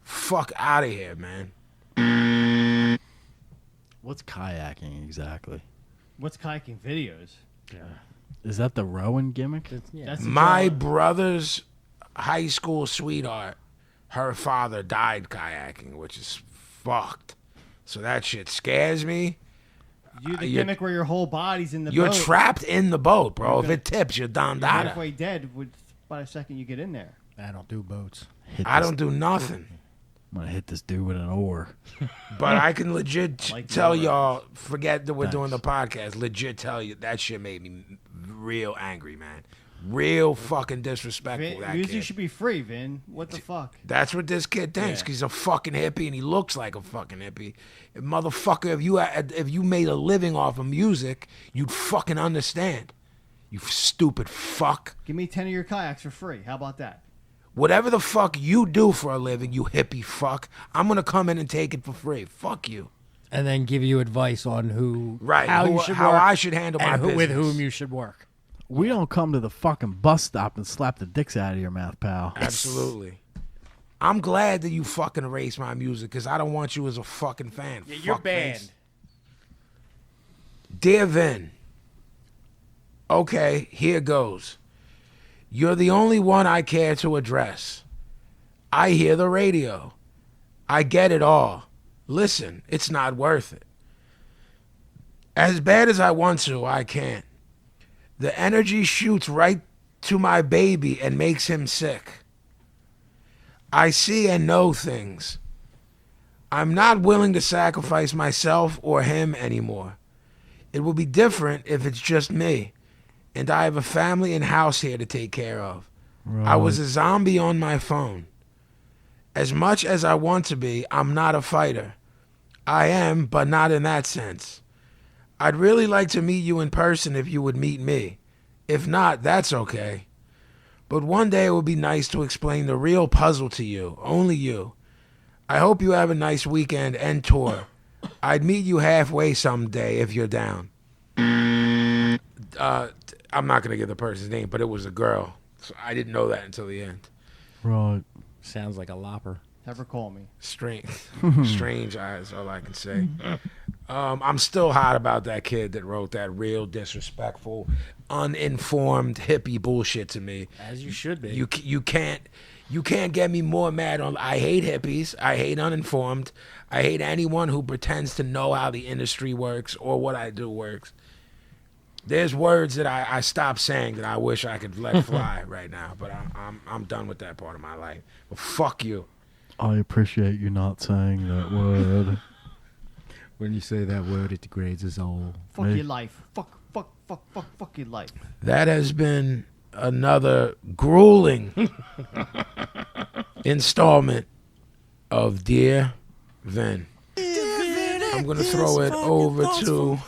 [SPEAKER 2] Fuck out of here, man.
[SPEAKER 4] What's kayaking exactly?
[SPEAKER 3] What's kayaking videos?
[SPEAKER 4] Is that the rowing gimmick?
[SPEAKER 3] That's the
[SPEAKER 2] My
[SPEAKER 3] draw.
[SPEAKER 2] brother's high school sweetheart, her father died kayaking, which is fucked. So that shit scares me.
[SPEAKER 3] You the
[SPEAKER 2] you're-
[SPEAKER 3] gimmick where your whole body's in the
[SPEAKER 2] You're
[SPEAKER 3] boat.
[SPEAKER 2] trapped in the boat, bro.
[SPEAKER 3] You're
[SPEAKER 2] If
[SPEAKER 3] gonna-
[SPEAKER 2] it tips, you're done.
[SPEAKER 3] You're
[SPEAKER 2] Dada.
[SPEAKER 3] halfway dead by the second you get in there.
[SPEAKER 1] I don't do boats.
[SPEAKER 2] I don't do nothing.
[SPEAKER 4] I'm gonna hit this dude with an oar.
[SPEAKER 2] But I can legit
[SPEAKER 3] Like
[SPEAKER 2] tell
[SPEAKER 3] your
[SPEAKER 2] y'all, forget that we're doing the
[SPEAKER 4] Thanks.
[SPEAKER 2] podcast, legit tell you, that shit made me real angry, man. Real fucking disrespectful,
[SPEAKER 3] Vin,
[SPEAKER 2] that
[SPEAKER 3] music
[SPEAKER 2] kid.
[SPEAKER 3] should be free, Vin. What the fuck?
[SPEAKER 2] That's what this kid thinks.
[SPEAKER 3] Yeah.
[SPEAKER 2] 'Cause he's a fucking hippie and he looks like a fucking hippie. Motherfucker, if you made a living off of music, you'd fucking understand. You stupid fuck.
[SPEAKER 3] Give me 10 of your kayaks for free. How about that?
[SPEAKER 2] Whatever the fuck you do for a living, you hippie fuck, I'm gonna come in and take it for free. Fuck you.
[SPEAKER 1] And then give you advice on how you should
[SPEAKER 2] how
[SPEAKER 1] work
[SPEAKER 2] I should handle my
[SPEAKER 1] and
[SPEAKER 2] business.
[SPEAKER 1] with whom you should work.
[SPEAKER 4] We don't come to the fucking bus stop and slap the dicks out of your mouth, pal.
[SPEAKER 2] Absolutely. I'm glad that you fucking erased my music because I don't want you as a fucking fan.
[SPEAKER 1] You're
[SPEAKER 2] Fuckface.
[SPEAKER 1] banned.
[SPEAKER 2] Dear Vin, okay, here goes. You're the only one I care to address. I hear the radio. I get it all. Listen, it's not worth it. As bad as I want to, I can't. The energy shoots right to my baby and makes him sick. I see and know things. I'm not willing to sacrifice myself or him anymore. It will be different if it's just me, and I have a family and house here to take care of. I was a zombie on my phone. As much as I want to be, I'm not a fighter. I am, but not in that sense. I'd really like to meet you in person if you would meet me. If not, that's okay. But one day it would be nice to explain the real puzzle to you, only you. I hope you have a nice weekend and tour. I'd meet you halfway someday if you're down. I'm not going to give the person's name, but it was a girl. So I didn't know that until the end.
[SPEAKER 4] Right.
[SPEAKER 1] Sounds like a lopper.
[SPEAKER 3] Never call me.
[SPEAKER 2] Strange eyes, all I can say. I'm still hot about that kid that wrote that real disrespectful, uninformed hippie bullshit to me.
[SPEAKER 1] As you should be.
[SPEAKER 2] You can't get me more mad on. I hate hippies. I hate uninformed. I hate anyone who pretends to know how the industry works or what I do works. There's words that I stopped saying that I wish I could let fly right now, but I'm done with that part of my life. But fuck you.
[SPEAKER 4] I appreciate you not saying that word.
[SPEAKER 1] When you say that word, it degrades us all.
[SPEAKER 3] Fuck
[SPEAKER 4] Hey.
[SPEAKER 3] your life. Fuck fucking life.
[SPEAKER 2] That has been another grueling installment of Dear Vin. I'm going to throw it over to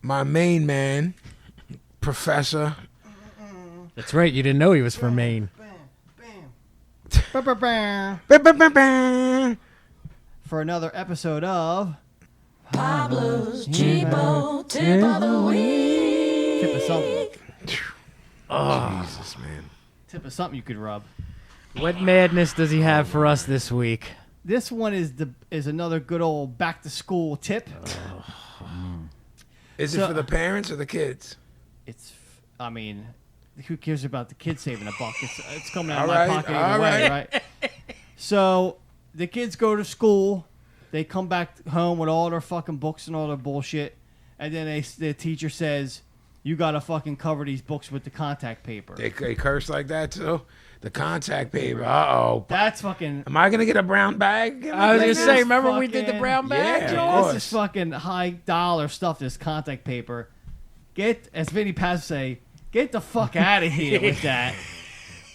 [SPEAKER 2] my main man, Professor.
[SPEAKER 1] That's right. You didn't know he was from Maine.
[SPEAKER 3] For another episode of
[SPEAKER 6] Pablo's Cheapo Tip of the Week.
[SPEAKER 3] Tip of something.
[SPEAKER 2] Jesus, man.
[SPEAKER 3] Tip of something you could rub.
[SPEAKER 1] What madness does he have for us this week?
[SPEAKER 3] This one is another good old back to school tip.
[SPEAKER 2] Is it for the parents or the kids?
[SPEAKER 3] I mean, who cares about the kids saving a buck? It's coming out of
[SPEAKER 2] All
[SPEAKER 3] my
[SPEAKER 2] right,
[SPEAKER 3] pocket
[SPEAKER 2] all
[SPEAKER 3] either way,
[SPEAKER 2] right.
[SPEAKER 3] right? So the kids go to school, they come back home with all their fucking books and all their bullshit, and then the teacher says, "You gotta fucking cover these books with the contact paper."
[SPEAKER 2] They curse like that too? The contact paper. Uh-oh.
[SPEAKER 3] That's fucking.
[SPEAKER 2] Am I going to get a brown bag?
[SPEAKER 1] I was
[SPEAKER 3] Like
[SPEAKER 1] gonna say,
[SPEAKER 3] this
[SPEAKER 1] remember when we did the
[SPEAKER 3] fucking-
[SPEAKER 1] brown bag?
[SPEAKER 2] Yeah,
[SPEAKER 1] Joe?
[SPEAKER 2] of
[SPEAKER 3] This
[SPEAKER 2] course.
[SPEAKER 3] is fucking high dollar stuff. This contact paper. Get, as Vinnie Paz say, get the fuck out of here with that.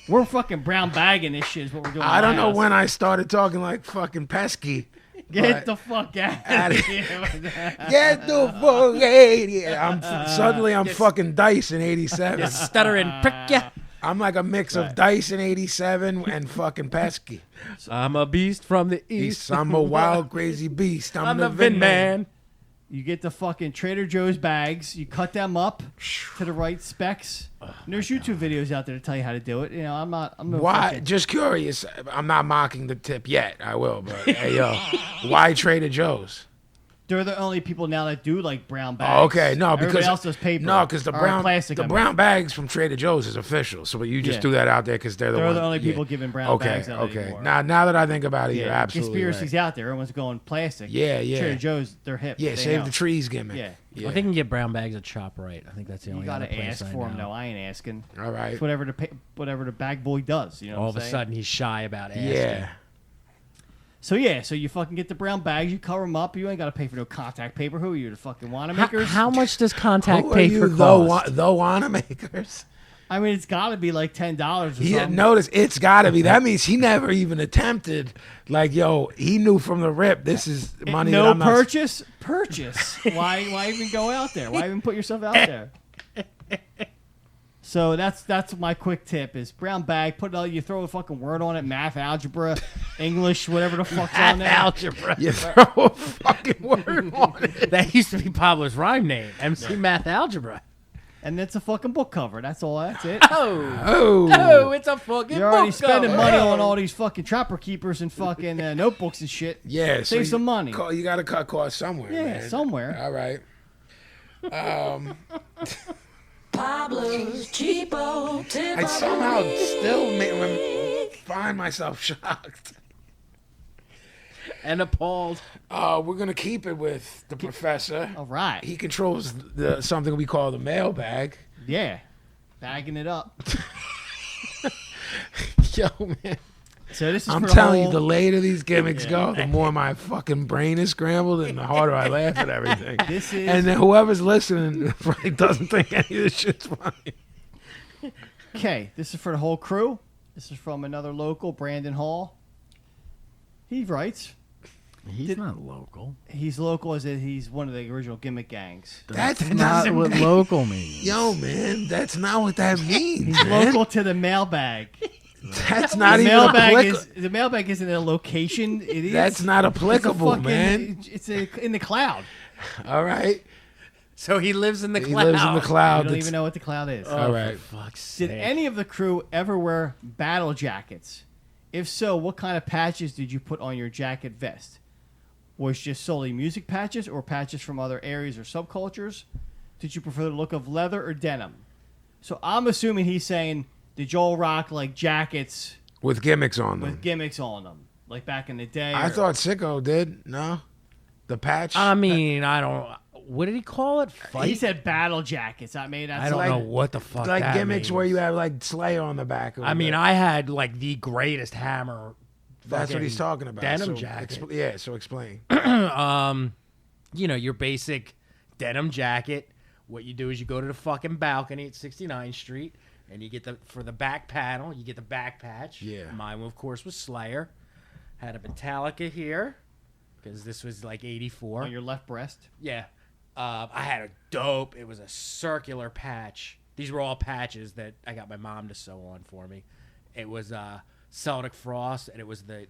[SPEAKER 3] We're fucking brown bagging this shit. Is what we're doing.
[SPEAKER 2] I don't know
[SPEAKER 3] when.
[SPEAKER 2] when I started talking like fucking pesky.
[SPEAKER 3] Get the fuck out
[SPEAKER 2] Outta
[SPEAKER 3] of here with that.
[SPEAKER 2] Get the fuck out. Suddenly I'm fucking Dice in 87.
[SPEAKER 1] Stuttering prick ya.
[SPEAKER 2] I'm like a mix of Dice in 87 and fucking pesky.
[SPEAKER 1] I'm a beast from the east.
[SPEAKER 2] I'm a wild, crazy beast.
[SPEAKER 1] I'm the Vin man.
[SPEAKER 3] You get the fucking Trader Joe's bags. You cut them up to the right specs. And there's YouTube videos out there to tell you how to do it. You know, I'm no
[SPEAKER 2] Why?
[SPEAKER 3] fucking-
[SPEAKER 2] Just curious. I'm not mocking the tip yet. I will, but hey, yo, why Trader Joe's?
[SPEAKER 3] They're the only people now that do like brown bags.
[SPEAKER 2] Oh, okay, no,
[SPEAKER 3] Everybody
[SPEAKER 2] because
[SPEAKER 3] else does paper.
[SPEAKER 2] No, because the
[SPEAKER 3] Or
[SPEAKER 2] brown
[SPEAKER 3] plastic.
[SPEAKER 2] the brown bags from Trader Joe's is official. So you just
[SPEAKER 3] Yeah.
[SPEAKER 2] threw that out there because they're the
[SPEAKER 3] only people giving brown bags out
[SPEAKER 2] Okay,
[SPEAKER 3] anymore.
[SPEAKER 2] Now that I think about it, you're
[SPEAKER 3] Yeah,
[SPEAKER 2] absolutely
[SPEAKER 3] conspiracies
[SPEAKER 2] right.
[SPEAKER 3] out there. Everyone's going plastic.
[SPEAKER 2] Yeah, yeah.
[SPEAKER 3] Trader Joe's, they're hip.
[SPEAKER 2] Yeah,
[SPEAKER 3] They
[SPEAKER 2] save
[SPEAKER 3] know.
[SPEAKER 2] the trees gimmick.
[SPEAKER 3] Yeah.
[SPEAKER 2] yeah.
[SPEAKER 1] I think you can get brown bags at ShopRite. I think that's the
[SPEAKER 3] You
[SPEAKER 1] only
[SPEAKER 3] gotta
[SPEAKER 1] other place
[SPEAKER 3] ask
[SPEAKER 1] I
[SPEAKER 3] for them,
[SPEAKER 1] know.
[SPEAKER 3] though. I ain't asking.
[SPEAKER 2] All right.
[SPEAKER 3] It's whatever the bag boy does. You know.
[SPEAKER 1] All
[SPEAKER 3] what
[SPEAKER 1] of
[SPEAKER 3] I'm
[SPEAKER 1] a
[SPEAKER 3] saying?
[SPEAKER 1] sudden, he's shy about asking.
[SPEAKER 2] Yeah.
[SPEAKER 3] So you fucking get the brown bags, you cover them up. You ain't got to pay for no contact paper. Who are you, the fucking Wanamamakers?
[SPEAKER 1] How much does contact
[SPEAKER 2] Who are
[SPEAKER 1] paper
[SPEAKER 2] you,
[SPEAKER 1] cost?
[SPEAKER 2] the Wanamamakers?
[SPEAKER 3] I mean, it's got to be like $10 or
[SPEAKER 2] Yeah,
[SPEAKER 3] something.
[SPEAKER 2] notice it's got to be. That means he never even attempted. Like, yo, he knew from the rip. This is money. that
[SPEAKER 3] No
[SPEAKER 2] I'm not,
[SPEAKER 3] purchase. Why even go out there? Why even put yourself out there? So that's my quick tip: is brown bag. You throw a fucking word on it: math, algebra, English, whatever the fuck's on there.
[SPEAKER 1] Algebra.
[SPEAKER 2] You throw a fucking word on it.
[SPEAKER 1] That used to be Pablo's rhyme name. MC Math Algebra.
[SPEAKER 3] And it's a fucking book cover. That's all. That's it.
[SPEAKER 2] Oh,
[SPEAKER 1] It's a fucking
[SPEAKER 3] You're already
[SPEAKER 1] book
[SPEAKER 3] spending
[SPEAKER 1] cover.
[SPEAKER 3] money on all these fucking trapper keepers and fucking notebooks and shit.
[SPEAKER 2] yeah.
[SPEAKER 3] Save
[SPEAKER 2] you-
[SPEAKER 3] some money.
[SPEAKER 2] You got to cut costs somewhere.
[SPEAKER 3] Yeah,
[SPEAKER 2] man.
[SPEAKER 3] somewhere.
[SPEAKER 2] All right.
[SPEAKER 6] Pablo's Cheapo Tip
[SPEAKER 2] I
[SPEAKER 6] of
[SPEAKER 2] somehow
[SPEAKER 6] the Week.
[SPEAKER 2] still find myself shocked.
[SPEAKER 1] And appalled.
[SPEAKER 2] We're gonna keep it with the professor.
[SPEAKER 3] All right.
[SPEAKER 2] He controls something we call the mailbag.
[SPEAKER 3] Yeah. Bagging it up.
[SPEAKER 2] Yo, man.
[SPEAKER 3] So this is
[SPEAKER 2] I'm
[SPEAKER 3] for
[SPEAKER 2] telling
[SPEAKER 3] the
[SPEAKER 2] you, the
[SPEAKER 3] whole,
[SPEAKER 2] later these gimmicks go, the more my fucking brain is scrambled and the harder I laugh at everything.
[SPEAKER 3] This is
[SPEAKER 2] And then whoever's listening probably doesn't think any of this shit's funny.
[SPEAKER 3] okay. This is for the whole crew. This is from another local, Brandon Hall. He writes.
[SPEAKER 4] He's not local.
[SPEAKER 3] He's local as in he's one of the original gimmick gangs.
[SPEAKER 2] That's
[SPEAKER 4] Not
[SPEAKER 2] not
[SPEAKER 4] what local means.
[SPEAKER 2] Yo, man, that's not what that means,
[SPEAKER 3] He's
[SPEAKER 2] man.
[SPEAKER 3] local to the mailbag.
[SPEAKER 2] That's not
[SPEAKER 3] The
[SPEAKER 2] even
[SPEAKER 3] mailbag
[SPEAKER 2] applicable.
[SPEAKER 3] the mailbag isn't a location. It is.
[SPEAKER 2] That's not
[SPEAKER 3] It's a
[SPEAKER 2] applicable,
[SPEAKER 3] fucking-
[SPEAKER 2] man.
[SPEAKER 3] It's in the cloud.
[SPEAKER 2] All right.
[SPEAKER 1] So he lives in the
[SPEAKER 2] He
[SPEAKER 1] cloud.
[SPEAKER 2] lives in the
[SPEAKER 3] You
[SPEAKER 2] cloud.
[SPEAKER 3] don't
[SPEAKER 2] That's-
[SPEAKER 3] even know what the cloud is.
[SPEAKER 2] All right.
[SPEAKER 1] Fuck's
[SPEAKER 3] Did
[SPEAKER 1] sake.
[SPEAKER 3] any of the crew ever wear battle jackets? If so, what kind of patches did you put on your jacket vest? Was just solely music patches or patches from other areas or subcultures? Did you prefer the look of leather or denim? So I'm assuming he's saying, did y'all rock like jackets
[SPEAKER 2] With gimmicks on them.
[SPEAKER 3] with gimmicks on them, like back in the day?
[SPEAKER 2] I
[SPEAKER 3] or-
[SPEAKER 2] thought Sicko did. No? The patch?
[SPEAKER 1] I mean, I don't. What did he call it? Fight?
[SPEAKER 3] He said battle jackets. I mean, that's
[SPEAKER 1] I don't
[SPEAKER 3] like,
[SPEAKER 1] know what the fuck.
[SPEAKER 2] like
[SPEAKER 1] that
[SPEAKER 2] gimmicks
[SPEAKER 1] means.
[SPEAKER 2] where you have like Slayer on the back.
[SPEAKER 1] I mean, I had like the greatest hammer.
[SPEAKER 2] That's what he's
[SPEAKER 1] fucking
[SPEAKER 2] talking about.
[SPEAKER 1] Denim
[SPEAKER 2] So
[SPEAKER 1] jacket.
[SPEAKER 2] yeah, so explain.
[SPEAKER 1] You know, your basic denim jacket what you do is you go to the fucking balcony at 69th Street, and you get for the back panel, you get the back patch.
[SPEAKER 2] Yeah.
[SPEAKER 1] Mine, of course, was Slayer. Had a Metallica here, because this was like 84.
[SPEAKER 3] On your left breast.
[SPEAKER 1] Yeah. I had a dope. It was a circular patch. These were all patches that I got my mom to sew on for me. It was Celtic Frost, and it was the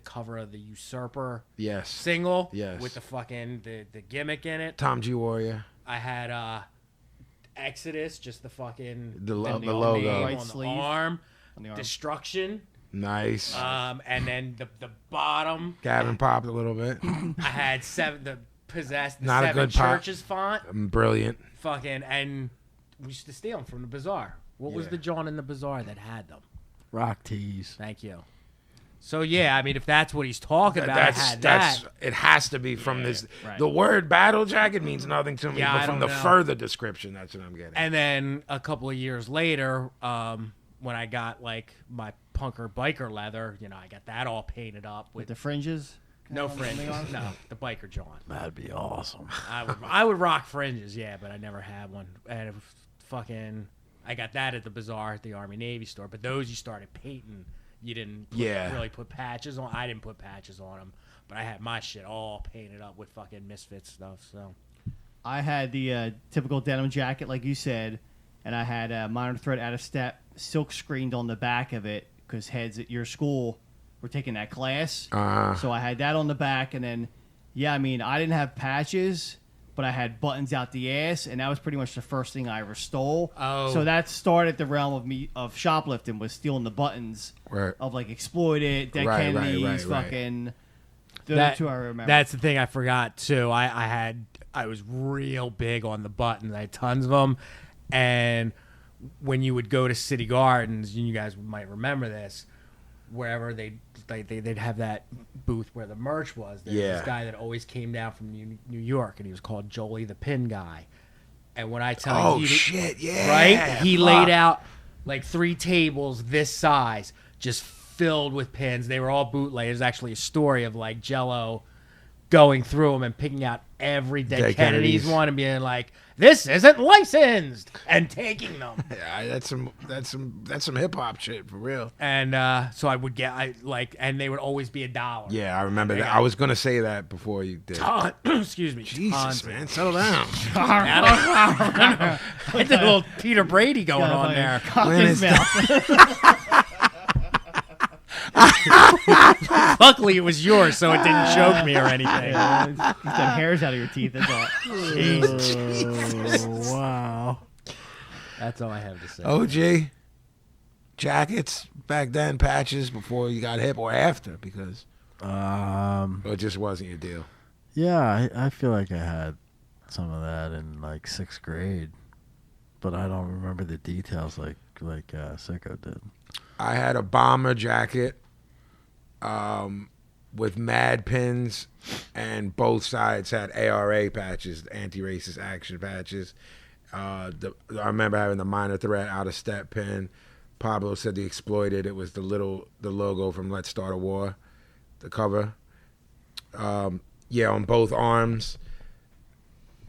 [SPEAKER 1] cover of the Usurper
[SPEAKER 2] Yes.
[SPEAKER 1] single.
[SPEAKER 2] Yes.
[SPEAKER 1] With the fucking the gimmick in it.
[SPEAKER 2] Tom G. Warrior.
[SPEAKER 1] I had Exodus, just the fucking
[SPEAKER 2] The logo.
[SPEAKER 1] name
[SPEAKER 3] Right
[SPEAKER 1] on the
[SPEAKER 3] sleeve.
[SPEAKER 1] arm.
[SPEAKER 3] On the arm.
[SPEAKER 1] Destruction.
[SPEAKER 2] Nice.
[SPEAKER 1] And then the bottom.
[SPEAKER 2] Gavin popped a little bit.
[SPEAKER 1] I had the Possessed, the
[SPEAKER 2] Not a
[SPEAKER 1] Seven
[SPEAKER 2] good pop.
[SPEAKER 1] Churches font.
[SPEAKER 2] Brilliant.
[SPEAKER 1] Fucking, and we used to steal them from the bazaar. What was
[SPEAKER 2] Yeah.
[SPEAKER 1] the John in the bazaar that had them?
[SPEAKER 4] Rock tees.
[SPEAKER 1] Thank you. So yeah, I mean, if that's what he's talking about, I had
[SPEAKER 2] That's
[SPEAKER 1] that.
[SPEAKER 2] it has to be from this.
[SPEAKER 3] right.
[SPEAKER 2] The word battle jacket means nothing to me,
[SPEAKER 1] Yeah,
[SPEAKER 2] but
[SPEAKER 1] I
[SPEAKER 2] from
[SPEAKER 1] don't
[SPEAKER 2] the
[SPEAKER 1] know.
[SPEAKER 2] further description, that's what I'm getting.
[SPEAKER 1] And then a couple of years later, when I got like my punker biker leather, I got that all painted up
[SPEAKER 3] With
[SPEAKER 1] with
[SPEAKER 3] the fringes.
[SPEAKER 1] no fringes. No, the biker John.
[SPEAKER 4] That'd be awesome.
[SPEAKER 1] I would rock fringes, yeah, but I never had one. And I got that at the bazaar at the Army Navy store. But those you started painting, you didn't really put patches on. I didn't put patches on them, but I had my shit all painted up with fucking Misfits stuff. So
[SPEAKER 3] I had the typical denim jacket, like you said, and I had a minor threat out of step, silk screened on the back of it, because heads at your school were taking that class. So I had that on the back, and then, I didn't have patches, but I had buttons out the ass, and that was pretty much the first thing I ever stole.
[SPEAKER 1] Oh.
[SPEAKER 3] So that started the realm of shoplifting, was stealing the buttons
[SPEAKER 2] Right.
[SPEAKER 3] of like Exploited, Dead
[SPEAKER 2] Right,
[SPEAKER 3] Kennedys,
[SPEAKER 2] right.
[SPEAKER 3] fucking. Those two I remember.
[SPEAKER 1] That's the thing I forgot too. I was real big on the buttons. I had tons of them, and when you would go to City Gardens, and you guys might remember this, wherever they'd have that booth where the merch was. There was
[SPEAKER 2] Yeah.
[SPEAKER 1] this guy that always came down from New York, and he was called Jolie the Pin Guy. And when I tell you,
[SPEAKER 2] shit, yeah.
[SPEAKER 1] right? He
[SPEAKER 2] fuck.
[SPEAKER 1] laid out like 3 tables this size, just filled with pins. They were all bootleg. There's actually a story of like Jello going through them and picking out every Dead Kennedys one and being like, "This isn't licensed," and taking them.
[SPEAKER 2] Yeah, that's some hip hop shit for real.
[SPEAKER 1] And so I would get and they would always be $1.
[SPEAKER 2] Yeah, I remember that. I was gonna say that before you did.
[SPEAKER 1] Excuse me.
[SPEAKER 2] Jesus,
[SPEAKER 1] tons.
[SPEAKER 2] man, settle down.
[SPEAKER 1] I did a little Peter Brady going on there.
[SPEAKER 3] Cock
[SPEAKER 2] When
[SPEAKER 3] his
[SPEAKER 2] is-
[SPEAKER 3] mouth.
[SPEAKER 1] Luckily, it was yours, so it didn't choke me or anything.
[SPEAKER 3] Get them hairs out of your teeth. That's all.
[SPEAKER 4] Oh, wow.
[SPEAKER 1] That's all I have to say.
[SPEAKER 2] OG jackets back then, patches before you got hip or after, because it just wasn't your deal.
[SPEAKER 4] Yeah, I feel like I had some of that in like 6th grade, but I don't remember the details like Sicko did.
[SPEAKER 2] I had a bomber jacket with mad pins, and both sides had ARA patches, anti-racist action patches. I remember having the minor threat out of step pin. Pablo said the Exploited. It was the logo from Let's Start a War, the cover. On both arms,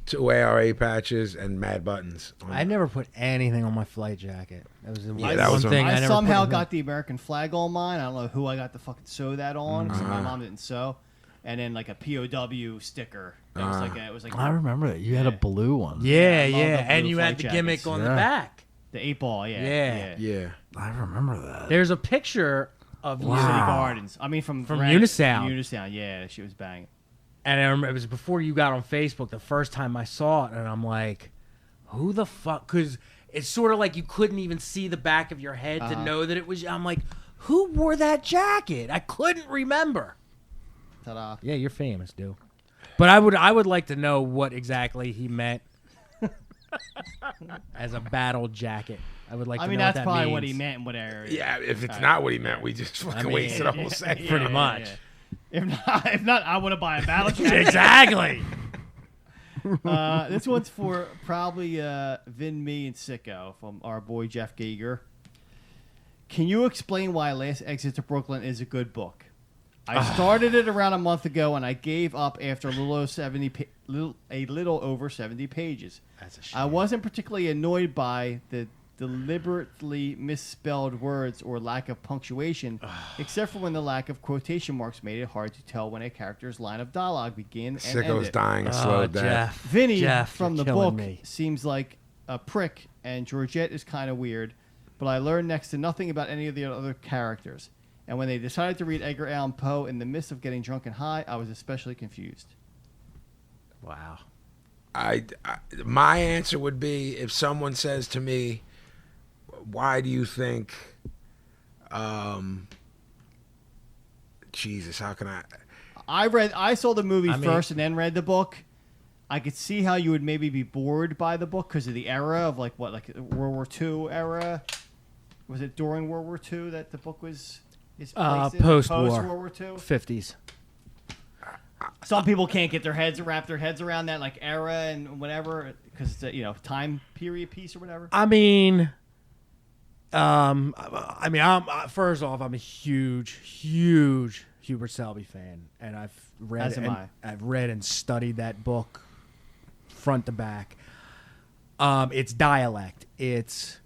[SPEAKER 2] 2 ARA patches and mad buttons.
[SPEAKER 1] I never put anything on my flight jacket. That was the
[SPEAKER 2] that was
[SPEAKER 1] one thing I
[SPEAKER 3] I
[SPEAKER 1] never
[SPEAKER 3] somehow
[SPEAKER 1] put
[SPEAKER 3] got the American flag on mine. I don't know who I got to fucking sew that on, because my mom didn't sew. And then like a POW sticker. That was like
[SPEAKER 4] I remember that. You had a blue one.
[SPEAKER 1] Yeah,
[SPEAKER 3] I love the
[SPEAKER 1] and
[SPEAKER 3] blue
[SPEAKER 1] you had
[SPEAKER 3] flight
[SPEAKER 1] the gimmick
[SPEAKER 3] jackets.
[SPEAKER 1] on the
[SPEAKER 4] Yeah.
[SPEAKER 1] back.
[SPEAKER 3] the 8-ball.
[SPEAKER 1] Yeah.
[SPEAKER 2] Yeah.
[SPEAKER 4] I remember that.
[SPEAKER 1] There's a picture of
[SPEAKER 3] City
[SPEAKER 1] you,
[SPEAKER 3] Gardens. I mean, from
[SPEAKER 1] Unisound.
[SPEAKER 3] Unisound, yeah, she was banging.
[SPEAKER 1] and I remember it was before you got on Facebook the first time I saw it, and I'm like, who the fuck? Because it's sort of like you couldn't even see the back of your head to know that it was. I'm like, who wore that jacket? I couldn't remember.
[SPEAKER 3] Ta-da.
[SPEAKER 1] Yeah, you're famous, dude. But I would like to know what exactly he meant as a battle jacket. I would like to know
[SPEAKER 3] that's
[SPEAKER 1] what that
[SPEAKER 3] probably
[SPEAKER 1] means.
[SPEAKER 3] what he meant in what area.
[SPEAKER 2] Yeah, if it's not what he meant, we just fucking wasted a whole segment.
[SPEAKER 1] Pretty much.
[SPEAKER 3] If not, I want to buy a battle jacket.
[SPEAKER 1] Exactly.
[SPEAKER 3] This one's for probably Vin, me, and Sicko from our boy Jeff Gager. Can you explain why Last Exit to Brooklyn is a good book? I started it around a month ago, and I gave up after a little over 70 pages.
[SPEAKER 1] That's a shame.
[SPEAKER 3] I wasn't particularly annoyed by the deliberately misspelled words or lack of punctuation, except for when the lack of quotation marks made it hard to tell when a character's line of dialogue began and
[SPEAKER 2] Sicko's
[SPEAKER 3] ended.
[SPEAKER 2] dying a slow death.
[SPEAKER 1] Jeff.
[SPEAKER 3] Vinny
[SPEAKER 1] Jeff,
[SPEAKER 3] from
[SPEAKER 1] you're
[SPEAKER 3] the
[SPEAKER 1] killing
[SPEAKER 3] book
[SPEAKER 1] me.
[SPEAKER 3] seems like a prick, and Georgette is kind of weird, but I learned next to nothing about any of the other characters. And when they decided to read Edgar Allan Poe in the midst of getting drunk and high, I was especially confused.
[SPEAKER 1] Wow.
[SPEAKER 2] My answer would be if someone says to me, why do you think Jesus, how can
[SPEAKER 3] I saw the movie
[SPEAKER 1] I mean-
[SPEAKER 3] first and then read the book. I could see how you would maybe be bored by the book because of the era of like World War II era. Was it during World War II that the book was placed in?
[SPEAKER 1] Post-war.
[SPEAKER 3] Post-World War II?
[SPEAKER 1] 50s.
[SPEAKER 3] Some people can't get wrap their heads around that like era and whatever because it's a time period piece or whatever.
[SPEAKER 1] I'm first off, I'm a huge Hubert Selby fan, and I've read and studied that book front to back. It's dialect. It's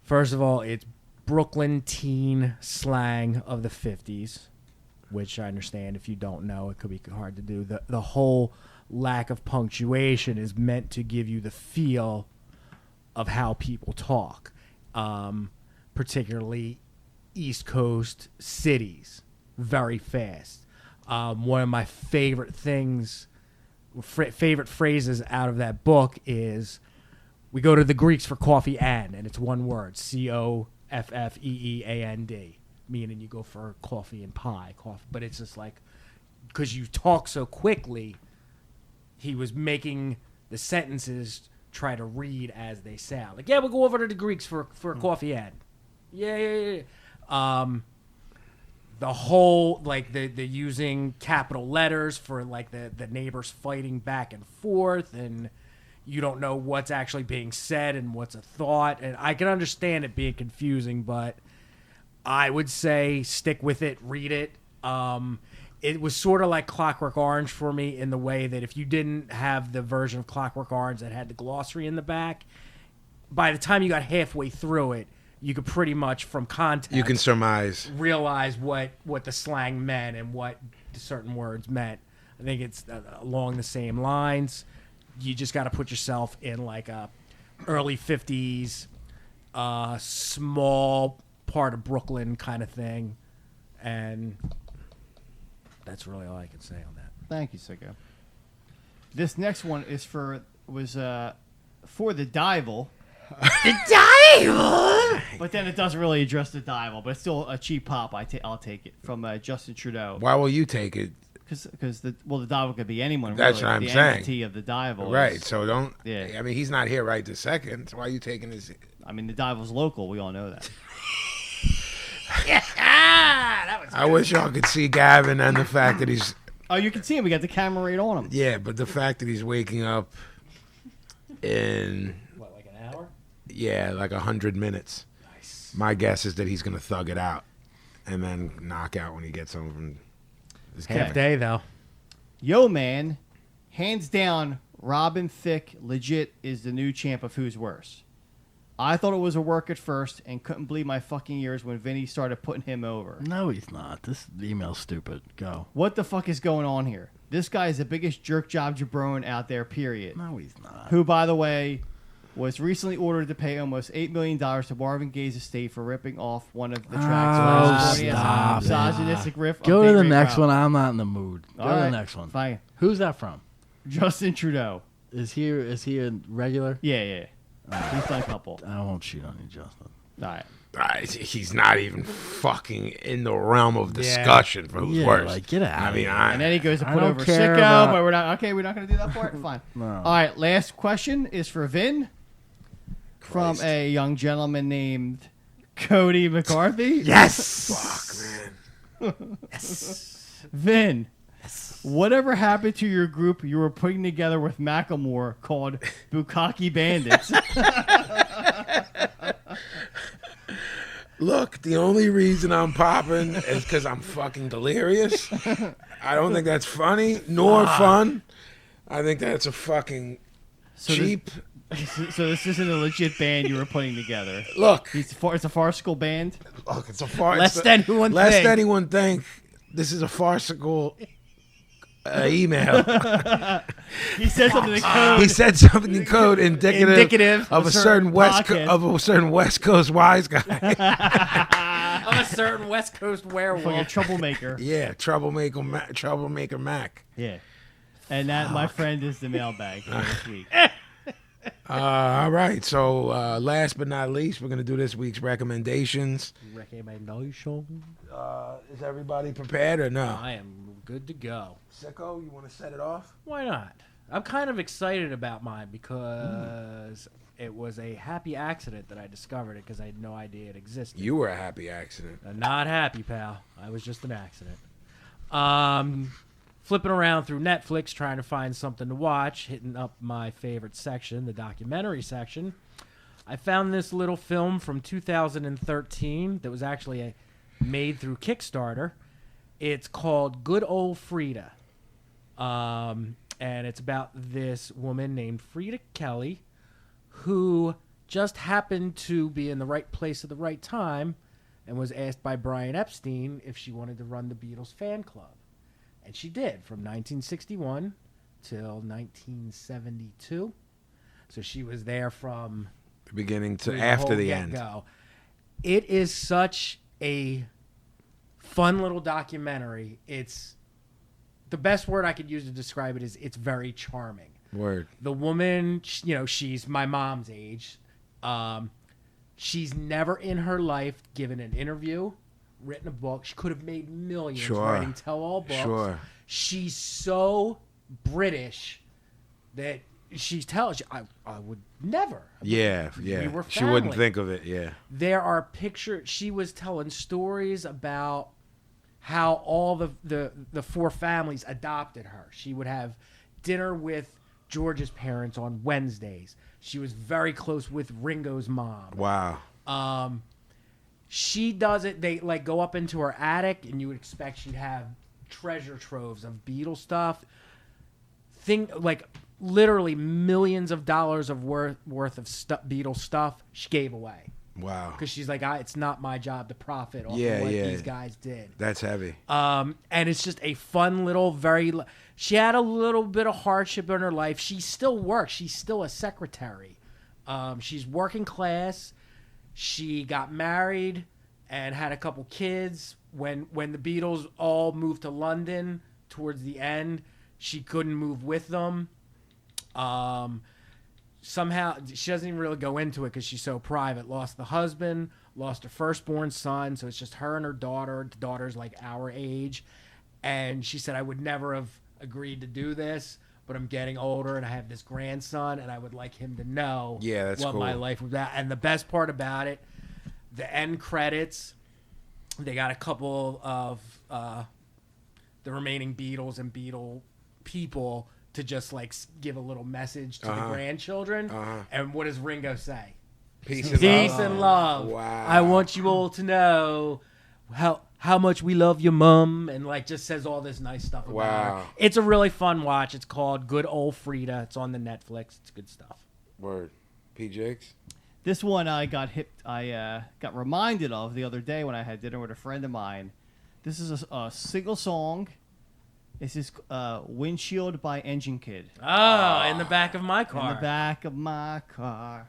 [SPEAKER 1] first of all, it's Brooklyn teen slang of the 50s, which I understand if you don't know, it could be hard to do. The whole lack of punctuation is meant to give you the feel of how people talk, particularly East Coast cities, very fast. One of my favorite things, favorite phrases out of that book is, we go to the Greeks for coffee and it's one word, COFFEEAND, meaning you go for coffee and pie, but it's just like, because you talk so quickly, he was making the sentences try to read as they sound. Like, yeah, we'll go over to the Greeks for a coffee and. Yeah. The whole, like, the using capital letters for, like, the neighbors fighting back and forth, and you don't know what's actually being said and what's a thought. And I can understand it being confusing, but I would say stick with it, read it. It was sort of like Clockwork Orange for me in the way that if you didn't have the version of Clockwork Orange that had the glossary in the back, by the time you got halfway through it, you could pretty much, from context,
[SPEAKER 2] you can surmise,
[SPEAKER 1] realize what the slang meant and what certain words meant. I think it's along the same lines. You just got to put yourself in like a early 50s, small part of Brooklyn kind of thing, and that's really all I can say on that.
[SPEAKER 3] Thank you, Sicko. This next one is for the Dival.
[SPEAKER 1] The Dival!
[SPEAKER 3] But then it doesn't really address the Dival, but it's still a cheap pop. I'll take it from Justin Trudeau.
[SPEAKER 2] why will you take it?
[SPEAKER 3] Because the Dival could be anyone.
[SPEAKER 2] That's
[SPEAKER 3] really.
[SPEAKER 2] what I'm
[SPEAKER 3] the
[SPEAKER 2] saying.
[SPEAKER 3] entity of the Dival.
[SPEAKER 2] Right, so don't.
[SPEAKER 3] Yeah.
[SPEAKER 2] I mean, he's not here right this second. So why are you taking his?
[SPEAKER 3] I mean, the Dival's local. We all know that.
[SPEAKER 2] I wish y'all could see Gavin and the fact that he's.
[SPEAKER 3] Oh, you can see him. We got the camera right on him.
[SPEAKER 2] Yeah, but the fact that he's waking up in.
[SPEAKER 1] What, like an hour?
[SPEAKER 2] Yeah, like 100 minutes.
[SPEAKER 1] Nice.
[SPEAKER 2] My guess is that he's gonna thug it out, and then knock out when he gets home from his
[SPEAKER 1] Half day, though.
[SPEAKER 3] Yo, man, hands down, Robin Thicke legit is the new champ of Who's Worse. I thought it was a work at first and couldn't believe my fucking ears when Vinny started putting him over.
[SPEAKER 4] No, he's not. This email's stupid. Go.
[SPEAKER 3] What the fuck is going on here? This guy is the biggest jerk job jabron out there, period.
[SPEAKER 4] No, he's not.
[SPEAKER 3] Who, by the way, was recently ordered to pay almost $8 million to Marvin Gaye's estate for ripping off one of the tracks.
[SPEAKER 4] Oh,
[SPEAKER 3] of his
[SPEAKER 4] stop
[SPEAKER 3] misogynistic riff.
[SPEAKER 4] Go
[SPEAKER 3] of
[SPEAKER 4] to
[SPEAKER 3] Date
[SPEAKER 4] the
[SPEAKER 3] Rape
[SPEAKER 4] next
[SPEAKER 3] Route.
[SPEAKER 4] one. I'm not in the mood. Go
[SPEAKER 3] All
[SPEAKER 4] to
[SPEAKER 3] right,
[SPEAKER 4] the next one.
[SPEAKER 3] Fine.
[SPEAKER 4] Who's that from?
[SPEAKER 3] Justin Trudeau.
[SPEAKER 4] Is he a regular?
[SPEAKER 3] Yeah. He's done a couple.
[SPEAKER 4] I won't cheat on you, Justin.
[SPEAKER 3] All right.
[SPEAKER 2] He's not even fucking in the realm of discussion for who's
[SPEAKER 4] Yeah,
[SPEAKER 2] worse.
[SPEAKER 4] like, get out
[SPEAKER 2] I
[SPEAKER 4] of
[SPEAKER 2] mean,
[SPEAKER 4] here.
[SPEAKER 3] And then he goes to
[SPEAKER 4] I
[SPEAKER 3] put
[SPEAKER 4] don't
[SPEAKER 3] over
[SPEAKER 4] care
[SPEAKER 3] Sicko,
[SPEAKER 4] about-
[SPEAKER 3] but we're not going to do that part? Fine.
[SPEAKER 4] No.
[SPEAKER 3] All right, last question is for Vin from a young gentleman named Cody McCarthy.
[SPEAKER 1] Yes!
[SPEAKER 2] Fuck, man.
[SPEAKER 3] Vin, whatever happened to your group you were putting together with Macklemore called Bukkake Bandits?
[SPEAKER 2] Look, the only reason I'm popping is because I'm fucking delirious. I don't think that's funny nor fun. I think that's a fucking cheap.
[SPEAKER 3] So this isn't a legit band you were putting together.
[SPEAKER 2] Look,
[SPEAKER 3] It's a farcical band.
[SPEAKER 2] look, it's a farce.
[SPEAKER 1] Lest anyone
[SPEAKER 2] Lest
[SPEAKER 1] think.
[SPEAKER 2] anyone think this is a farcical email.
[SPEAKER 3] He said something in code.
[SPEAKER 2] He said something in code indicative
[SPEAKER 1] Of
[SPEAKER 2] of a certain
[SPEAKER 3] podcast.
[SPEAKER 2] West Coast wise guy.
[SPEAKER 1] I'm a certain West Coast
[SPEAKER 3] Fucking
[SPEAKER 1] werewolf.
[SPEAKER 3] troublemaker.
[SPEAKER 2] Yeah, troublemaker Mac.
[SPEAKER 3] Yeah. And that, my friend, is the mailbag for this week.
[SPEAKER 2] All right, so last but not least, we're gonna do this week's recommendations.
[SPEAKER 1] Recommendation.
[SPEAKER 2] Is everybody prepared or no?
[SPEAKER 1] I am good to go.
[SPEAKER 2] Sicko, you want to set it off?
[SPEAKER 1] Why not? I'm kind of excited about mine because it was a happy accident that I discovered it because I had no idea it existed.
[SPEAKER 2] You were a happy accident.
[SPEAKER 1] I'm not happy, pal. I was just an accident. Flipping around through Netflix trying to find something to watch, hitting up my favorite section, the documentary section. I found this little film from 2013 that was actually made through Kickstarter. It's called Good Old Frida. And it's about this woman named Frida Kelly who just happened to be in the right place at the right time and was asked by Brian Epstein if she wanted to run the Beatles fan club. And she did from 1961 till 1972. So she was there from
[SPEAKER 2] The beginning to
[SPEAKER 1] the
[SPEAKER 2] after
[SPEAKER 1] whole
[SPEAKER 2] the end.
[SPEAKER 1] get-go. It is such a fun little documentary. It's the best word I could use to describe it is it's very charming.
[SPEAKER 2] Word.
[SPEAKER 1] The woman, she's my mom's age. She's never in her life given an interview, written a book. She could have made millions
[SPEAKER 2] Sure.
[SPEAKER 1] writing tell-all books.
[SPEAKER 2] Sure.
[SPEAKER 1] She's so British that she tells you, I would never.
[SPEAKER 2] Yeah.
[SPEAKER 1] We were
[SPEAKER 2] She wouldn't
[SPEAKER 1] family.
[SPEAKER 2] think of it. Yeah.
[SPEAKER 1] There are pictures. She was telling stories about how all the four families adopted her. She would have dinner with George's parents on Wednesdays. She was very close with Ringo's mom.
[SPEAKER 2] Wow.
[SPEAKER 1] She does it. They like go up into her attic, and you would expect she'd have treasure troves of Beatles stuff. Like literally millions of dollars of worth of Beatles stuff she gave away
[SPEAKER 2] Wow.
[SPEAKER 1] because she's like, it's not my job to profit off
[SPEAKER 2] Yeah,
[SPEAKER 1] of what
[SPEAKER 2] yeah.
[SPEAKER 1] these guys did.
[SPEAKER 2] That's heavy.
[SPEAKER 1] And it's just a fun little, she had a little bit of hardship in her life. She still works. She's still a secretary. She's working class. She got married and had a couple kids. When the Beatles all moved to London towards the end, she couldn't move with them. Somehow, she doesn't even really go into it because she's so private. Lost the husband, lost her firstborn son, so it's just her and her daughter. The daughter's like our age. And she said, I would never have agreed to do this, but I'm getting older and I have this grandson and I would like him to know
[SPEAKER 2] Yeah, that's
[SPEAKER 1] what my
[SPEAKER 2] cool.
[SPEAKER 1] life was about. And the best part about it, the end credits, they got a couple of the remaining Beatles and Beatle people to just like give a little message to the grandchildren. And what does Ringo say?
[SPEAKER 2] Peace
[SPEAKER 1] And love.
[SPEAKER 2] Wow.
[SPEAKER 1] I want you all to know how much we love your mom, and like just says all this nice stuff about
[SPEAKER 2] Wow.
[SPEAKER 1] her. It's a really fun watch. It's called Good Old Frida. It's on the Netflix. It's good stuff.
[SPEAKER 2] Word. P. Jakes?
[SPEAKER 3] This one I got got reminded of the other day when I had dinner with a friend of mine. This is a single song. This is Windshield by Engine Kid.
[SPEAKER 1] Oh, in the back of my car.
[SPEAKER 3] In the back of my car.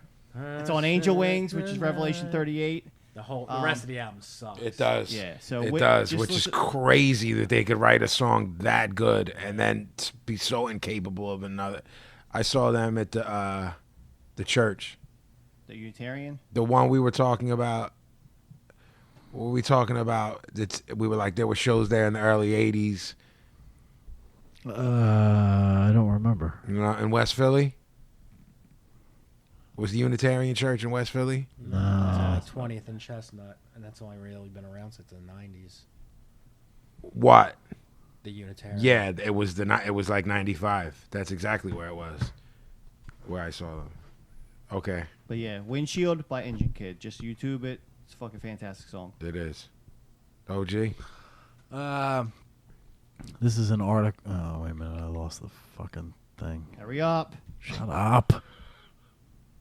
[SPEAKER 3] It's on Angel Wings, which is Revelation 38.
[SPEAKER 1] The rest of the album sucks.
[SPEAKER 2] It does.
[SPEAKER 3] Yeah, so
[SPEAKER 2] it
[SPEAKER 3] wi-
[SPEAKER 2] does,
[SPEAKER 3] just
[SPEAKER 2] which is
[SPEAKER 3] listen-
[SPEAKER 2] crazy that they could write a song that good and then be so incapable of another. I saw them at the church,
[SPEAKER 3] The Unitarian.
[SPEAKER 2] the one we were talking about. What were we talking about? We were like, there were shows there in the early '80s,
[SPEAKER 4] I don't remember.
[SPEAKER 2] in West Philly. Was the Unitarian Church in West Philly?
[SPEAKER 4] No.
[SPEAKER 1] 20th and Chestnut, and that's only really been around since the 90s.
[SPEAKER 2] What?
[SPEAKER 1] The Unitarian.
[SPEAKER 2] Yeah, it was it was like '95. That's exactly where it was, where I saw them. Okay.
[SPEAKER 3] But yeah, Windshield by Engine Kid. Just YouTube it. It's a fucking fantastic song.
[SPEAKER 2] It is. OG?
[SPEAKER 4] This is an article. Oh, wait a minute. I lost the fucking thing.
[SPEAKER 3] Hurry up.
[SPEAKER 4] Shut up.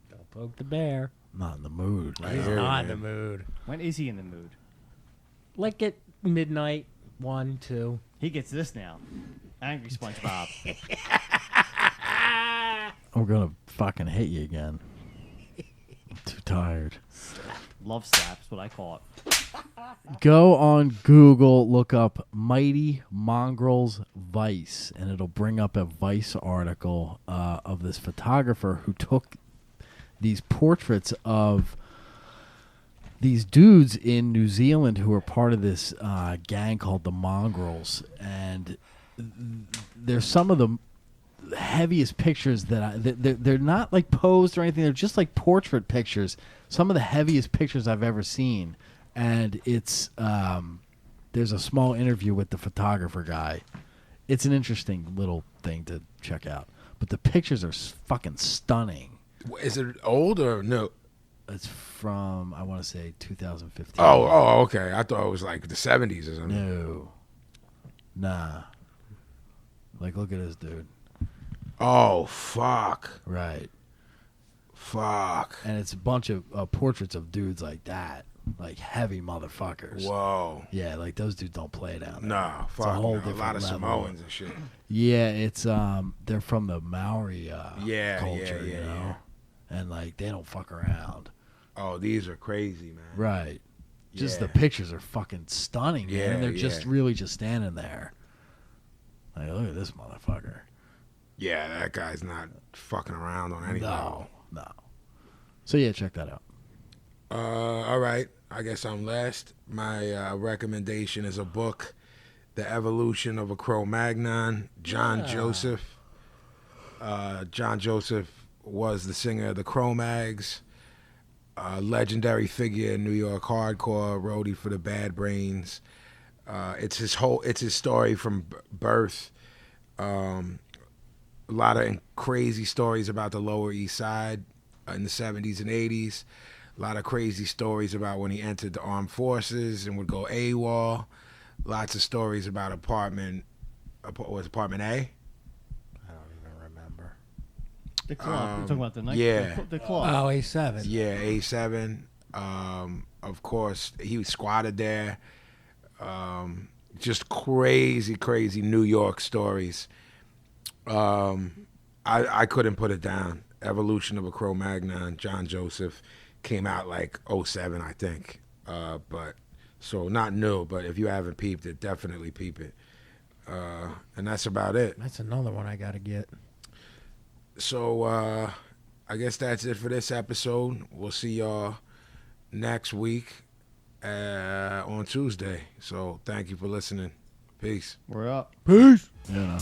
[SPEAKER 1] Don't poke the bear.
[SPEAKER 4] Not in the mood.
[SPEAKER 2] I
[SPEAKER 1] He's
[SPEAKER 2] hear you,
[SPEAKER 1] not in
[SPEAKER 2] man.
[SPEAKER 1] the mood.
[SPEAKER 3] When is he in the mood?
[SPEAKER 1] Like at midnight, 1, 2.
[SPEAKER 3] He gets this now. Angry SpongeBob.
[SPEAKER 4] I'm going to fucking hit you again. I'm too tired.
[SPEAKER 3] Love slaps, what I call it.
[SPEAKER 4] Go on Google, look up Mighty Mongrels Vice, and it'll bring up a Vice article of this photographer who took these portraits of these dudes in New Zealand who are part of this gang called the Mongrels. And they're some of the heaviest pictures that they're not like posed or anything. They're just like portrait pictures. Some of the heaviest pictures I've ever seen. And it's there's a small interview with the photographer guy. It's an interesting little thing to check out. But the pictures are fucking stunning.
[SPEAKER 2] Is it old or no?
[SPEAKER 4] It's from, I want to say, 2015.
[SPEAKER 2] Oh, okay. I thought it was like the 70s or something.
[SPEAKER 4] No. Nah. Like, look at this dude.
[SPEAKER 2] Oh, fuck.
[SPEAKER 4] Right.
[SPEAKER 2] Fuck.
[SPEAKER 4] And it's a bunch of portraits of dudes like that. Like, heavy motherfuckers.
[SPEAKER 2] Whoa.
[SPEAKER 4] Yeah, like, those dudes don't play down there.
[SPEAKER 2] Nah,
[SPEAKER 4] It's
[SPEAKER 2] fuck.
[SPEAKER 4] a whole
[SPEAKER 2] No. A
[SPEAKER 4] different
[SPEAKER 2] lot of
[SPEAKER 4] level.
[SPEAKER 2] Samoans and shit.
[SPEAKER 4] Yeah, it's, they're from the Maori
[SPEAKER 2] Yeah,
[SPEAKER 4] culture,
[SPEAKER 2] yeah,
[SPEAKER 4] you know?
[SPEAKER 2] yeah.
[SPEAKER 4] And, like, they don't fuck around.
[SPEAKER 2] Oh, these are crazy, man.
[SPEAKER 4] Right. Just
[SPEAKER 2] Yeah.
[SPEAKER 4] the pictures are fucking stunning, man.
[SPEAKER 2] Yeah,
[SPEAKER 4] And they're
[SPEAKER 2] yeah.
[SPEAKER 4] just really just standing there. Like, look at this motherfucker.
[SPEAKER 2] Yeah, that guy's not fucking around on any level.
[SPEAKER 4] No. So, yeah, check that out.
[SPEAKER 2] All right. I guess I'm last. My recommendation is a book, The Evolution of a Cro-Magnon, John Joseph. John Joseph was the singer of the Cro-Mags, a legendary figure in New York hardcore, roadie for the Bad Brains. It's his story from birth. A lot of crazy stories about the Lower East Side in the 70s and 80s. A lot of crazy stories about when he entered the armed forces and would go AWOL. Lots of stories about apartment A?
[SPEAKER 1] I don't even remember.
[SPEAKER 3] The club. You're talking about the night.
[SPEAKER 2] yeah.
[SPEAKER 3] The club.
[SPEAKER 1] Oh, A7.
[SPEAKER 2] Yeah, A7. Of course, he was squatted there. Just crazy New York stories. I couldn't put it down. Evolution of a Cro-Magnon, John Joseph, came out like 07, I think. But so not new, but if you haven't peeped it, definitely peep it. And that's about it.
[SPEAKER 1] That's another one I got to get.
[SPEAKER 2] So I guess that's it for this episode. We'll see y'all next week on Tuesday. So thank you for listening. Peace.
[SPEAKER 3] We're up.
[SPEAKER 4] Peace. Yeah, no.